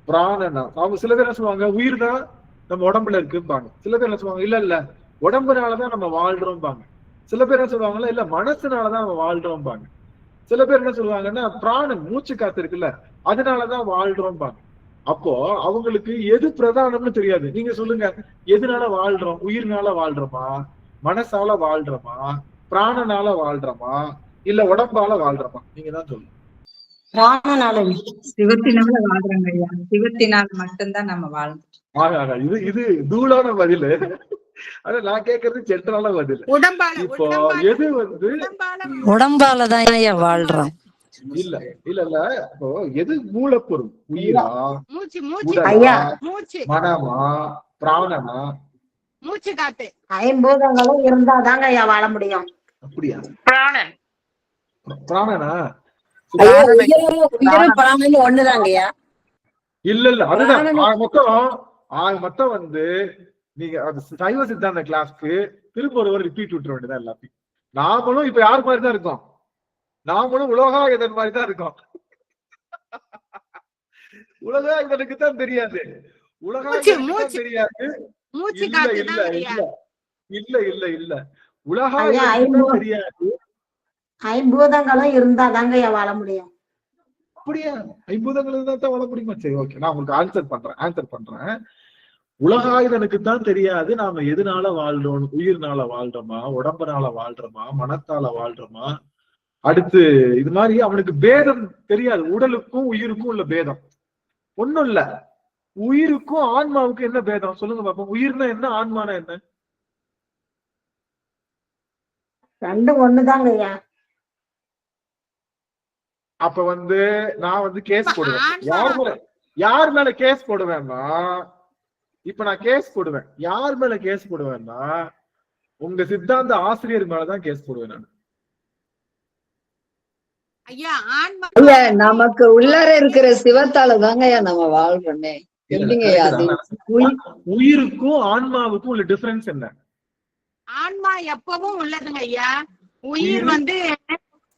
பிராணனா? அவங்க சில பேர் என்ன சொல்லுவாங்க, உயிர் தான் நம்ம உடம்புல இருக்கும்பாங்க. சில பேர் என்ன சொல்லுவாங்க, இல்ல உடம்புனாலதான் நம்ம வாழ்றோம்பாங்க. சில பேர் என்ன சொல்லுவாங்கல்ல, இல்ல மனசுனாலதான் நம்ம வாழ்றோம்பாங்க. சில பேர் என்ன சொல்லுவாங்கன்னா, பிராணன் மூச்சு காத்து இருக்குல்ல அதனாலதான் வாழ்றோம்பாங்க. அப்போ அவங்களுக்கு எது பிரதானம்னு தெரியாது. நீங்க சொல்லுங்க, எதுனால வாழ்றோம்? உயிர்னால வாழ்றோமா, மனசால வாழ்றோமா, பிராணனால வாழ்றோமா, இல்ல உடம்பால வாழ்றோமா? நீங்க தான் சொல்லுங்க. சிவத்தினால வாழ்றாங்க ஐயா, சிவத்தினால் மட்டும்தான் நம்ம வாழ்றோம். இது தூளான பதில். ஆனா நான் கேக்குறது சென்ட்ரலான பதில். இப்போ எது உடம்பாலதான் ஐயா வாழ்றோம். இல்ல இப்போ எது மூலப்பொருள்? உயிரா, மனமா, பிராணனா? மூச்சு காத்து, ஐம்பூதங்களும் இருந்தாதாங்க ஐயா வாழ முடியும். அப்படியா? பிராணனா? ஒண்ணுதாங்கய்யா. இல்ல அதுதான் மொத்தம் நீங்க அது சைவ சித்தாந்த கிளாஸ்க்கு திரும்ப ஒருவர் ரிப்பீட் விட்டுற வேண்டியதான் எல்லாத்தையும். நாமளும் இப்ப யார் மாதிரிதான் இருக்கோம், நாமளும் உலகாயுதன் மாதிரிதான் இருக்கோம். உலகாயுதனுக்கு தான் தெரியாது உலகாயுதனுக்கு தெரியாது. மூச்சு இல்ல காத்து இல்ல தான் ஐயா. இல்ல இல்ல இல்ல இல்ல உலகாயுதனுக்கு தெரியாது. ஐம்பூதங்களும் இருந்தா தாங்க வாழ முடியும். அப்படியா? 50 இருந்தா தான் வாழ முடியுமா? சரி, ஓகே, நான் உங்களுக்கு ஆன்சர் பண்றேன். உலகாயுதனுக்கு தான் தெரியாது நாம எதுனால வாழ்றோம். உயிர்னால வாழ்றோமா, உடம்புனால வாழ்றோமா, மனத்தால வாழ்றோமா, அடுத்து இது மாதிரி அவனுக்கு பேதம் தெரியாது. உடலுக்கும் உயிருக்கும் உள்ள பேதம் ஒண்ணும் இல்ல. உயிருக்கும் ஆன்மாவுக்கும் என்ன பேதம் சொல்லுங்க பாப்போம். உயிர்னா என்ன, ஆன்மானா என்ன? ரெண்டும் ஒண்ணுதாங்க ஐயா. அப்ப நான் கேஸ் போடுவேன். யார் மேல கேஸ் போடுவேன்னா, இப்ப நான் கேஸ் போடுவேன். யார் மேல கேஸ் போடுவேன்னா உங்க சித்தாந்த ஆசிரியர் மேலதான் கேஸ் போடுவேன் நான். ஐயா ஆன்மா ஐயா நமக்கு உள்ளார இருக்கிற சிவத்தால தாங்க ஐயா நம்ம வாழ்றோமே. எப்படிங்க ஐயா அது? உயிருக்கும் ஆன்மாவுக்கும் உள்ள டிஃபரன்ஸ் என்ன? ஆன்மா எப்பவும் உள்ளதுங்க ஐயா. உயிர்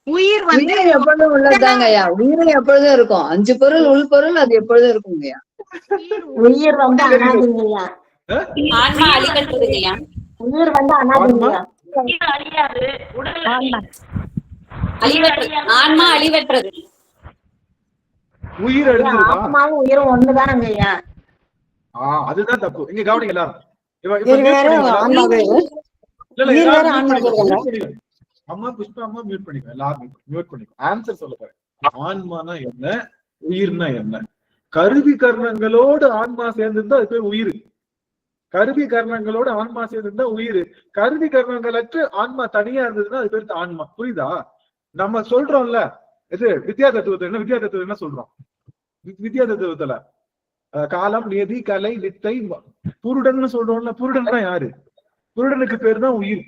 உயிர் எப்பொழுதும் உள்ளதுதாங்க ஐயா. உயிர் எப்பொழுதும் இருக்கும். 5 பொருள் உள் பொருள் அது எப்பொழுதும் இருக்குங்க ஐயா. உயிர் அனாதிங்கய்யா. ஆன்மா அழிவற்றதுங்கய்யா. உயிர் அனாதிங்கய்யா. ஆன்மா அழிவற்றது. உயிர் அழிஞ்சிருமா? ஆன்மாவும் உயிரும் ஒண்ணுதானங்க ஐயா. அதுதான் தப்பு. இங்க கவனிங்க எல்லாரும். அம்மா புஷ்பா அம்மா மியூட் பண்ணிக்கோ. எல்லாரும் மியூட் பண்ணிக்கோ. ஆன்சர் சொல்ல போறேன். ஆன்மானா என்ன, உயிர்னா என்ன? கருவி கர்ணங்களோடு ஆன்மா சேர்ந்திருந்தா அது பேர் உயிர். கருவி கர்ணங்களோட ஆன்மா சேர்ந்திருந்தா உயிர். கருவி கர்ணங்களற்று ஆன்மா தனியா இருந்ததுன்னா அது பேர் ஆன்மா. புரியுதா? நம்ம சொல்றோம்ல இது வித்யா தத்துவத்தை. என்ன வித்யா தத்துவம் என்ன சொல்றோம்? வித்யா தத்துவத்துல காலம், நியதி, கலை, வித்தை, புருடன் சொல்றோம்ல. புருடன்னா யாரு? புருடனுக்கு பேர் தான் உயிர்.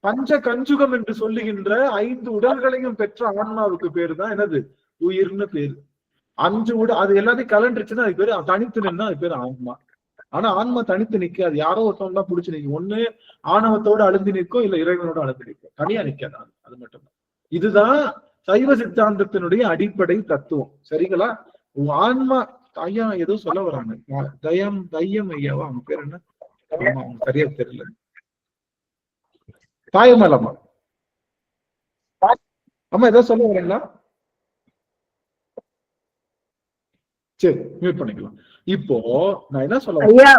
பஞ்ச கஞ்சுகம் என்று சொல்லுகின்ற 5 உடல்களையும் பெற்ற ஆன்மாவுக்கு பேரு தான் என்னது? உயிர்னு பேரு. 5 உடல் அது எல்லாத்தையும் கலண்டுருச்சுன்னா அது பேரு தனித்து நின்னா அது பேரு ஆன்மா. ஆனா ஆன்மா தனித்து நிக்காது. யாரோ ஒருத்தவங்க தான் பிடிச்சு நிற்கும். ஒண்ணு ஆணவத்தோட அழுந்து நிற்கும், இல்ல இறைவனோட அழுந்து நிற்கும். தனியா நிக்காது. அது மட்டும்தான். இதுதான் சைவ சித்தாந்தத்தினுடைய அடிப்படை தத்துவம். சரிங்களா? ஆன்மா ஐயா ஏதோ சொல்ல வராங்க. தையம் ஐயாவா அவங்க பேர் என்ன? சரியா தெரியல. தாயமலம்மா அம்மா ஏதோ சொல்ல வரீங்களா? சரி, மியூட் பண்ணிக்கலாம். இப்போ நான் என்ன சொல்ல ஐயா,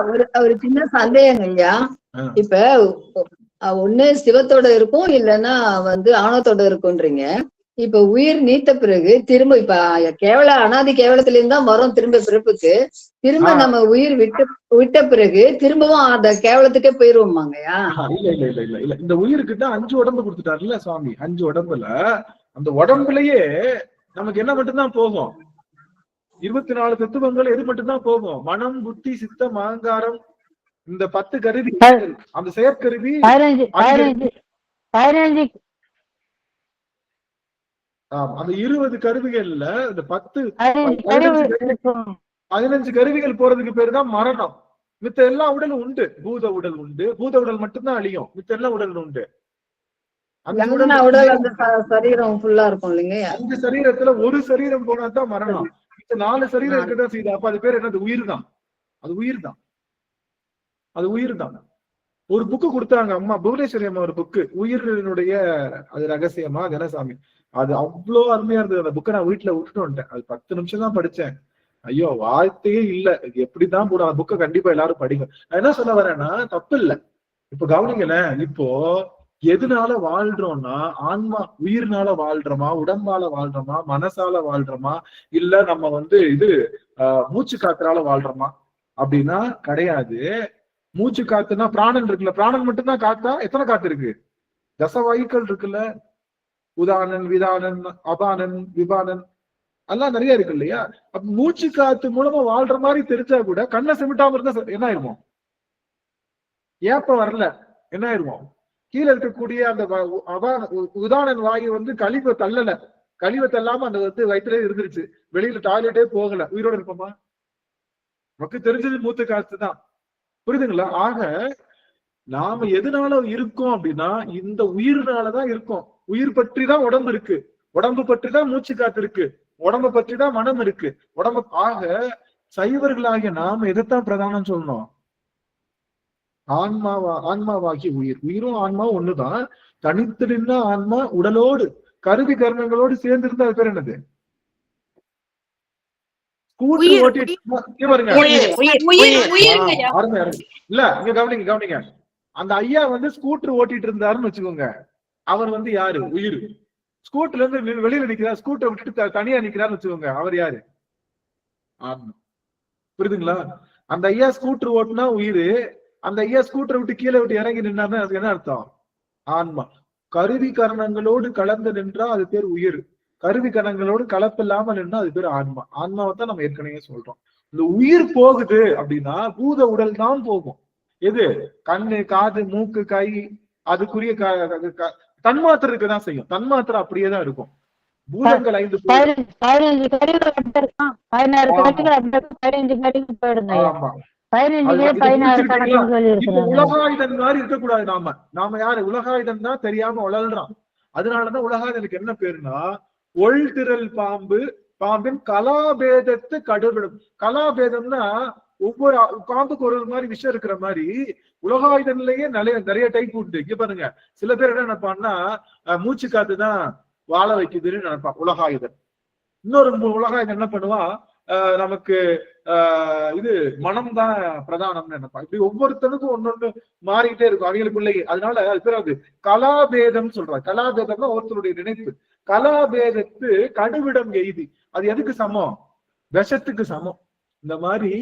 ஒரு சின்ன சந்தேகம் ஐயா. இப்ப ஒண்ணு சிவத்தோட இருக்கும், இல்லைன்னா ஆணவத்தோட இருக்கும்ன்றீங்க. இப்ப உயிர் நீத்த பிறகு திரும்ப இப்ப கேவல அனாதி கேவலத்துல இருந்தா வரும் திரும்ப பிறப்புக்கு. திரும்ப நம்ம உயிர் விட்ட பிறகு திரும்பவும் அந்த கேவலத்துக்கே போயிருவோமாங்கய்யா? இல்ல இல்ல இல்ல இல்ல இல்ல. இந்த உயிருக்கிட்ட 5 உடம்பு கொடுத்துட்டாருல்ல சுவாமி. 5 உடம்புல அந்த உடம்புலயே நமக்கு என்ன மட்டும்தான் போகும்? 24 தத்துவங்கள் எது மட்டும்தான் போகும்? மனம், புத்தி, சித்தம், அகங்காரம், இந்த 10 கருவி. அந்த செயற்கருவி 15 அந்த 20 கருவிகள்ல இந்த 15 கருவிகள் போறதுக்கு பேரு தான் மரணம். மித்த எல்லா உடலும் உண்டு. பூத உடல் உண்டு. பூத உடல் மட்டும்தான் அழியும். மித்த எல்லா உடலும் உண்டு. சரீரம் ஃபுல்லா இருக்கும் இல்லைங்க. அந்த சரீரத்துல ஒரு சரீரம் போனா தான் மரணம். 4 சரீரம் இருக்கதான் செய்யுது. அப்ப அது பேர் என்னது? உயிர் தான். அது உயிர் தான். அது உயிர் தான். ஒரு புக்கு கொடுத்தாங்க அம்மா புவனேஸ்வரி அம்மா. ஒரு புக்கு உயிரினுடைய அது ரகசியமா கனசாமி. அது அவ்வளோ அருமையா இருந்தது. அந்த புக்கை நான் வீட்டுல விட்டுட்டு வந்துட்டேன். அது 10 நிமிஷம் தான் படிச்சேன். ஐயோ வார்த்தையே இல்ல. எப்படிதான் போடும் அந்த புக்கை. கண்டிப்பா எல்லாரும் படிங்க. நான் என்ன சொல்ல வரேன்னா தப்பு இல்லை. இப்ப கவனிங்களேன். இப்போ எதுனால வாழ்றோம்னா ஆன்மா உயிர்னால வாழ்றோமா, உடம்பால வாழ்றோமா, மனசால வாழ்றோமா, இல்ல நம்ம இது மூச்சு காத்துனால வாழ்றோமா அப்படின்னா கிடையாது. மூச்சு காத்துனா பிராணன் இருக்குல்ல. பிராணன் மட்டும்தான் காத்தா? எத்தனை காத்து இருக்கு? தசவாயுக்கள் இருக்குல்ல. உதானன், விதானன், அபானன், விபானன் எல்லாம் நிறைய இருக்கு இல்லையா? அப்ப மூச்சு காத்து மூலமா வாழ்ற மாதிரி தெரிஞ்சா கூட கண்ணை சிமிட்டாம இருந்தா என்ன ஆயிருவோம்? ஏப்ப வரல என்ன ஆயிருவோம்? கீழே இருக்கக்கூடிய அந்த உதானன் வாயு கழிவை தள்ளல. கழிவை தள்ளாம அந்த வயிற்றுல இருந்துருச்சு. வெளியில டாய்லெட்டே போகல. உயிரோட இருப்போமா? நமக்கு தெரிஞ்சது மூத்து காத்து தான். புரியுதுங்களா? ஆக நாம எதனால இருக்கோம் அப்படின்னா இந்த உயிர்னாலதான் இருக்கோம். உயிர் பற்றி தான் உடம்பு இருக்கு. உடம்பு பற்றி தான் மூச்சு காத்து இருக்கு. உடம்பை பற்றி தான் மனம் இருக்கு. ஆக சைவர்களாகிய நாம எதைத்தான் பிரதானம் சொல்லணும்? ஆன்மாவாகிய உயிர். உயிரும் ஆன்மாவும் ஒண்ணுதான். தனித்து நின்ற ஆன்மா உடலோடு கருவி கர்மங்களோடு சேர்ந்து இருந்தா அது பேர் என்னது? ஸ்கூட்டர் ஓட்டிட்டு பாருங்க. இல்ல இங்க கவனிங்க. அந்த ஐயா வந்து ஸ்கூட்டர் ஓட்டிட்டு இருந்தாருன்னு வச்சுக்கோங்க. அவர் வந்து யாரு? உயிர். ஸ்கூட்டர்ல இருந்து வெளியில நிக்கிறார், ஸ்கூட்டரை விட்டுட்டு தனியா நிக்கிறாருன்னு வச்சுக்கோங்க. அவர் யாரு? ஆன்மா. புரியுதுங்களா? அந்த ஐயா ஸ்கூட்டர் ஓட்டுனா உயிர். அந்த ஐயா ஸ்கூட்டரை விட்டு கீழே விட்டு இறங்கி நின்னாருன்னா அதுக்கு என்ன அர்த்தம்? ஆன்மா. கருவி கரணங்களோடு கலந்து நின்றா அது பேர் உயிர். கருவி கரணங்களோடு கலப்பில்லாம நின்னா அது பேர் ஆன்மா. ஆன்மாவை தான் நம்ம ஏற்கனவே சொல்றோம். இந்த உயிர் போகுது அப்படின்னா பூத உடல் தான் போகும். எது? கண்ணு, காது, மூக்கு, கை, அதுக்குரிய தன்மாத்திரை இருக்கதான் செய்யும். தன்மாத்திரை அப்படியேதான் இருக்கும். பூதங்கள் 5 உலகாயுதன் மாதிரி இருக்கக்கூடாது. நாம யாரு? உலகாயுதன் தான் தெரியாம வளர்றான். அதனாலதான் உலகாயுதனுக்கு என்ன பேருன்னா ஒள்திரல் பாம்பு. பாம்பின் கலாபேதத்து கடுவிடும். கலாபேதம்னா ஒவ்வொரு பாம்புக்கு ஒரு மாதிரி விஷயம் இருக்கிற மாதிரி உலகாயுதன்லயே நிறைய டைப் உண்டு. இங்க பாருங்க, சில பேர் என்ன நினைப்பான்னா மூச்சு காத்துதான் வாழ வைக்குதுன்னு நினைப்பான் உலகாயுதன். இன்னொரு உலகாயுதன் என்ன பண்ணுவான், நமக்கு இது மனம்தான் பிரதானம்னு நினைப்பான். இப்படி ஒவ்வொருத்தனுக்கும் ஒன்னொன்னு மாறிக்கிட்டே இருக்கும் அவங்களுக்குள்ளேயே. அதனால அது பேர் அது கலாபேதம் சொல்றாங்க. கலாபேதம்னா ஒருத்தருடைய நினைப்பு. கலாபேதத்து கடுவிடம் எய்தி. அது எதுக்கு சமம்? விஷத்துக்கு சமம். இந்த மாதிரி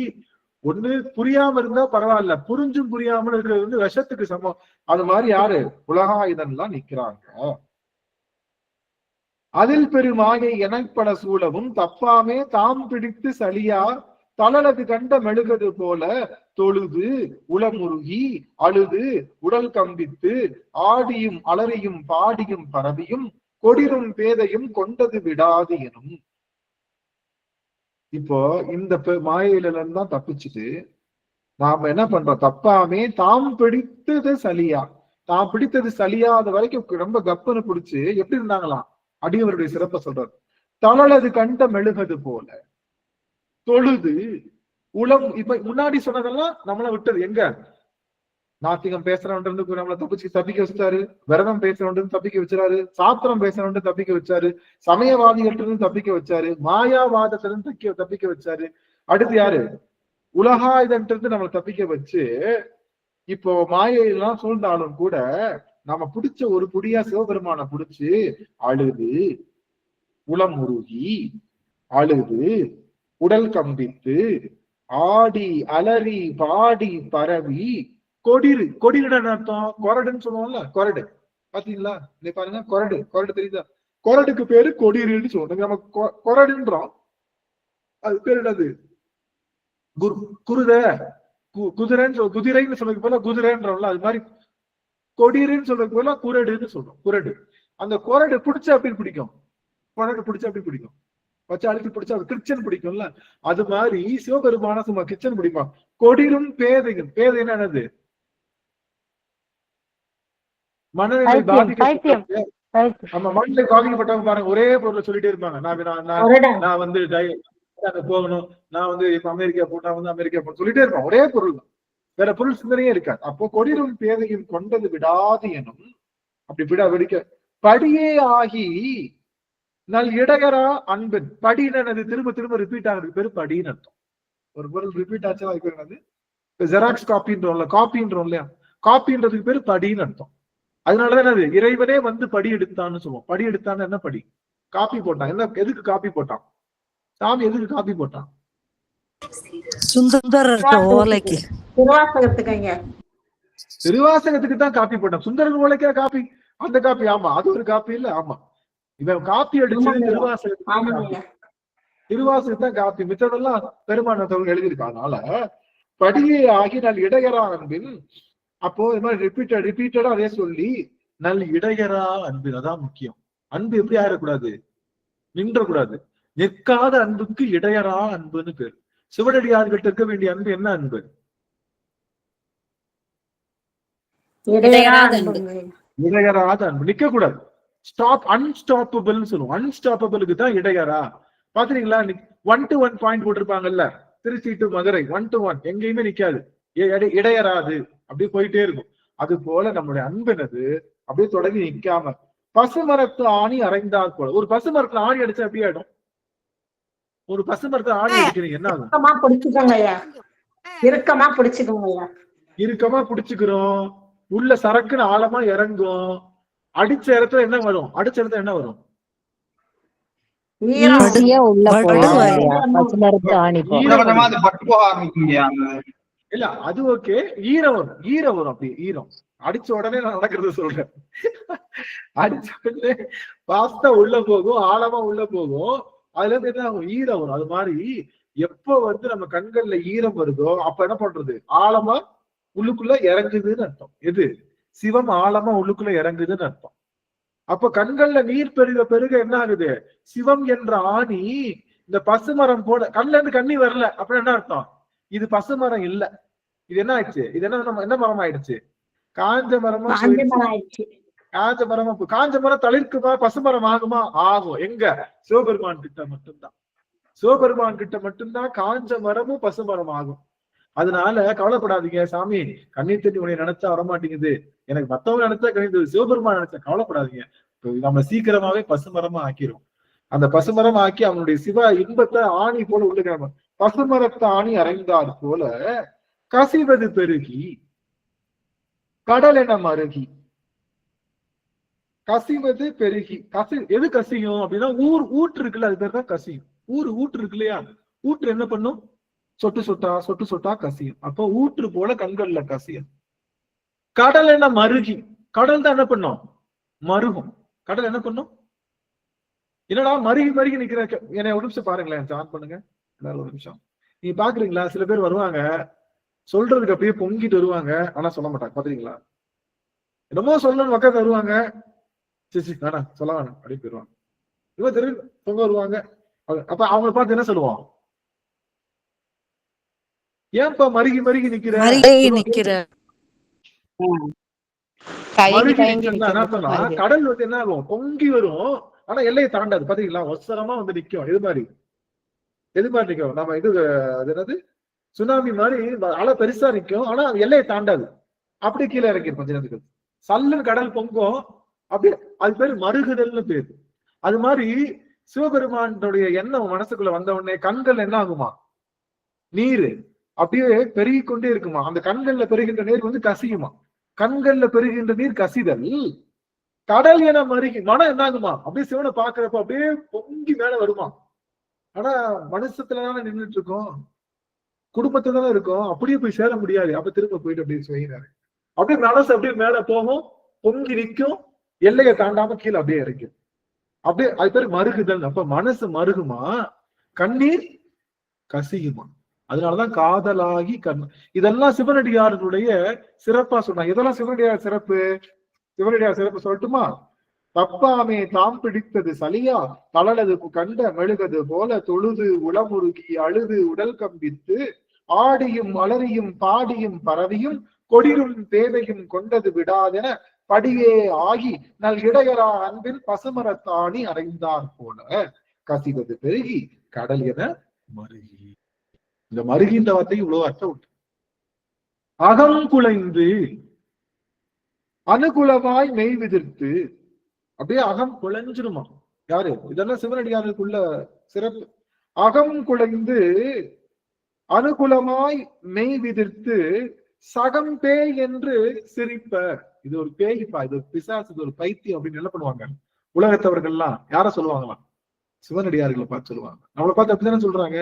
ஒண்ணு புரியாம இருந்தா பரவாயில்ல, புரிஞ்சும் புரியாமல் இருக்கிறது வந்து விஷத்துக்கு சமம். அது மாதிரி யாரு? உலகாயுதன்லாம் நிக்கிறாங்க. அதில் பெருமாகை எனப்பட சூழவும் தப்பாமே தாம் பிடித்து சலியா தளலது கண்ட மெழுகது போல தொழுது உளமுருகி அழுது உடல் கம்பித்து ஆடியும் அலறியும் பாடியும் பரவியும் கொடிரும் பேதையும் கொண்டது விடாது எனும். இப்போ இந்த மாயையில இருந்து தான் தப்பிச்சுட்டு நாம என்ன பண்றோம்? தப்பாமே தாம் பிடித்தது சலியா. தாம் பிடித்தது சலியாத வரைக்கும் ரொம்ப கப்புன்னு பிடிச்சு எப்படி இருந்தாங்களாம்? அடியவருடைய சிறப்பை சொல்றாரு. தளலது கண்ட மெழுகது போல தொழுது உளம். இப்ப முன்னாடி சொன்னதெல்லாம் நம்மள விட்டது. எங்க? நாத்திகம் பேசுறவன்றது நம்மளை தப்பிக்க வச்சுட்டாரு. விரதம் பேசுறவன் தப்பிக்க வச்சாரு. சாத்திரம் பேசுறவன் தப்பிக்க வச்சாரு. சமயவாதிகள் தப்பிக்க வச்சாரு. மாயாவாதத்திலிருந்து தப்பிக்க வச்சாரு. அடுத்து யாரு? உலகாயுதன்றது நம்மளை தப்பிக்க வச்சு இப்போ மாயையெல்லாம் சூழ்ந்தாலும் கூட நம்ம பிடிச்ச ஒரு புடியா சிவபெருமான பிடிச்சு அழுது உளம் உருகி அழுது உடல் கம்பித்து ஆடி அலறி பாடி பரவி கொடிரு. கொடிருடன் அர்த்தம் கொரடுன்னு சொல்லுவோம்ல, கொரடு. பாத்தீங்களா? நீ பாருங்க, கொரடு தெரியுதா? கொரடுக்கு பேரு கொடிருன்னு சொல்லுவோம். நம்ம கொரடுன்றோம், அது பேரு என்னது? குதிரைன்னு சொல்றதுக்கு போல குதிரைன்றோம்ல, அது மாதிரி கொடிருன்னு சொல்றதுக்கு போல குரடுன்னு சொல்றோம். குரடு. அந்த கொரடு பிடிச்சா அப்படின்னு பிடிக்கும். கொரடு பிடிச்சா அப்படி பிடிக்கும். வச்சு அழுத்தி பிடிச்சா கிச்சன் பிடிக்கும்ல, அது மாதிரி சிவபெருமான சும்மா கிச்சன் பிடிப்பான். கொடிரும் பேதையும். பேதைன்னா என்னது? மனநிலை பாதிக்கப்பட்ட. நம்ம மனநிலை பாதிக்கப்பட்டவங்க பாருங்க, ஒரே பொருளை சொல்லிட்டே இருப்பாங்க. நான் வந்து போகணும், நான் வந்து இப்ப அமெரிக்கா போட்டு சொல்லிட்டே இருப்பான். ஒரே பொருள் தான், வேற பொருள் சிந்தனையே இருக்காது. அப்போ கொடிரும் பேதையும் கொண்டது விடாது எனும். அப்படி வெடிக்க படியே ஆகி நல் இடகரா அன்பின். படினது திரும்ப ரிப்பீட் ஆகுறதுக்கு பேரு படின்னு அர்த்தம். ஒரு பொருள் ரிப்பீட் ஆச்சு அதுக்கு பேர் என்னது? ஜெராக்ஸ் காப்பின்றோம்ல, காப்பின்றோம் இல்லையா, காப்பின்றதுக்கு பேரு படின்னு அர்த்தம். அதனாலதான் என்னது? இறைவனே வந்து படி எடுத்தான்னு சொல்லுவோம். படி எடுத்தான்னு என்ன? படி காப்பி போட்டான். என்ன? எதுக்கு காப்பி போட்டான்? சாமி எதுக்கு காப்பி போட்டான்? திருவாசகத்துக்கு தான் காப்பி போட்டான். சுந்தரன் ஓலைக்கா காப்பி? அந்த காப்பி ஆமா, அது ஒரு காப்பி இல்ல. ஆமா, இவன் காப்பி அடிச்சது திருவாசகத்தை காப்பி. மித்ததெல்லாம் பெருமானத்தவர்கள் எழுதியிருக்காங்க. அதனால படியே ஆகி நல் இடையரா அன்பின். அப்போ இது மாதிரி ரிப்பீட்டடா அதே சொல்லி நல் இடையரா அன்பின். அதான் முக்கியம். அன்பு எப்படி ஆயிடக்கூடாது? நின்றக்கூடாது. நிற்காத அன்புக்கு இடையரா அன்புன்னு பேரு. சிவனடியார்கிட்ட இருக்க வேண்டிய அன்பு என்ன அன்பு? இடையராத அன்பு. நிக்க கூடாது. அன்ஸ்டாப்பபிள்னு சொல்லுவோம். அன்ஸ்டாப்பபிளுக்கு தான் இடையரா. பாத்தீங்களா? 1 to 1 பாயிண்ட் போட்டிருப்பாங்கல்ல, திருச்சி டு மதுரை 1 to 1 எங்கேயுமே நிக்காது, இடையறாது, அப்படியே போயிட்டே இருக்கும். அது போல நம்மளுடைய அன்பெனது அப்படியே தொடங்கி நிக்காம பசுமரத்து ஆணி அரைந்தால் போல. ஒரு பசுமரத்துல ஆணி அடிச்சா எப்படி ஆயிடும்? ஒரு பசுமரத்துல ஆணி அடிக்கிறீங்க என்ன ஆகும்? இறுக்கமா பிடிச்சுக்கோங்க. இறுக்கமா பிடிச்சுக்கிறோம், உள்ள சரக்குன்னு ஆழமா இறங்கும். அடிச்ச இடத்துல என்ன வரும்? அடிச்ச இடத்துல என்ன வரும்? இல்ல அது ஓகே, ஈரம் வரும். ஈரம் வரும், அப்படி ஈரம் அடிச்ச உடனே நான் நடக்கிறது சொல்றேன். அடிச்ச உடனே பாஸ்தா உள்ள போகும், ஆழமா உள்ள போகும், அதுல இருந்து என்ன ஆகும்? ஈரம் வரும். அது மாதிரி எப்ப நம்ம கண்கள்ல ஈரம் வருதோ அப்ப என்ன பண்றது? ஆழமா உள்ளுக்குள்ள இறங்குதுன்னு அர்த்தம். எது? சிவம் ஆழமா உள்ளுக்குள்ள இறங்குதுன்னு அர்த்தம். அப்ப கண்கள்ல நீர் பெருக பெருக என்ன ஆகுது? சிவம் என்ற ஆணி இந்த பசுமரம் போல கண்ல இருந்து கண்ணி வரல, அப்ப என்ன அர்த்தம்? இது பசுமரம் இல்ல, இது என்ன ஆயிடுச்சு? இது என்ன மரம் ஆயிடுச்சு? காஞ்ச மரமா ஆயிடுச்சு. காஞ்ச மரமா, காஞ்ச மரம் தளிர்க்குமா? பசுமரம் ஆகுமா? ஆகும். எங்க? சிவபெருமான் கிட்ட மட்டும்தான். சிவபெருமான் கிட்ட மட்டும்தான் காஞ்ச மரமும் பசுமரம் ஆகும். அதனால கவலைப்படாதீங்க, சாமி கண்ணீர் தண்ணி உன்னை நினைச்சா வரமாட்டேங்குது, எனக்கு மத்தவங்க நினைச்சா கணிது, சிவபெருமான் நினைச்சா கவலைப்படாதீங்க, நம்ம சீக்கிரமாவே பசுமரமா ஆக்கிரும். அந்த பசுமரம் ஆக்கி அவனுடைய சிவ இன்பத்தை ஆணி போல உள்ளுக்காம பசுமரத்தை ஆணி அரைந்தார் போல கசிவது பெருகி கடல் என மருகி. கசிவது பெருகி, எது கசியும் அப்படின்னா ஊற்று இருக்குல்ல, அது பேர் தான் கசியும். ஊற்று இருக்கு இல்லையா, ஊற்று என்ன பண்ணும்? சொட்டு சொட்டா சொட்டு சொட்டா கசியும். அப்போ ஊற்று போல கண்கள்ல கசியும். கடல் என்ன மருகி, கடல் தான் என்ன பண்ணும்? மருகும். கடல் என்ன பண்ணும்? என்னடா மருகி மருகி நிக்கிற? என்னை ஒரு நிமிஷம் பாருங்களேன், ஆன் பண்ணுங்க எல்லாரும் ஒரு நிமிஷம். நீங்க பாக்குறீங்களா, சில பேர் வருவாங்க சொல்றதுக்கு அப்படியே பொங்கிட்டு வருவாங்க, ஆனா சொல்ல மாட்டாங்க. பாத்தீங்களா? என்னமோ சொல்லணும்னு மக்கள் வருவாங்க, சரி வேணாம் சொல்ல வேணாம் அப்படின்னு போயிருவாங்க. இவன் தெரியும் பொங்க வருவாங்க. அப்ப அவங்களை பார்த்து என்ன சொல்லுவோம்? ஏன்பா மருகி மருகி நிக்கிற? கடல் என்ன ஆகும்? பொங்கி வரும், ஆனா எல்லையை தாண்டாது. பாத்தீங்களா? அவசரமா நிக்கும். எது மாதிரி நிக்கும்? நம்ம இது என்னது, சுனாமி மாதிரி அலை பெருசா நிக்கும், ஆனா எல்லையை தாண்டாது. அப்படி கீழே இறக்கிடும் கொஞ்ச நேரத்துக்கு. சல்லுன்னு கடல் பொங்கும், அப்படியே அது பேரு மருகுதல்னு பேரு. அது மாதிரி சிவபெருமானுடைய எண்ணம் மனசுக்குள்ள வந்த உடனே கண்கள் என்ன ஆகுமா? நீரு அப்படியே பெருகி கொண்டே இருக்குமா. அந்த கண்கள்ல பெருகின்ற நீர் கசியுமா. கண்கள்ல பெருகின்ற நீர் கசிதல். கடல் என மருகி மனம் என்ன ஆகுமா? அப்படியே சிவனை பாக்குறப்ப அப்படியே பொங்கி மேல வருமா. ஆனா மனுஷத்துலதானே நின்றுட்டு இருக்கோம், குடும்பத்துல தானே இருக்கோம், அப்படியே போய் சேர முடியாது. அப்ப திரும்ப போயிட்டு அப்படியே செய்யறாரு. அப்படியே மனசு அப்படியே மேல போகும், பொங்கி நிற்கும், எல்லையை தாண்டாம கீழே அப்படியே இறக்கும். அப்படியே அது பேர் மருகுதல். அப்ப மனசு மருகுமா, கண்ணீர் கசியுமா. அதனாலதான் காதலாகி இதெல்லாம் சிவனடியார்களுடைய சிறப்பா சொன்னாங்க. இதெல்லாம் சிவனடியார் சிறப்பு. சிவனடியார் சிறப்பு சொல்லட்டுமா? தப்பாமே தாம் பிடித்தது சலியா தளலது கண்ட மெழுகது போல தொழுது உளமுருகி அழுது உடல் கம்பித்து ஆடியும் அலறியும் பாடியும் பரவியும் கொடியும் தேவையும் கொண்டது விடாதென படியே ஆகி நல் இடையரா அன்பில் பசுமரத்தாணி அறைந்தார் போல கசிவது பெருகி கடல் என மருகி. இந்த மருகின்ற வார்த்தை இவ்வளவு அர்த்தம் உண்டு. அகம் குலைந்து அனுகுலமாய் மெய் விதிர்த்து, அப்படியே அகம் குலைஞ்சிருமா. யாரு? இதெல்லாம் சிவனடியாருக்குள்ள சிறப்பு. அகம் குலைந்து அனுகுலமாய் மெய் விதிர்த்து சகம் பேய் என்று சிரிப்ப. இது ஒரு பேய்ப்பா, இது ஒரு பிசாசு, இது ஒரு பைத்தியம் அப்படின்னு என்ன பண்ணுவாங்க உலகத்தவர்கள்லாம்? யார சொல்லுவாங்களாம்? சிவனடியார்களை பார்த்து சொல்லுவாங்க. நம்மளை பார்த்து அப்படித்தானே சொல்றாங்க,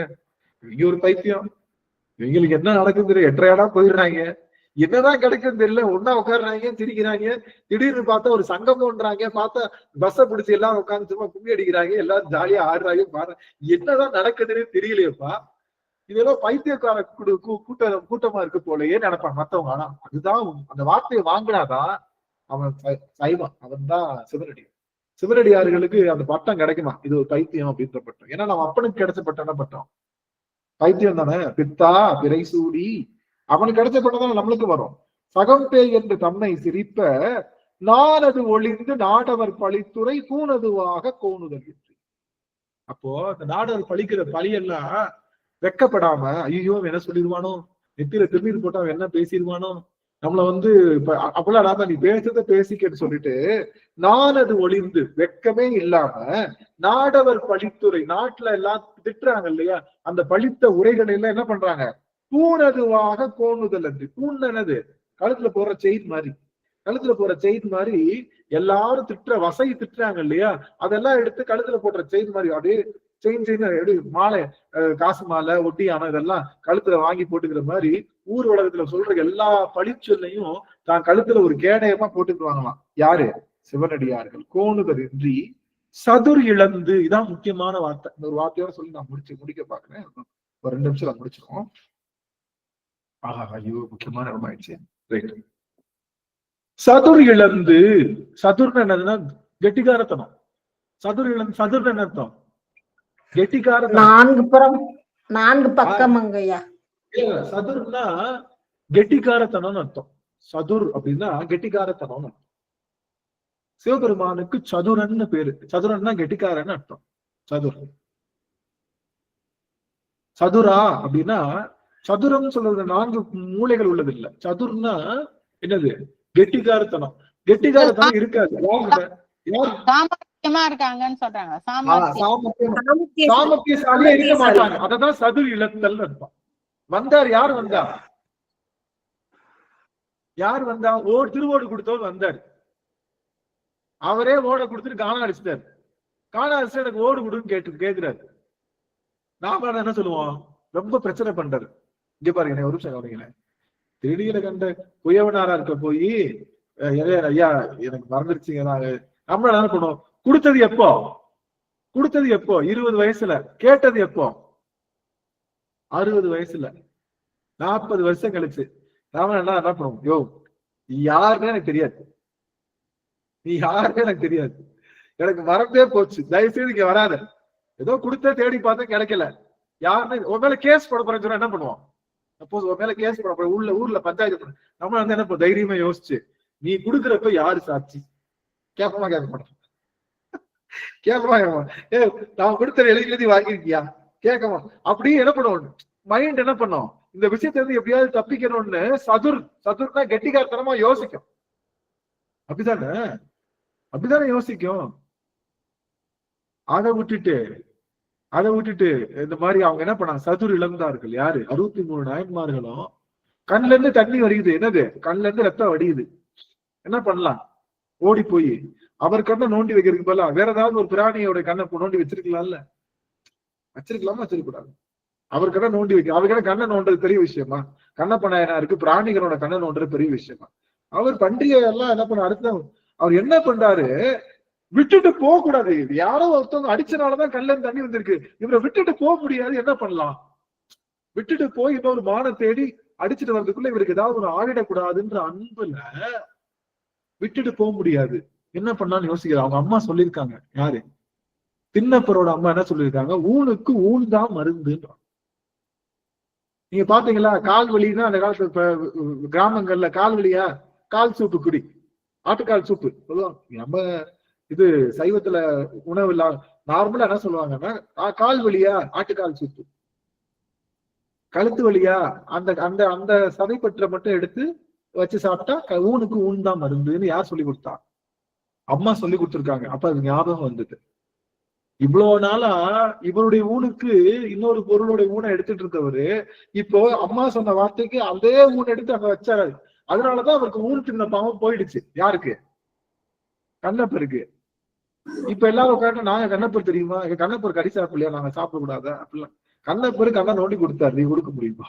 இங்க ஒரு பைத்தியம், இவங்களுக்கு என்ன நடக்குது தெரியல, எட்டையாடா போயிடுறாங்க, என்னதான் கிடைக்கும் தெரியல, ஒன்னா உட்காடுறாங்க, திரிக்கிறாங்க, திடீர்னு பார்த்தா ஒரு சங்கம்ன்றாங்க, பார்த்தா பஸ்ஸை பிடிச்சி எல்லாம் உட்காந்து சும்மா கும்மி அடிக்கிறாங்க, எல்லாரும் ஜாலியா ஆடுறாங்க, பாரு என்னதான் நடக்குதுன்னு தெரியலையப்பா, இதெல்லாம் பைத்தியக்கார கூட்டமா இருக்கு போலயே நினைப்பாங்க மத்தவங்க. ஆனா அதுதான் அந்த வார்த்தையை வாங்கினாதான் அவன் சைவம், அவன் தான் சிவனடி. சிவனடியார்களுக்கு அந்த பட்டம் கிடைக்குமா, இது ஒரு பைத்தியம் அப்படின்ற பட்டம். ஏன்னா நம்ம அப்பனுக்கு கிடைச்ச பட்டம் என்ன பட்டம்? பைத்தியம் தானே. பித்தா பிறை சூடி அவனுக்கு கிடைச்ச பட்டம் தானே நம்மளுக்கு வரும். சகம்பே என்று தன்னை சிரிப்ப நானது ஒளிந்து நாடவர் பழித்துறை கூனதுவாக கோணுதல். அப்போ அந்த நாடவர் பழிக்கிற பழியெல்லாம் வெக்கப்படாம ஐயோ என்ன சொல்லிடுவானோ, நெத்தியில திருநீர் போட்டா அவன் என்ன பேசிடுவானோ, நம்மள வந்து இப்ப அப்பெல்லாம் நாம நீ பேசுறத பேசிக்கன்னு சொல்லிட்டு நான் அது ஒளிந்து வெக்கமே இல்லாம நாடவர் பழித்துறை, நாட்டுல எல்லாம் திட்டுறாங்க இல்லையா, அந்த பழித்த உரைகளை எல்லாம் என்ன பண்றாங்க, பூனதுவாக கோணுதல் என்று. பூன்னது கழுத்துல போற செயின் மாதிரி, கழுத்துல போற செயின் மாதிரி எல்லாரும் வசை திட்டுறாங்க இல்லையா, அதெல்லாம் எடுத்து கழுத்துல போடுற செயின் மாதிரி அப்படியே செயின் எப்படி மாலை, காசு மாலை, ஒட்டியான இதெல்லாம் கழுத்துல வாங்கி போட்டுக்கிற மாதிரி ஊர் உலகத்துல சொல்ற எல்லா பழிச்சொல்லையும் தான் கழுத்துல ஒரு கேடயமா போட்டுக்குவாங்களாம். யாரு? சிவனடியார்கள். கோணுதல் இன்றி சதுர் இழந்து. இதான் முக்கியமான வார்த்தை. இந்த ஒரு வார்த்தையோட சொல்லி நான் முடிக்க பாக்குறேன். ஒரு 2 நிமிஷம் முடிச்சிருக்கோம். ஆஹா, ஐயோ முக்கியமான இடம் ஆயிடுச்சு. ரைட். சதுர் இழந்து. சதுர்னு என்னதுன்னா கெட்டிகாரத்தனம். சதுர் இழந்து, சதுர்னு என்ன அர்த்தம்? கெட்டிகாரத்தனம். 4 பக்கமங்கய்யா. சதுர்னா கெட்டிகாரத்தனம்னு அர்த்தம். சதுர் அப்படின்னா கெட்டிகாரத்தனம்னு அர்த்தம். சிவபெருமானுக்கு சதுரன்னு பேரு. சதுரன்னா கெட்டிக்காரன்னு அர்த்தம். சதுர். சதுரா அப்படின்னா, சதுரம் சொல்றது 4 மூலைகள் உள்ளது இல்ல. சதுர்னா என்னது? கெட்டிகாரத்தனம். கெட்டிகாரத்தனம் இருக்காது. சாமர்த்தியமா இருக்காங்கன்னு சொல்றாங்க. சாமர்த்தியசாலியா இருக்க மாட்டாங்க. அததான் சதுர் இழத்தல் அர்த்தம். வந்தார். யார் வந்தா? யார் வந்தா? திருவோடு கொடுத்தவர் வந்தார். அவரே ஓட கொடுத்துட்டு காணா அடிச்சிட்டாரு. காணா அடிச்சுட்டு எனக்கு ஓடு கொடுன்னு கேக்குறாரு. நாம என்ன சொல்லுவோம்? ரொம்ப பிரச்சனை பண்றாரு. இங்க பாருங்க, என்ன ஒரு நிமிஷம் கவனிங்கள. திடீர கண்ட குயவனாரா இருக்க போய் ஐயா எனக்கு மறந்துருச்சுங்க. நம்ம என்ன பண்ணுவோம்? கொடுத்தது எப்போ? 20 வயசுல. கேட்டது எப்போ? 60 வயசுல. 40 வருஷம் கழிச்சு நாம என்ன பண்ணுவோம்? யோ யாருன்னு எனக்கு தெரியாது, நீ யாருன்னு எனக்கு தெரியாது, எனக்கு மறந்தே போச்சு, தயவுசெய்து இங்க வராத. ஏதோ கொடுத்த தேடி பார்த்தா கிடைக்கல. யாருன்னு உன் மேல கேஸ் போட போறேன்னு சொன்னா என்ன பண்ணுவோம்? சப்போஸ் உன் மேல கேஸ் போட போற, ஊர்ல பஞ்சாயத்து நம்ம வந்து என்ன தைரியமா யோசிச்சு, நீ கொடுக்குறப்ப யாரு சாட்சி? கேட்பமா கேட்க மாட்டோம். கேட்பமா நான் கொடுத்த எழுதி வாங்கிருக்கியா? கேட்கமா. அப்படியே என்ன பண்ணுவோம்? மைண்ட் என்ன பண்ணும்? இந்த விஷயத்த இருந்து எப்படியாவது தப்பிக்கணும்னு சதுர்னா கெட்டிகாரத்தனமா யோசிக்கும். அப்படிதானே யோசிக்கும். அதை விட்டுட்டு இந்த மாதிரி அவங்க என்ன பண்ணாங்க? சதுர் இழந்தார்கள். யாரு? 63 நாயன்மார்களும். கண்ல இருந்து தண்ணி வடியுது. என்னது? கண்ல இருந்து ரத்தம் வடியுது. என்ன பண்ணலாம்? ஓடி போய் அவர் கண்ணை நோண்டி வைக்கிறதுக்கு பதிலா வேற ஏதாவது ஒரு பிராணியோட கண்ணை நோண்டி வச்சிருக்கலாம்ல? வச்சிருக்கலாமா? வச்சிருக்கூடாது. அவர் கண்ணை நோண்டி வைக்க, அவர் கண்ணை நோண்டுறது பெரிய விஷயமா? கண்ணப்பண்ணா இருக்கு, பிராணிகளோட கண்ணை நோண்டுறது பெரிய விஷயமா? அவர் பண்டிகை எல்லாம் என்ன பண்ண, அடுத்த அவர் என்ன பண்றாரு? விட்டுட்டு போக கூடாது. யாரோ ஒருத்தவங்க அடிச்சனாலதான் கண்ல இருந்து தண்ணி வந்திருக்கு. இவரை விட்டுட்டு போக முடியாது. என்ன பண்ணலாம்? விட்டுட்டு போய் இன்னொரு மானை தேடி அடிச்சுட்டு வர்றதுக்குள்ள இவருக்கு ஏதாவது ஒரு ஆடிடக்கூடாதுன்ற அன்புல விட்டுட்டு போக முடியாது. என்ன பண்ணலாம்னு யோசிக்கிறார். அவங்க அம்மா சொல்லியிருக்காங்க. யாரு? திண்ணப்பரோட அம்மா என்ன சொல்லியிருக்காங்க? ஊனுக்கு ஊன் தான் மருந்துன்றான். நீங்க பாத்தீங்களா? கால் வலின்னா அந்த காலத்துல கிராமங்கள்ல கால் வலியா, கால் சூப்பு குடி, ஆட்டுக்கால் சூப்பு சொல்லுவாங்க. நம்ம இது சைவத்துல உணவு இல்ல, நார்மலா என்ன சொல்லுவாங்கன்னா, கால் வலியா ஆட்டுக்கால் சூப்பு, கழுத்து வலியா அந்த அந்த அந்த சதைப்பற்றை மட்டும் எடுத்து வச்சு சாப்பிட்டா ஊனுக்கு ஊன் தான் மருந்துன்னு யார் சொல்லி கொடுத்தா? அம்மா சொல்லி கொடுத்துருக்காங்க. அப்ப அது ஞாபகம் வந்தது. இவ்வளவு நாளா இவருடைய ஊனுக்கு இன்னொரு பொருளுடைய ஊனை எடுத்துட்டு இருக்கவரு இப்போ அம்மா சொன்ன வார்த்தைக்கு அதே ஊனை எடுத்து அங்க வச்சாரு. அதனாலதான் அவருக்கு ஊன் தின்ன பாவம் போயிடுச்சு. யாருக்கு? கண்ணப்பருக்கு. இப்ப எல்லாரும் உட்காந்து நாங்க கண்ணப்பர் தெரியுமா, எங்க கண்ணப்பர் கறி சாப்பிடலையா, நாங்க சாப்பிட கூடாதா அப்படிலாம். கண்ணப்பரு கண்ணை நோண்டி கொடுத்தாரு, நீ கொடுக்க முடியுமா?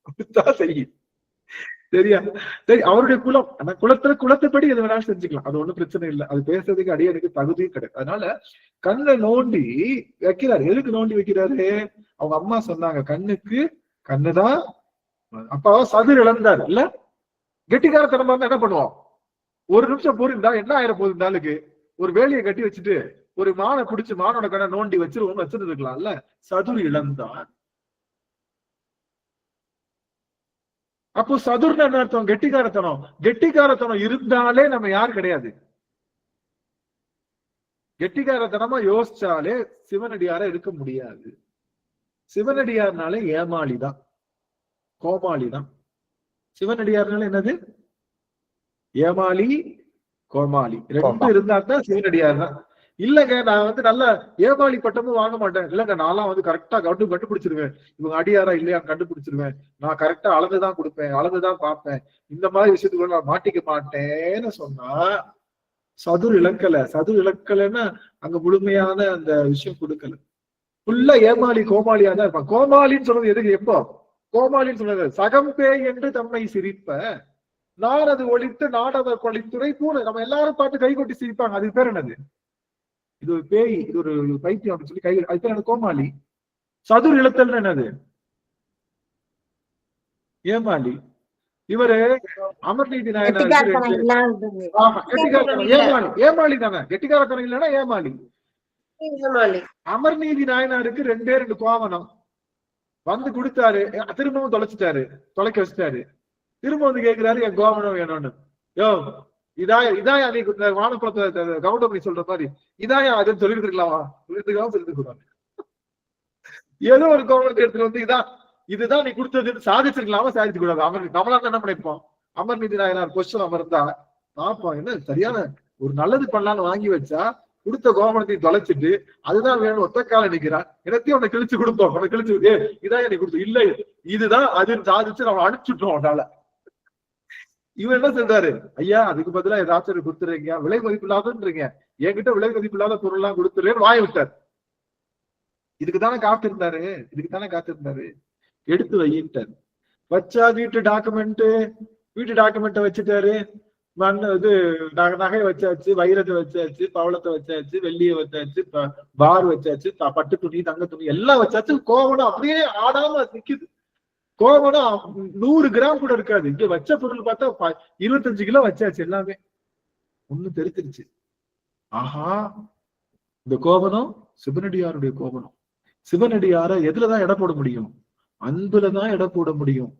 அப்படித்தான் செய்யும். சரியா? சரி, அவருடைய குலம், ஆனா குலத்தைப்படி எது வேணாலும் செஞ்சுக்கலாம். அது ஒண்ணும் பிரச்சனை இல்லை. அது பேசுறதுக்கு அடியனுக்கு தகுதியும் கிடையாது. அதனால கண்ணை நோண்டி வைக்கிறாரு. எதுக்கு நோண்டி வைக்கிறாரு? அவங்க அம்மா சொன்னாங்க, கண்ணுக்கு கண்ணுதான். அப்ப சதுர் இழந்தாரு இல்ல? கெட்டிக்காரத்தனமா இருந்தா என்ன பண்ணுவோம்? ஒரு நிமிஷம் பொருந்தா என்ன ஆயிரம் போகுது? இந்த ஆளுக்கு ஒரு வேலையை கட்டி வச்சுட்டு ஒரு மானை பிடிச்சு மானோட கண்ணை நோண்டி வச்சிருக்கலாம்ல. சதுர் இழந்தான். அப்போ சதுர்னு என்ன அர்த்தம்? கெட்டிக்காரத்தனம். கெட்டிக்காரத்தனம் இருந்தாலே நம்ம யார் கிடையாது. கெட்டிக்காரத்தனமா யோசிச்சாலே சிவனடியார இருக்க முடியாது. சிவனடியார்னாலே ஏமாளிதான், கோமாளிதான். சிவனடியார்னால என்னது? ஏமாளி, கோமாளி ரெண்டு இருந்தா தான் சிவனடியார் தான். இல்லங்க நான் வந்து நல்ல ஏமாளி பட்டமும் வாங்க மாட்டேன். இல்லங்க நான்லாம் வந்து கரெக்டா கண்டுபிடிச்சிருவேன், இவங்க அடியாரா இல்லையா கண்டுபிடிச்சிருவேன், நான் கரெக்டா அளந்துதான் கொடுப்பேன், அளந்துதான் பார்ப்பேன், இந்த மாதிரி விஷயத்துக்குள்ள நான் மாட்டிக்க மாட்டேன்னு சொன்னா சதுர் இழக்கல. சதுர் இழக்கலைன்னா அங்க முழுமையான அந்த விஷயம் கொடுக்கல. ஃபுல்லா ஏமாளி கோமாளியா தான் இருப்பான். கோமாளின்னு சொன்னது எதுக்கு? எப்போ கோமாளின்னு சொன்னது? சகம்பே என்று தம்மை சிரிப்ப நான் அது ஒழித்து நாடக கொளித்துறை பூனை. நம்ம எல்லாரும் பார்த்து கை கொட்டி சிரிப்பாங்க, அதுக்கு பேர் என்னது? இது ஒரு பேய், இது ஒரு பைத்தியம் அப்படின்னு சொல்லி கை, அது பேர் கோமாளி. சதுர் இழத்தல் என்னது? ஏமாளி. இவரு அமர்நீதி நாயனார் ஏமாளி தானே, கெட்டிக்காரத்தனம் இல்லைன்னா ஏமாளி. அமர்நீதி நாயனாருக்கு 2 கோவணம் வந்து கொடுத்தாரு, திரும்பவும் தொலைக்க வச்சுட்டாரு. திரும்ப வந்து கேட்கிறாரு என் கோவணம் வேணும்னு. யோ இதாயா நீ வானப்புறத்தை கவுண்டமணி சொல்ற மாதிரி இதாயா அதுன்னு சொல்லிட்டு இருக்கலாமா? சொல்லிட்டு கூடாது. ஏதோ ஒரு கோவணத்தை எடுத்துட்டு வந்து இதுதான் நீ கொடுத்ததுன்னு சாதிச்சிருக்கலாமா? சாதிச்சு கூடாது. நம்மளா என்ன பண்ணிருப்போம்? அமர்நீதி நாயனார் கொஸ்டின் அமர்ந்தா பாப்போம், என்ன சரியான ஒரு நல்லது பண்ணலான்னு வாங்கி வச்சா கொடுத்த கோவணத்தையும் தொலைச்சிட்டு அதுதான் வேணும் ஒத்தக்கால நிக்கிறான், எனத்தையும் உன்னை கிழிச்சு கொடுப்போம், உன்னை கிழிச்சு இதான் நீ கொடுத்து இல்ல இதுதான் அதுன்னு சாதிச்சு நம்ம அனுப்பிச்சுட்டோம். அதனால இவன் என்ன சொல்றாரு? ஐயா அதுக்கு பதிலா ஏதாச்சும் கொடுத்துறீங்க, விலை மதிப்பு இல்லாதன்றீங்க, என்கிட்ட விலை மதிப்பு இல்லாத பொருள் எல்லாம் கொடுத்துறேன்னு வாய விட்டார். இதுக்குதானே காத்திருந்தாரு. எடுத்து வையிட்டாரு. வச்சா வீட்டு டாக்குமெண்ட் வச்சுட்டாரு. இது நகையை வச்சாச்சு, வைரத்தை வச்சாச்சு, பவளத்தை வச்சாச்சு, வெள்ளியை வச்சாச்சு, பார் வச்சாச்சு, பட்டு துணி, தங்க துணி எல்லாம் வச்சாச்சு. கோவணம் அப்படியே ஆடாம நிக்குது. கோவணம் 100 கிராம் கூட இருக்காது. இங்க வச்ச பொருள் பார்த்தா 25 கிலோ வச்சாச்சு. எல்லாமே ஒண்ணு தெரிஞ்சிருச்சு. ஆஹா, இந்த கோவணம் சிவனடியாருடைய கோவணம். சிவனடியார எதுலதான் எடை போட முடியும்? அன்புலதான் எடை போட முடியும்.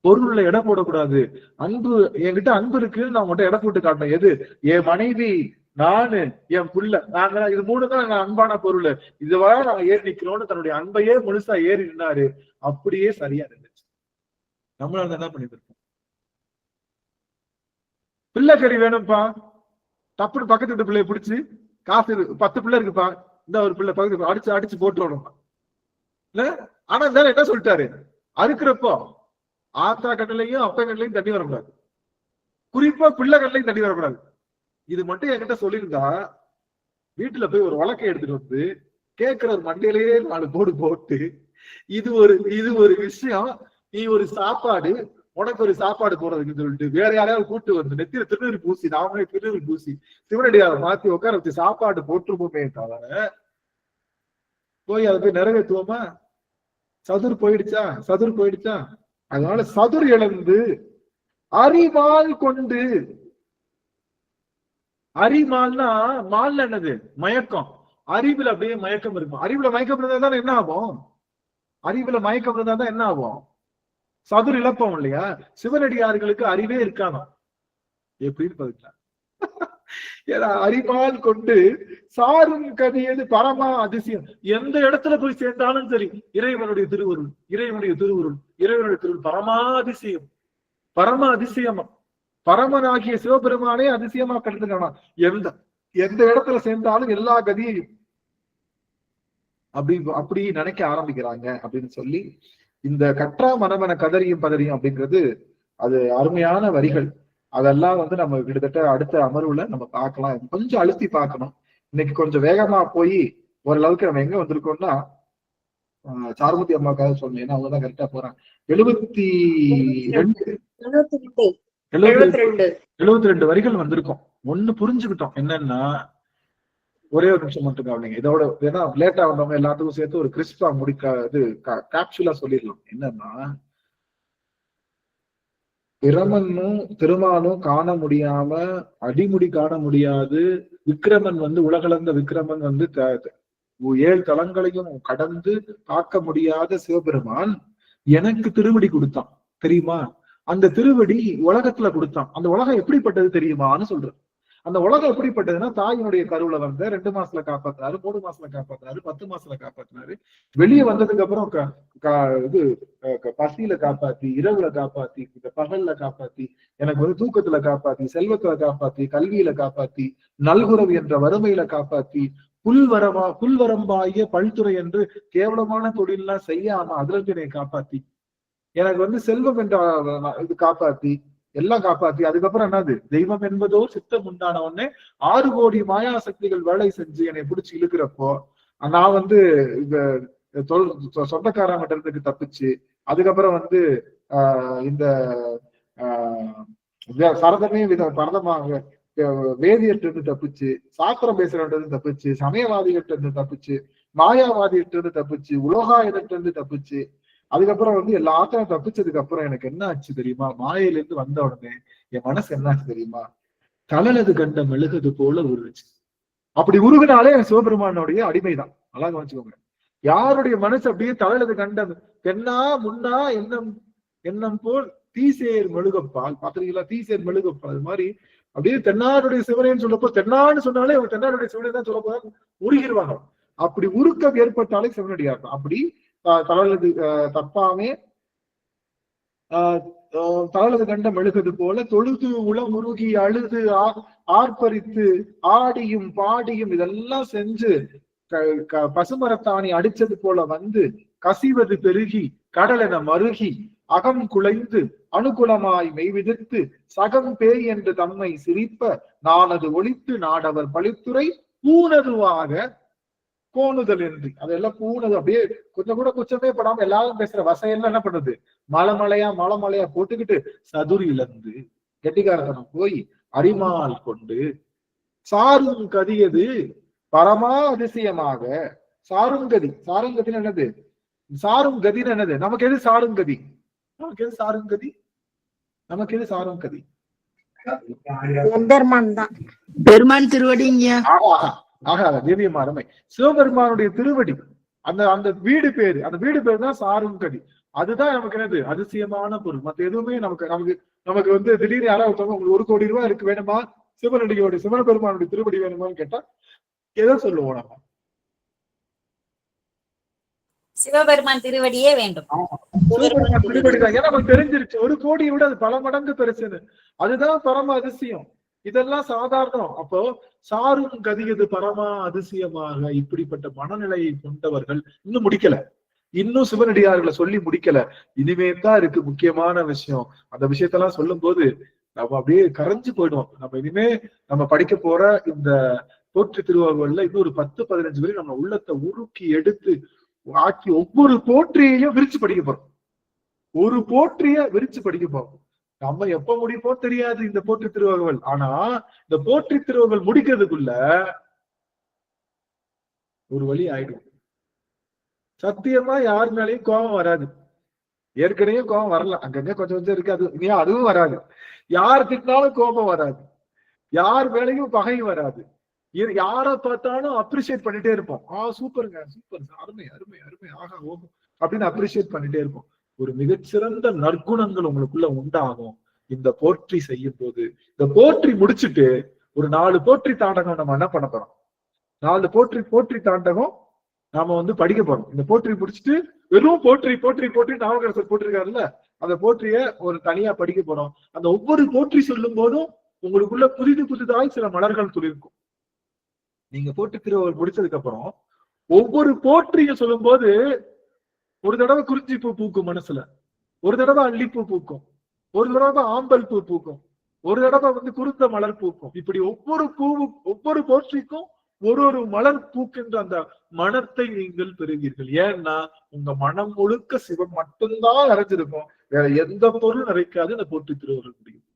பொருள்ல எடை போடக்கூடாது. அன்பு, என்கிட்ட அன்பு இருக்கு, நான் மட்டும் எடை போட்டு காட்டணும். எது? என் மனைவி, நானு, என் புள்ள, நாங்க இது 3 தான் நான் அன்பான பொருள். இதுவா நாங்க ஏறி நிக்கிறோம்னு தன்னுடைய அன்பையே முழுசா ஏறி நின்னாரு. அப்படியே சரியா இருந்துச்சு. நம்மளால என்ன பண்ணிட்டு இருக்கோம்? பிள்ளை கறி வேணும்ப்பா, தப்புன்னு பக்கத்து வீட்டு பிள்ளைய பிடிச்சு காசு 10 பிள்ளை இருக்குப்பா, இந்த ஒரு பிள்ளை பக்கத்து அடிச்சு போட்டுறோம் இல்ல. ஆனா இருந்தாலும் என்ன சொல்லிட்டாரு? அறுக்கிறப்போ ஆத்தா கண்ணிலையும் அப்பா கண்ணிலையும் தண்ணி வரக்கூடாது, குறிப்பா பிள்ளை கண்ணிலையும் தண்ணி வரக்கூடாது. இது மட்டும் என்கிட்ட சொல்லியிருந்தா வீட்டுல போய் ஒரு வழக்கை எடுத்துட்டு வந்து கேட்கிற ஒரு மண்டையிலேயே 4 போடு போட்டு இது ஒரு விஷயம், நீ ஒரு சாப்பாடு, உனக்கு ஒரு சாப்பாடு போறதுக்குன்னு சொல்லிட்டு வேற யாரையாவது கூட்டு வந்து நெத்தியில திருநீர் பூசி, நாமளே திருநீர் பூசி சிவனடியாரை மாத்தி உட்கார வச்சு சாப்பாடு போட்டுருப்போமே தவிர போய் அதை போய் நிறைவேற்றுவோமா? சதுர் போயிடுச்சா. அதனால சதுர் இழந்து அறிவால் கொண்டு, அறிமால்னா மால் என்னது? மயக்கம். அறிவுல அப்படியே மயக்கம் இருக்கும். அறிவுல மயக்கம் இருந்தா தான் என்ன ஆகும்? சதுர் இழப்பம் இல்லையா? சிவனடியார்களுக்கு அறிவே இருக்கானோ எப்படின்னு பதிக்கலாம். ஏன்னா அறிவால் கொண்டு சாரும் கதியது பரமா அதிசயம். எந்த இடத்துல போய் சேர்ந்தாலும் சரி இறைவனுடைய திருவுருள் பரமா அதிசயமா, பரமனாகிய சிவபெருமானே அதிசயமா கருதுக்கானா. எந்த இடத்துல சேர்ந்தாலும் எல்லா கதியையும் அப்படி நினைக்க ஆரம்பிக்கிறாங்க அப்படின்னு சொல்லி, இந்த கற்றா மனமன கதறியும் பதறியும் அப்படிங்கிறது அது அருமையான வரிகள். அதெல்லாம் வந்து நம்ம கிட்டத்தட்ட அடுத்த அமர்வுல நம்ம பார்க்கலாம். கொஞ்சம் அழுத்தி பார்க்கணும். இன்னைக்கு கொஞ்சம் வேகமா போய் ஓரளவுக்கு நம்ம எங்க வந்திருக்கோம்னா, சாருமதி அம்மாக்காக சொன்னேன், ஏன்னா அவங்கதான் கரெக்டா போறாங்க. 72 வரிகள் வந்திருக்கோம். ஒண்ணு புரிஞ்சுக்கிட்டோம் என்னன்னா, ஒரே ஒரு நிமிஷம் மட்டும் கவனிங்க. இதோட ஏன்னா லேட்டா வந்தவங்க எல்லாத்துக்கும் சேர்த்து ஒரு கிறிஸ்பா கேப்சூலா சொல்லிடலாம். என்னன்னா, பிரமனும் திருமாலும் காண முடியாம, அடிமுடி காண முடியாது, விக்கிரமன் வந்து உலகளந்த விக்கிரமன் வந்து 7 தலங்களையும் கடந்து காக்க முடியாத சிவபெருமான் எனக்கு திருவடி கொடுத்தான் தெரியுமா? அந்த திருவடி உலகத்துல கொடுத்தான். அந்த உலகம் எப்படிப்பட்டது தெரியுமான்னு சொல்ற. அந்த உலகம் எப்படிப்பட்டதுன்னா, தாயினுடைய கருவுல வந்த 2 மாசத்துல காப்பாத்தினாரு, 3 மாசத்துல காப்பாத்தினாரு, 10 மாசத்துல காப்பாத்தினாரு. வெளியே வந்ததுக்கு அப்புறம் பசியில காப்பாத்தி, இரவுல காப்பாத்தி, இந்த பகல்ல காப்பாத்தி, எனக்கு வந்து தூக்கத்துல காப்பாத்தி, செல்வத்துல காப்பாத்தி, கல்வியில காப்பாத்தி, நல்குறவு என்ற வறுமையில காப்பாத்தி, புல்வரம்பாகிய பல்துறை என்று கேவலமான தொழிலெல்லாம் செய்யாம அதுல இருந்து என்னை காப்பாத்தி, எனக்கு வந்து செல்வம் என்ற இது காப்பாத்தி, எல்லாம் காப்பாத்தி, அதுக்கப்புறம் என்னது தெய்வம் என்பதோ சித்தம் உண்டான உடனே 6 கோடி மாயா சக்திகள் வேலை செஞ்சு என்னை பிடிச்சி இழுக்கிறப்போ நான் வந்து சொந்தக்காரங்கிட்ட இருந்து தப்பிச்சு, அதுக்கப்புறம் வந்து இந்த சரதமே பரதமாக வேதியிட்ட இருந்து தப்பிச்சு, சாஸ்திரம் பேசுறவங்க இருந்து தப்பிச்சு, சமயவாதிகிட்ட இருந்து தப்பிச்சு, மாயாவாதிகிட்ட இருந்து தப்பிச்சு, உலோகாயத்திட்ட இருந்து தப்பிச்சு, அதுக்கப்புறம் வந்து எல்லாத்தையும் தப்பிச்சதுக்கு அப்புறம் எனக்கு என்ன ஆச்சு தெரியுமா? மாயில இருந்து வந்த உடனே என் மனசு என்ன ஆச்சு தெரியுமா? தளலது கண்ட மெழுகுது போல உருச்சு. அப்படி உருகுனாலே என் சிவபெருமானுடைய அடிமைதான். நல்லா கவனிச்சுக்கோங்க. யாருடைய மனசு அப்படியே தளலது கண்டம் தென்னா முன்னா எண்ணம் போல் தீசேர் மெழுகப்பால் பாத்திரீங்களா? தீசேர் மெழுகப்பால். அது மாதிரி அப்படியே தென்னாருடைய சிவனேன்னு சொல்லப்போ, தென்னான்னு சொன்னாலே அவங்க தென்னாருடைய சிவனை தான் சொல்ல போது உருகிடுவாங்க. அப்படி உருக்கம் ஏற்பட்டாலே சிவனடியார். அப்படி தளலது தப்பாமே தளலது கண்ட மெழுகுது போல தொழுது உளம் உருகி அழுது ஆர்ப்பரித்து ஆடியும் பாடியும் இதெல்லாம் செஞ்சு பசுமரத்தாணி அடிச்சது போல வந்து கசிவது பெருகி கடலென மருகி அகம் குலைந்து அனுகுலமாய் மெய்விதிர்த்து சகம் பேய் என்று தம்மை சிரிப்ப நானது ஒழித்து நாடவர் பழித்துறை பூனதுவாக கோணுதல் என்று. அதெல்லாம் பூனது அப்படியே கொஞ்சம் கூட குச்சமே படாம எல்லாரும் பேசுற வசையெல்லாம் என்ன பண்ணுது? மலைமலையா போட்டுக்கிட்டு சதுரி இழந்து கெட்டிக்காரத்தனம் போய் அரிமால் கொண்டு சாரும் கதியது பரமா அதிசயமாக சாருங்கதி. சாருங்கதின்னு என்னது? சாரும் கதின்னு என்னது? நமக்கு எது சாருங்கதி? நமக்கு எது சாருங்கதி? நமக்கு எது சாருங்கதி? பெருமான் திருவடிங்க. ஆகாத திவ்யமா அருமை. சிவபெருமானுடைய திருவடி, அந்த வீடு பேரு, அந்த வீடு பேரு தான் சாருங்கதி. அதுதான் நமக்கு என்னது? அதிசயமான பொருள். மத்த எதுவுமே நமக்கு வந்து திடீர்னு யாராவது உங்களுக்கு 1 கோடி ரூபாய் இருக்கு வேணுமா, சிவபெருமானுடைய திருவடி வேணுமான்னு கேட்டா எதை சொல்லுவோம்? நம்ம சிவபெருமான் திருவடியே வேண்டும். திருவடிதான். ஏன்னா நமக்கு தெரிஞ்சிருச்சு 1 கோடியை விட அது பல மடங்கு பெருசுன்னு. அதுதான் பரம அதிசயம். இதெல்லாம் சாதாரணம். அப்போ சாரும் கதியது பரமா அதிசயமாக இப்படிப்பட்ட மனநிலையை கொண்டவர்கள் இன்னும் முடிக்கல. இன்னும் சிவனடியார்களை சொல்லி முடிக்கல. இனிமே தான் இருக்கு முக்கியமான விஷயம். அந்த விஷயத்தெல்லாம் சொல்லும் போது நம்ம அப்படியே கரைஞ்சு போயிடுவோம். நம்ம இனிமே நம்ம படிக்க போற இந்த போற்றி திருவாரூர்ல இன்னொரு 10-15 வரை நம்ம உள்ளத்தை உருக்கி எடுத்து ஆக்கி ஒவ்வொரு போற்றியையும் விரிச்சு படிக்க போறோம். ஒரு போற்றிய விரிச்சு படிக்க போறோம். நம்ம எப்ப முடிப்போம் தெரியாது இந்த போற்றி திருவகவல். ஆனா இந்த போற்றி திருவகவல் முடிக்கிறதுக்குள்ள ஒரு வழி ஆயிடும். சத்தியமா யார் மேலேயும் கோபம் வராது. ஏற்கனவே கோபம் வரல, அங்கங்க கொஞ்சம் இருக்கு. அதுவும் வராது. யார் திட்டினாலும் கோபம் வராது. யார் மேலேயும் பகை வராது. யாரை பார்த்தாலும் அப்ரிஷியேட் பண்ணிட்டே இருப்போம். சூப்பருங்க, சூப்பர், அருமை அருமை அருமை, ஆகா ஓஹோ அப்படின்னு அப்ரிஷியேட் பண்ணிட்டே இருப்போம். ஒரு மிகச்சிறந்த நற்குணங்கள் உங்களுக்குள்ள உண்டாகும் இந்த போற்றி செய்யும் போது. இந்த போற்றி முடிச்சுட்டு ஒரு 4 போற்றி தாண்டகம் நம்ம என்ன பண்ண போறோம்? 4 போற்றி தாண்டகம் நாம வந்து படிக்க போறோம். இந்த போற்றி முடிச்சுட்டு வெறும் போற்றி போற்றி போற்றி நாவுக்கரசர் போட்டிருக்காருல்ல, அந்த போற்றிய ஒரு தனியா படிக்க போறோம். அந்த ஒவ்வொரு போற்றி சொல்லும் போதும் உங்களுக்குள்ள புதிதாய் சில மலர்கள் துளிர்க்கும். நீங்க போற்றி திருவள்ளுவர் முடிச்சதுக்கு அப்புறம் ஒவ்வொரு போற்றியும் சொல்லும் போது ஒரு தடவை குறிஞ்சி பூ பூக்கும் மனசுல, ஒரு தடவை அல்லிப்பூ பூக்கும், ஒரு தடவை ஆம்பல் பூ பூக்கும், ஒரு தடவை வந்து குருந்த மலர் பூக்கும். இப்படி ஒவ்வொரு போற்றிக்கும் ஒரு மலர் பூக்கின்ற அந்த மனத்தை நீங்கள் பெறுவீர்கள். ஏன்னா உங்க மனம் முழுக்க சிவம் மட்டும்தான் நிறைஞ்சிருக்கும். வேற எந்த பொருள் நிறைக்காது அந்த போற்றி திருவள்ளுவர் முடியும்.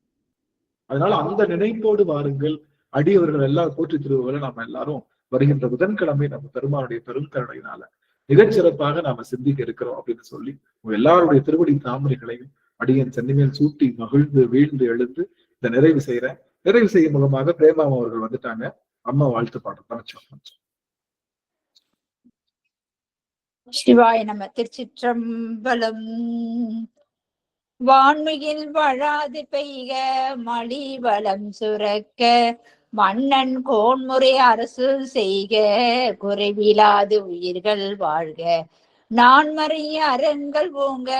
அதனால அந்த நினைப்போடு வாருங்கள். அடியவர்கள் எல்லாம் போற்றி திருவள்ளுவரை நாம எல்லாரும் வருகின்ற புதன்கிழமை நம்ம பெருமானுடைய பெருங்கருணையினால மிகச்சிறப்பாக நாம சிந்திக்க இருக்கிறோம் அப்படின்னு சொல்லி உங்க எல்லாருடைய திருவடி தாமரைகளையும் அடியன் சென்னிமேல் சூட்டி மகிழ்ந்து வீழ்ந்து எழுந்து இந்த நிறைவு செய்யறேன். நிறைவு செய்யும் முகமாக பிரேமாம் அவர்கள் வந்துட்டாங்க. அம்மா வாழ்த்து பாடத்தான் வச்சோம். சிவாய நம. திருச்சிற்றம்பலம். வான்மிகில் வழாது பெய்க மலி வளம் சுரக்க மன்னன் கோன்முறை அரசு செய்க, குறைவிலாது உயிர்கள் வாழ்க. நான்மறைய அரண்கள் ஓங்க,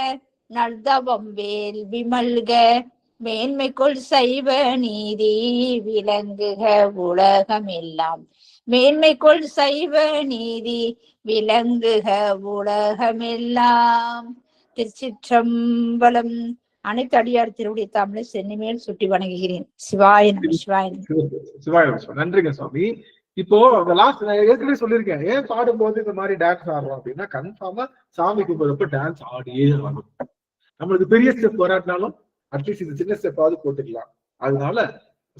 நல்தவம் வேள்வி மல்க. மேன்மைக்குள் சைவ நீதி விளங்குக உலகமெல்லாம். மேன்மைக்குள் சைவ நீதி விளங்குக உலகமெல்லாம். திருச்சிற்றம்பலம். அனைத்து அடியார் திருவுடைய தாமரை சென்னிமேல் சுட்டி வணங்குகிறேன். சிவாய நம. சிவாய சிவாய நன்றிங்க சுவாமி. இப்போ லாஸ்ட் நான் ஏற்கனவே சொல்லியிருக்கேன், ஏன் பாடும்போது இந்த மாதிரி டான்ஸ் ஆடுறோம் அப்படின்னா கன்ஃபார்மா சாமி கும்பிடுறப்ப டான்ஸ் ஆடியே ஆகும். நம்மளுக்கு பெரிய ஸ்டெப் வராட்டினாலும் அட்லீஸ்ட் இது சின்ன ஸ்டெப்பாவது போட்டுக்கலாம். அதனால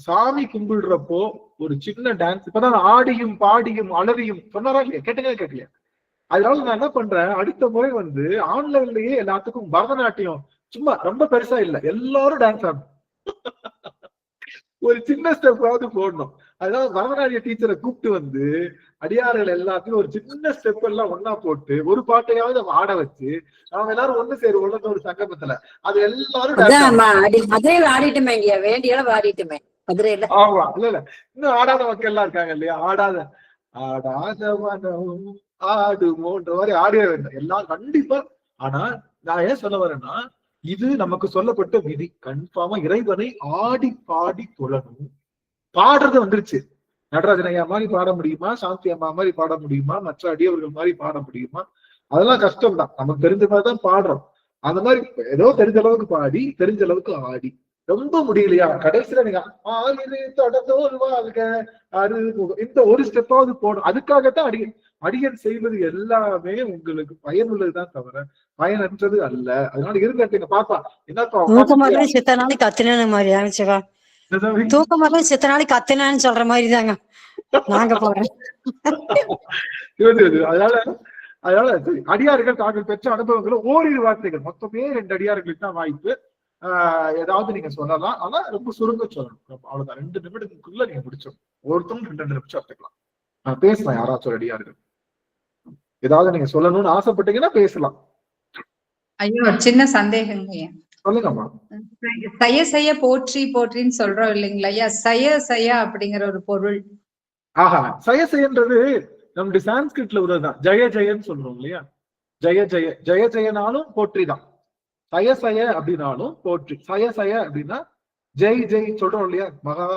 சாமி கும்பிடுறப்போ ஒரு சின்ன டான்ஸ், இப்பதான் ஆடியும் பாடியும் அலறியும் சொன்னாரா இல்லையா, கேட்கலையா? அதனால நான் என்ன பண்றேன், அடுத்த முறை ஆன்லைன்லயே எல்லாத்துக்கும் பரதநாட்டியம் சும்மா ரொம்ப பெருசா இல்ல, எல்லாரும் டான்ஸ் ஆடணும். ஒரு சின்ன ஸ்டெப்பாவது போடணும். அதனால பரதநாட்டிய டீச்சரை கூப்பிட்டு அடியார்கள் எல்லாத்தையும் ஒரு சின்ன ஸ்டெப் எல்லாம் ஒன்னா போட்டு ஒரு பாட்டையாவது ஆட வச்சு அவங்க எல்லாரும் ஒண்ணு சேருவோம் ஒரு சங்கமத்துல. அது எல்லாரும் மதுரையில ஆடிட்டுமே, வேண்டிய ஆடிட்டுமே மதுரையில. ஆமா, இல்ல இன்னும் ஆடாத மக்கள் எல்லாம் இருக்காங்க இல்லையா, ஆடாதவனும் ஆடுமோன்ற மாதிரி ஆடிய வேண்டும் எல்லாரும் கண்டிப்பா. ஆனா நான் ஏன் சொல்ல வரேன்னா, இது நமக்கு சொல்லப்பட்ட விதி. கன்ஃபார்மா இறைவனை ஆடி பாடி தொழணும். பாடுறது வந்துருச்சு. நடராஜன் ஐயா மாதிரி பாட முடியுமா, சாந்தி அம்மா மாதிரி பாட முடியுமா, மற்ற அடியவர்கள் மாதிரி பாட முடியுமா? அதெல்லாம் கஷ்டம் தான். நமக்கு தெரிஞ்ச மாதிரிதான் பாடுறோம். அந்த மாதிரி ஏதோ தெரிஞ்ச அளவுக்கு பாடி தெரிஞ்ச அளவுக்கு ஆடி. ரொம்ப முடியலையா, கடைசியில நீங்க இந்த ஒரு ஸ்டெப்பாவது போடும். அதுக்காகத்தான் அடியன் செய்வது எல்லாமே உங்களுக்கு பயனுள்ளதுதான் தவிர பயனற்றது அல்ல. அதனால இருங்க பாப்பா என்ன சித்த நாளைக்கு கத்தின மாதிரி ஆரம்பிச்சவா, தூக்கம் வரல சித்த நாளைக்கு கத்தினான்னு சொல்ற மாதிரி தாங்க நாங்க போறோம். அதனால அடியார்கள் தாங்கள் பெற்ற அனுபவங்களை ஓரிரு வார்த்தைகள், மொத்தமே 2 அடியார்களுக்கு தான் வாய்ப்பு. ஏதாவது நீங்க சொல்லலாம், ஆனா ரொம்ப சுருங்க சொல்லணும். அவ்வளவுதான், 2 நிமிடத்துக்குள்ள நீங்க முடிச்சோம். ஒருத்தரும் 2 நிமிஷம் எடுத்துக்கலாம். பேசலாம், யாராச்சும் அடியார்கள் ஏதாவது நீங்க சொல்லணும்னு ஆசைப்பட்டீங்கன்னா பேசலாம். ஐயோ, ஒரு சின்ன சந்தேகங்க ஐயா. சொல்லுங்கம்மா. செய்ய போற்றி போற்றின்னு சொல்றோம் இல்லைங்களா ஐயா, செய்ய அப்படிங்கிற ஒரு பொருள். ஆஹா, செய்யன்றது நம்முடைய சான்ஸ்கிரிட்ல உள்ளதுதான். ஜெய ஜெயன்னு சொல்றோம் இல்லையா, ஜெய ஜெய ஜெய ஜெயனாலும் போற்றி தான். சய அப்படின்னாலும் போற்றி. சய அப்படின்னா ஜெய் ஜெய் சொல்றோம் இல்லையா, மகா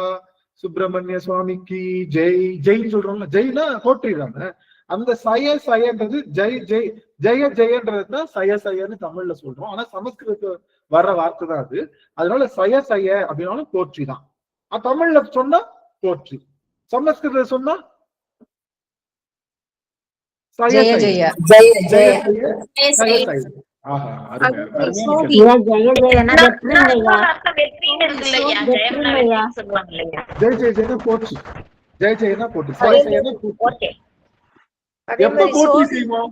சுப்பிரமணிய சுவாமிக்கு ஜெய் ஜெய் சொல்றோம்ல, ஜெய்னா போற்றி தானே. அந்த சயன்றது ஜெய் ஜெய் ஜெய ஜெயன்றதுதான் சயன்னு தமிழ்ல சொல்றோம். ஆனா சமஸ்கிருதத்துல வர்ற வார்த்தை தான் அது. அதனால சய அப்படின்னாலும் போற்றி தான். தமிழ்ல சொன்னா போற்றி, சமஸ்கிருதத்துல சொன்னா ஜெய ஜெய ஜெய. போற்றி, ஜெய ஜெயனா போற்றி, எப்ப போற்றி செய்வோம்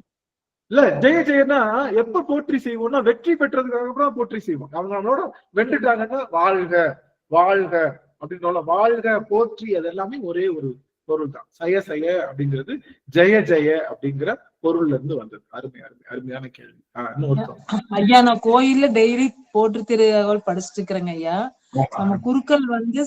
இல்ல, ஜெய ஜெயனா எப்ப போற்றி செய்வோம்னா வெற்றி பெற்றதுக்காக அப்புறம் போற்றி செய்வோம். அவங்க நம்மளோட வென்றுட்டாங்கன்னா வாழ்க வாழ்க அப்படின்னு வாழ்க போற்றி, அது எல்லாமே ஒரே ஒரு பொருள் தான். சய அப்படிங்கிறது ஜெய ஜெய அப்படிங்கிற பொருள்ல இருந்து வந்தது. அருமையான கேள்வி. ஐயா, நான் கோயில்ல டெய்லி போற்று திருவள்ளுவர் படிச்சுட்டு இருக்கிறேங்க ஐயா. நம்ம குருக்கள்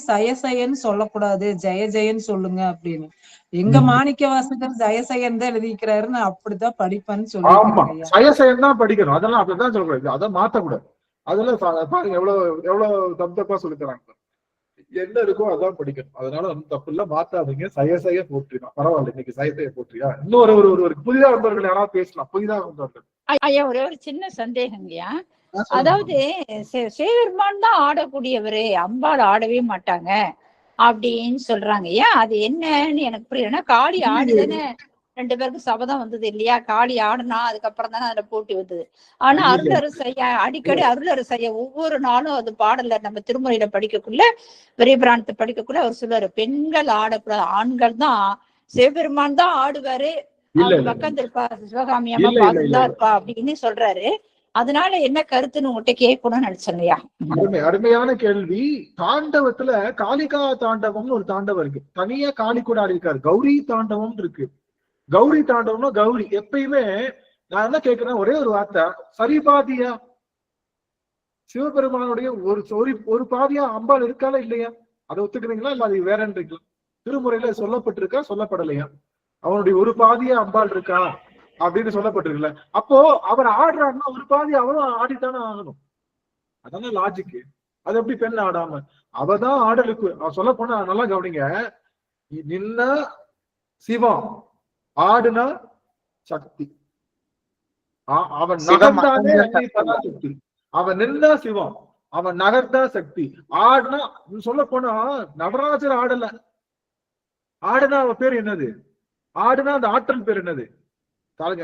சயன்னு சொல்லக்கூடாது, ஜெய ஜெயன்னு சொல்லுங்க அப்படின்னு. எங்க மாணிக்க வாசகர் ஜெயசயன் தான் எழுதிக்கிறாரு, நான் அப்படித்தான் படிப்பேன்னு சொல்லி சயசயன் தான் படிக்கணும். அதெல்லாம் அப்படிதான் சொல்றது, அதை மாத்தக்கூடாது. அதெல்லாம் பாருங்க எவ்வளவு தப்பா சொல்லி தராங்க. என்ன இருக்கோ அதான் படிக்கணும். அதனால வந்து தப்பு இல்ல, மாத்தாதீங்க. சய போற்றினா பரவாயில்ல. இன்னைக்கு சய போற்றியா இன்னொரு ஒரு புதிதா வந்தவர்கள் யாராவது பேசலாம். புதிதா வந்தவர்கள். ஐயா, ஒரே ஒரு சின்ன சந்தேகங்கய்யா. அதாவது சிவபெருமான் தான் ஆடக்கூடியவரு, அம்பாள் ஆடவே மாட்டாங்க அப்படின்னு சொல்றாங்க. ஏன் அது என்னன்னு எனக்கு புரியலன்னா, காளி ஆடுதானே 2 பேருக்கும் சபதம் வந்தது இல்லையா, காளி ஆடுனா அதுக்கப்புறம் தானே அதுல போட்டி வந்தது. ஆனா அருளரசையா அடிக்கடி அருளரசையா ஒவ்வொரு நாளும் அது பாடல நம்ம திருமுறையில படிக்கக்குள்ள, பெரிய பிராணத்தை படிக்கக்குள்ள அவர் சொல்லுவாரு, பெண்கள் ஆடக்கூடாது, ஆண்கள் தான், சிவபெருமான் தான் ஆடுவாரு, அவங்க பக்கம் இருப்பா, சிவகாமி அம்மா பார்த்துதான் இருப்பா அப்படின்னு சொல்றாரு. அதனால என்ன கருத்துன்னு உங்ககிட்ட கேட்கணும்னு நினைச்சேங்கய்யா. அருமையான கேள்வி. தாண்டவத்துல காளிகா தாண்டவம்னு ஒரு தாண்டவம் இருக்கு. தனியா காளி கூட ஆடி இருக்காரு. கௌரி தாண்டவம் இருக்கு. கௌரி தாண்டவம்னா கௌரி எப்பயுமே நான் என்ன கேட்கிறேன், ஒரே ஒரு வார்த்தை, சரிபாதியா சிவபெருமானுடைய ஒரு பாதியா அம்பாள் இருக்காளா இல்லையா? அதை ஒத்துக்கிறீங்களா இல்ல அது வேறன்றீங்களா? திருமுறையில சொல்லப்பட்டிருக்கா, சொல்லப்படலையா? அவனுடைய ஒரு பாதியா அம்பாள் இருக்கா அப்படின்னு சொல்லப்பட்டிருக்குல்ல. அப்போ அவர் ஆடுறாருன்னா ஒரு பாதி அவரும் ஆடித்தானே ஆகணும். அதான லாஜிக்கு. அது எப்படி பெண் ஆடாம? அவதான் ஆடலுக்கு சொல்ல போனா நல்லா கவனிங்க. நின்னா சிவம், ஆடுனா சக்தி. அவன் நகர்ந்தானே அன்னை பராசக்தி. அவன் நின்னா சிவம், அவன் நகர்ந்தா சக்தி. ஆடுனா சொல்ல போனா நடராஜர் ஆடல, ஆடுனா அவன் பேர் என்னது? ஆடுனா அந்த ஆற்றல் பேர் என்னது? பாருங்க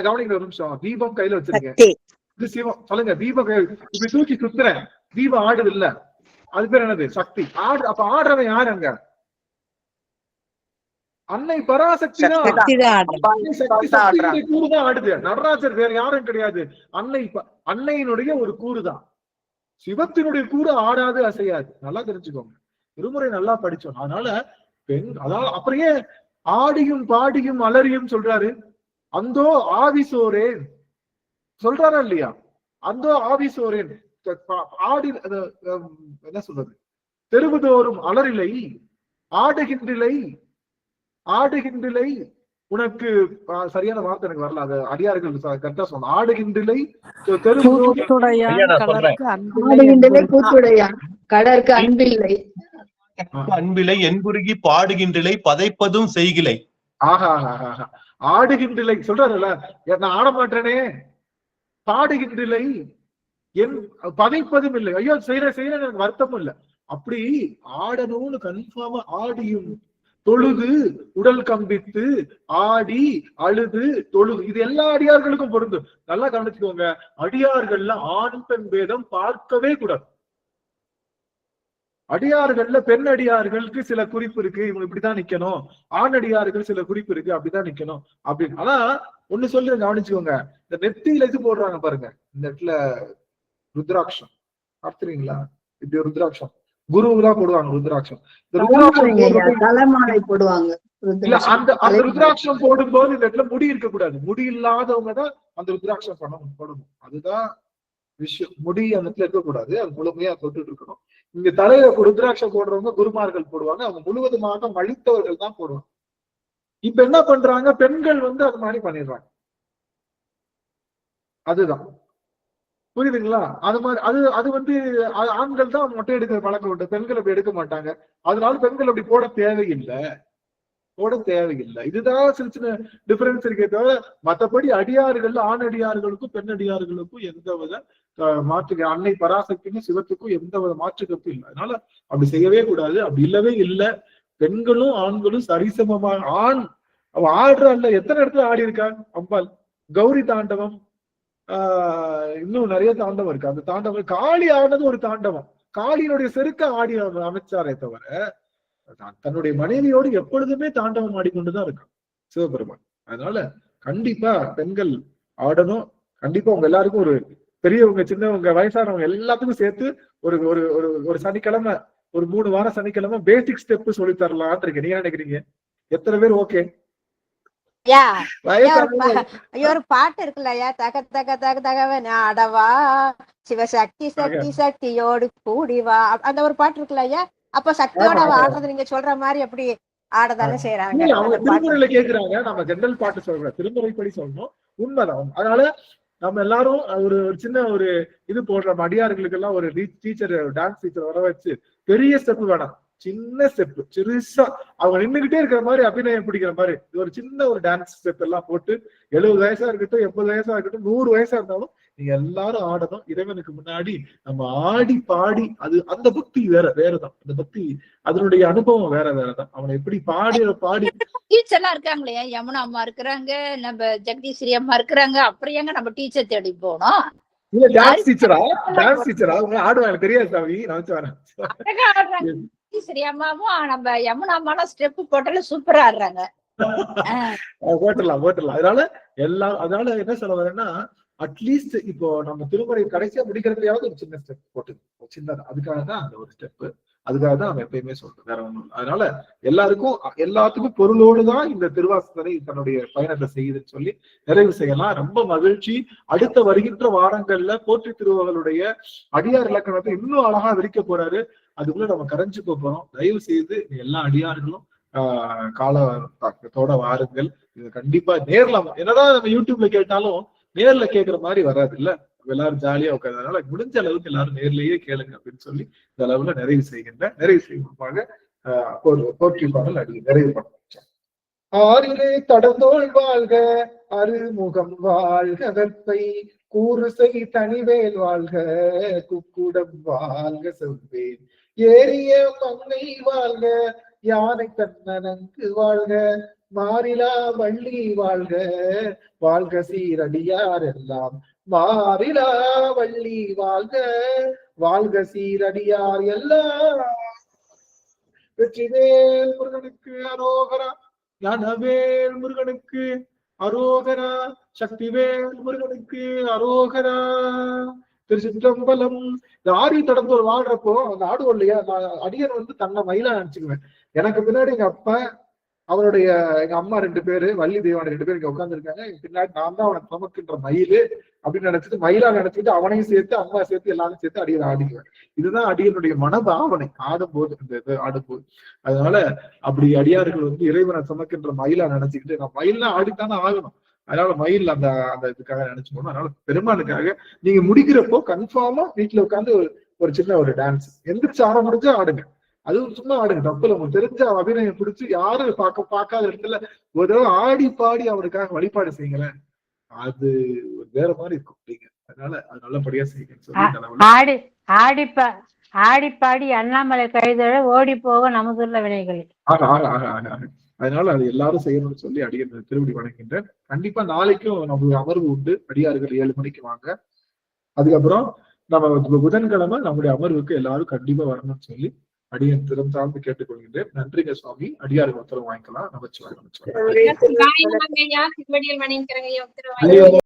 கவனிக்கிற ஒரு நிமிஷம். தீபம் கையில வச்சிருக்கேன், இது சிவம். சொல்லுங்க, தீபம் இப்படி தூக்கி சுத்துறேன், தீபம் ஆடுது இல்ல, அது பேர் என்னது? சக்தி. அப்ப ஆடுறவன் யாரு அங்க? அன்னை பராசக்தி தான். கூறுதான் ஆடுது. நடராஜர் வேற யாரும் கிடையாது. அன்னையினுடைய ஒரு கூறுதான். சிவத்தினுடைய கூறு ஆடாது, அசையாது. நல்லா தெரிஞ்சுக்கோங்க, திருமுறை நல்லா படிச்சோம். அதனால பெண் அதாவது அப்படியே ஆடியும் பாடியும் அலறியும் சொல்றாரு. அந்தோ ஆவிசோரேன் சொல்றாரா இல்லையா? அந்தோ ஆவிசோரேன் ஆடி என்ன சொல்றது? தெருவுதோறும் அலறிலை ஆடுகின்றிலை ஆடுகின்றிலை. உனக்கு சரியான வார்த்தை எனக்கு வரல, அது அடியார்கள் கரெக்டா சொன்ன. ஆடுகின்றிலை அன்பிலை என்புருகி பாடுகின்றிலை பதைப்பதும் செய்கிலை. ஆஹா ஆடுகின்றிலை சொல்றாருல்ல, நான் ஆட மாட்டேனே, பாடுகின்றிலை என் பதைப்பதும் இல்லை. ஐயோ செய்யறேன் எனக்கு வருத்தமும் இல்லை. அப்படி ஆடணும்னு கன்ஃபார்மா ஆடியும் தொழுது உடல் கம்பித்து ஆடி அழுது தொழுது, இது எல்லா அடியார்களுக்கும் பொருந்தும். நல்லா கவனிச்சுக்கோங்க, அடியார்கள்ல ஆண் பெண் பேதம் பார்க்கவே கூடாது. அடியார்கள்ல பெண் அடியார்களுக்கு சில குறிப்பு இருக்கு, இவங்க இப்படிதான் நிக்கணும். ஆண் அடியார்கள் சில குறிப்பு இருக்கு, அப்படிதான் நிக்கணும் அப்படின்னு. ஆனா ஒண்ணு சொல்லி கவனிச்சுக்கோங்க, இந்த நெத்தியில இது போடுறாங்க பாருங்க, இந்த இடத்துல ருத்ராட்சம் பார்த்துறீங்களா? இப்படி ருத்ராட்சம் குருவுதான் போடுவாங்க. ருத்ராட்சம் தலைமாலை போடுவாங்க. அந்த ருத்ராட்சம் போடும்போது இந்த இடத்துல முடி இருக்க கூடாது. முடி இல்லாதவங்க தான் அந்த ருத்ராட்சம் போடணும். அதுதான் விஷயம். முடி அந்த இடத்துல இருக்கக்கூடாது, அது முழுமையா தொட்டுட்டு இருக்கணும். இங்க தலையில ருத்ராட்சம் போடுறவங்க குருமார்கள் போடுவாங்க, அவங்க முழுவதுமாக மழித்தவர்கள் தான் போடுவாங்க. இப்ப என்ன பண்றாங்க, பெண்கள் அது மாதிரி பண்ணிடுறாங்க. அதுதான் புரியுதுங்களா? அது மாதிரி அது ஆண்கள் தான் மொட்டை எடுக்கிற பழக்கம் உண்டு, பெண்கள் அப்படி எடுக்க மாட்டாங்க. அதனால பெண்கள் அப்படி போட தேவையில்லை. இதுதான் சின்ன சின்ன டிஃபரன்ஸ் இருக்கே தவிர மற்றபடி அடியார்கள் ஆண் அடியார்களுக்கும் பெண் அடியார்களுக்கும் எந்த வித மாற்று, அன்னை பராசக்திக்கும் சிவத்துக்கும் எந்த வித மாற்று கருத்தும் இல்லை. அதனால அப்படி செய்யவே கூடாது. அப்படி இல்லவே இல்லை. பெண்களும் ஆண்களும் சரிசமமாக ஆண் ஆடுறாள். எத்தனை இடத்துல ஆடி இருக்கா அம்பாள்? கௌரி தாண்டவம், இன்னும் நிறைய தாண்டவம் இருக்கு. அந்த தாண்டவம் காளி ஆனது ஒரு தாண்டவம். காளியினுடைய செருக்க ஆடி அமைச்சாரே தவிர தன்னுடைய மனைவியோடு எப்பொழுதுமே தாண்டவம் ஆடிக்கொண்டுதான் இருக்கான் சிவபெருமான். அதனால கண்டிப்பா பெண்கள் ஆடணும். கண்டிப்பா உங்க எல்லாருக்கும் ஒரு பெரியவங்க சின்னவங்க வயசானவங்க எல்லாத்துக்கும் சேர்த்து ஒரு ஒரு ஒரு சனிக்கிழமை, ஒரு 3 வாரம் சனிக்கிழமை பேசிக் ஸ்டெப் சொல்லி தரலான்னு இருக்கேன். நீங்க நினைக்கிறீங்க? எத்தனை பேர் ஓகே? ஒரு பாட்டு இருக்குல்ல, தக தக தக தகவன் ஆடவா சிவசக்தி சக்தி சக்தியோடு கூடிவா, அந்த ஒரு பாட்டு இருக்குல்ல ஐயா. அப்ப சக்தியோட ஆடுறது நீங்க சொல்ற மாதிரி அப்படி ஆடதானே செய்யறாங்க. அவங்க திருமுறையில கேக்குறாங்க, நம்ம ஜெனரல் பாட்டு சொல்றோம், திருமுறைப்படி சொல்லணும். உண்மைதான். அதனால நம்ம எல்லாரும் ஒரு சின்ன ஒரு இது போடுறோம். அடியார்களுக்கு எல்லாம் ஒரு டீச்சர், டான்ஸ் டீச்சர் வர வச்சு பெரிய ஸ்டெப் வேணாம், சின்ன ஸ்டெப், சிறுசா அவங்க நின்றுகிட்டே இருக்கிற மாதிரி அபிநயம் பிடிக்கிற மாதிரி ஒரு சின்ன ஒரு டான்ஸ் ஸ்டெப் எல்லாம் போட்டு 70 வயசா இருக்கட்டும், 80 வயசா இருக்கட்டும், 100 வயசா இருந்தாலும் நீங்க எல்லாரும் ஆடணும். இறைவனுக்கு முன்னாடி நம்ம ஆடி பாடி, அது அந்த பக்தி வேறதான். அந்த பக்தி அதனுடைய அனுபவம் வேறதான். அவனை எப்படி பாடி டீச்சர் எல்லாம் இருக்காங்களே, யமுனா அம்மா இருக்கிறாங்க, நம்ம ஜெகதீஸ்வரி அம்மா இருக்கிறாங்க. அப்புறம் நம்ம டீச்சர் தேடி போனோம். இல்ல டான்ஸ் டீச்சரா அவங்க ஆடுவாங்க தெரியாது சாமி. சரி அம்மாவும் நம்ம யமுனா அம்மாவும் ஸ்டெப் போட்டாலும் சூப்பரா ஆடுறாங்க. போட்டலாம். அதனால என்ன சொல்ல வரேன்னா, அட்லீஸ்ட் இப்போ நம்ம திருமுறை கடைசியா முடிக்கிறதுலயாவது ஒரு சின்ன ஸ்டெப் போட்டு சின்னதா, அதுக்காக தான் அந்த ஒரு ஸ்டெப். அதுக்காக தான் நம்ம எப்பயுமே சொல்றோம், வேற ஒண்ணும். அதனால எல்லாத்துக்கும் பொருளோடுதான் இந்த திருவாசகரை தன்னுடைய பயணத்தை செய்யுதுன்னு சொல்லி நிறைவு செய்யலாம். ரொம்ப மகிழ்ச்சி. அடுத்த வருகின்ற வாரங்கள்ல போற்றி திருவகளுடைய அடியார் இலக்கணத்தை இன்னும் அழகா விரிக்க போறாரு. அதுக்குள்ள நம்ம கரைஞ்சு போறோம். தயவு செய்து எல்லா அடியார்களும் காலத்தோட வாருங்கள். இது கண்டிப்பா நேர்ல என்னதான் நம்ம யூடியூப்ல கேட்டாலும் நேர்ல கேட்கிற மாதிரி வராது இல்ல. எல்லாரும் ஜாலியா உட்கார்றதுனால முடிஞ்ச அளவுக்கு எல்லாரும் நேர்லயே கேளுங்க அப்படின்னு சொல்லி இந்த அளவுல நிறைவு செய்கின்ற போற்றி பாடல் அடி நிறைவு பண்ண ஆறிலே தடந்தோள் வாழ்க அருமுகம் வாழ்க வெப்பை கூறுசை தனிவேல் வாழ்க குக்குடம் வாழ்க செவ்வேன் ஏறிய மங்கை வாழ்க யானை தன்னனங்கு வாழ்க மாறிலா வள்ளி வாழ்க வாழ்க சீரடியார் எல்லாம் மாறிலா வள்ளி வாழ்க வாழ்க சீரடியார் எல்லாம். வெற்றிவேல் முருகனுக்கு அரோகரா, ஞானவேல் முருகனுக்கு அரோகரா, சக்திவேல் முருகனுக்கு அரோகரா. திருச்சிற்றம்பலம். இந்த ஆரி தடந்தோர் வாழ்றப்போ அந்த ஆடுவோம் இல்லையா, அடியன் வந்து தன்னை மயிலா நினைச்சுக்குவேன். எனக்கு பின்னாடி எங்க அப்பா, அவருடைய எங்க அம்மா 2 பேரு, வள்ளி தெய்வான 2 பேர் இங்க உட்காந்துருக்காங்க. பின்னாடி நான் தான் அவனை சுமக்கின்ற மயிலு அப்படின்னு நினைச்சிட்டு, மயிலா நினைச்சிட்டு அவனையும் சேர்த்து அம்மா சேர்த்து எல்லாரும் சேர்த்து அடியன் ஆடிக்குவேன். இதுதான் அடியனுடைய மனபாவனை ஆடும்போது, இந்த இது ஆடும்போது. அதனால அப்படி அடியார்கள் வந்து இறைவனை சுமக்கின்ற மயிலா நினைச்சுக்கிட்டு, நான் மயில்லாம் ஆடித்தானே ஆகணும். அதனால மயில் அந்த அந்த இதுக்காக நினைச்சுக்கணும். அதனால பெருமானுக்காக நீங்க முடிக்கிறப்போ கன்ஃபார்மா வீட்டுல உட்காந்து ஒரு சின்ன ஒரு டான்ஸ் எந்திரிச்சு ஆட முடிஞ்சா ஆடுங்க. அதுவும் சும்மா ஆடுங்க, தப்புல உங்களுக்கு தெரிஞ்ச அபிநயம் பிடிச்சி யாரும் பார்க்காத இடத்துல ஒரு ஆடி பாடி அவருக்காக வழிபாடு செய்யுங்களேன். அது வேற மாதிரி இருக்கும். அதனால அது நல்லபடியா செய்யுங்க. ஆடி பாடி அண்ணாமலை கைதழ ஓடி போக நமதுள்ள வினைகள். அதனால அது எல்லாரும் செய்யணும்னு சொல்லி அடியார் திருவடி வணங்குகின்றேன். கண்டிப்பா நாளைக்கும் நம்மளுடைய அமர்வு உண்டு. அடியார்கள் 7 மணிக்கு வாங்க. அதுக்கப்புறம் நம்ம புதன்கிழமை நம்முடைய அமர்வுக்கு எல்லாரும் கண்டிப்பா வரணும்னு சொல்லி அடியன் திறம் சார்ந்து கேட்டுக்கொள்கின்றேன். நன்றிங்க சுவாமி. அடியார்கள் உத்தரவு வாங்கிக்கலாம். நமச்சிவாயம்.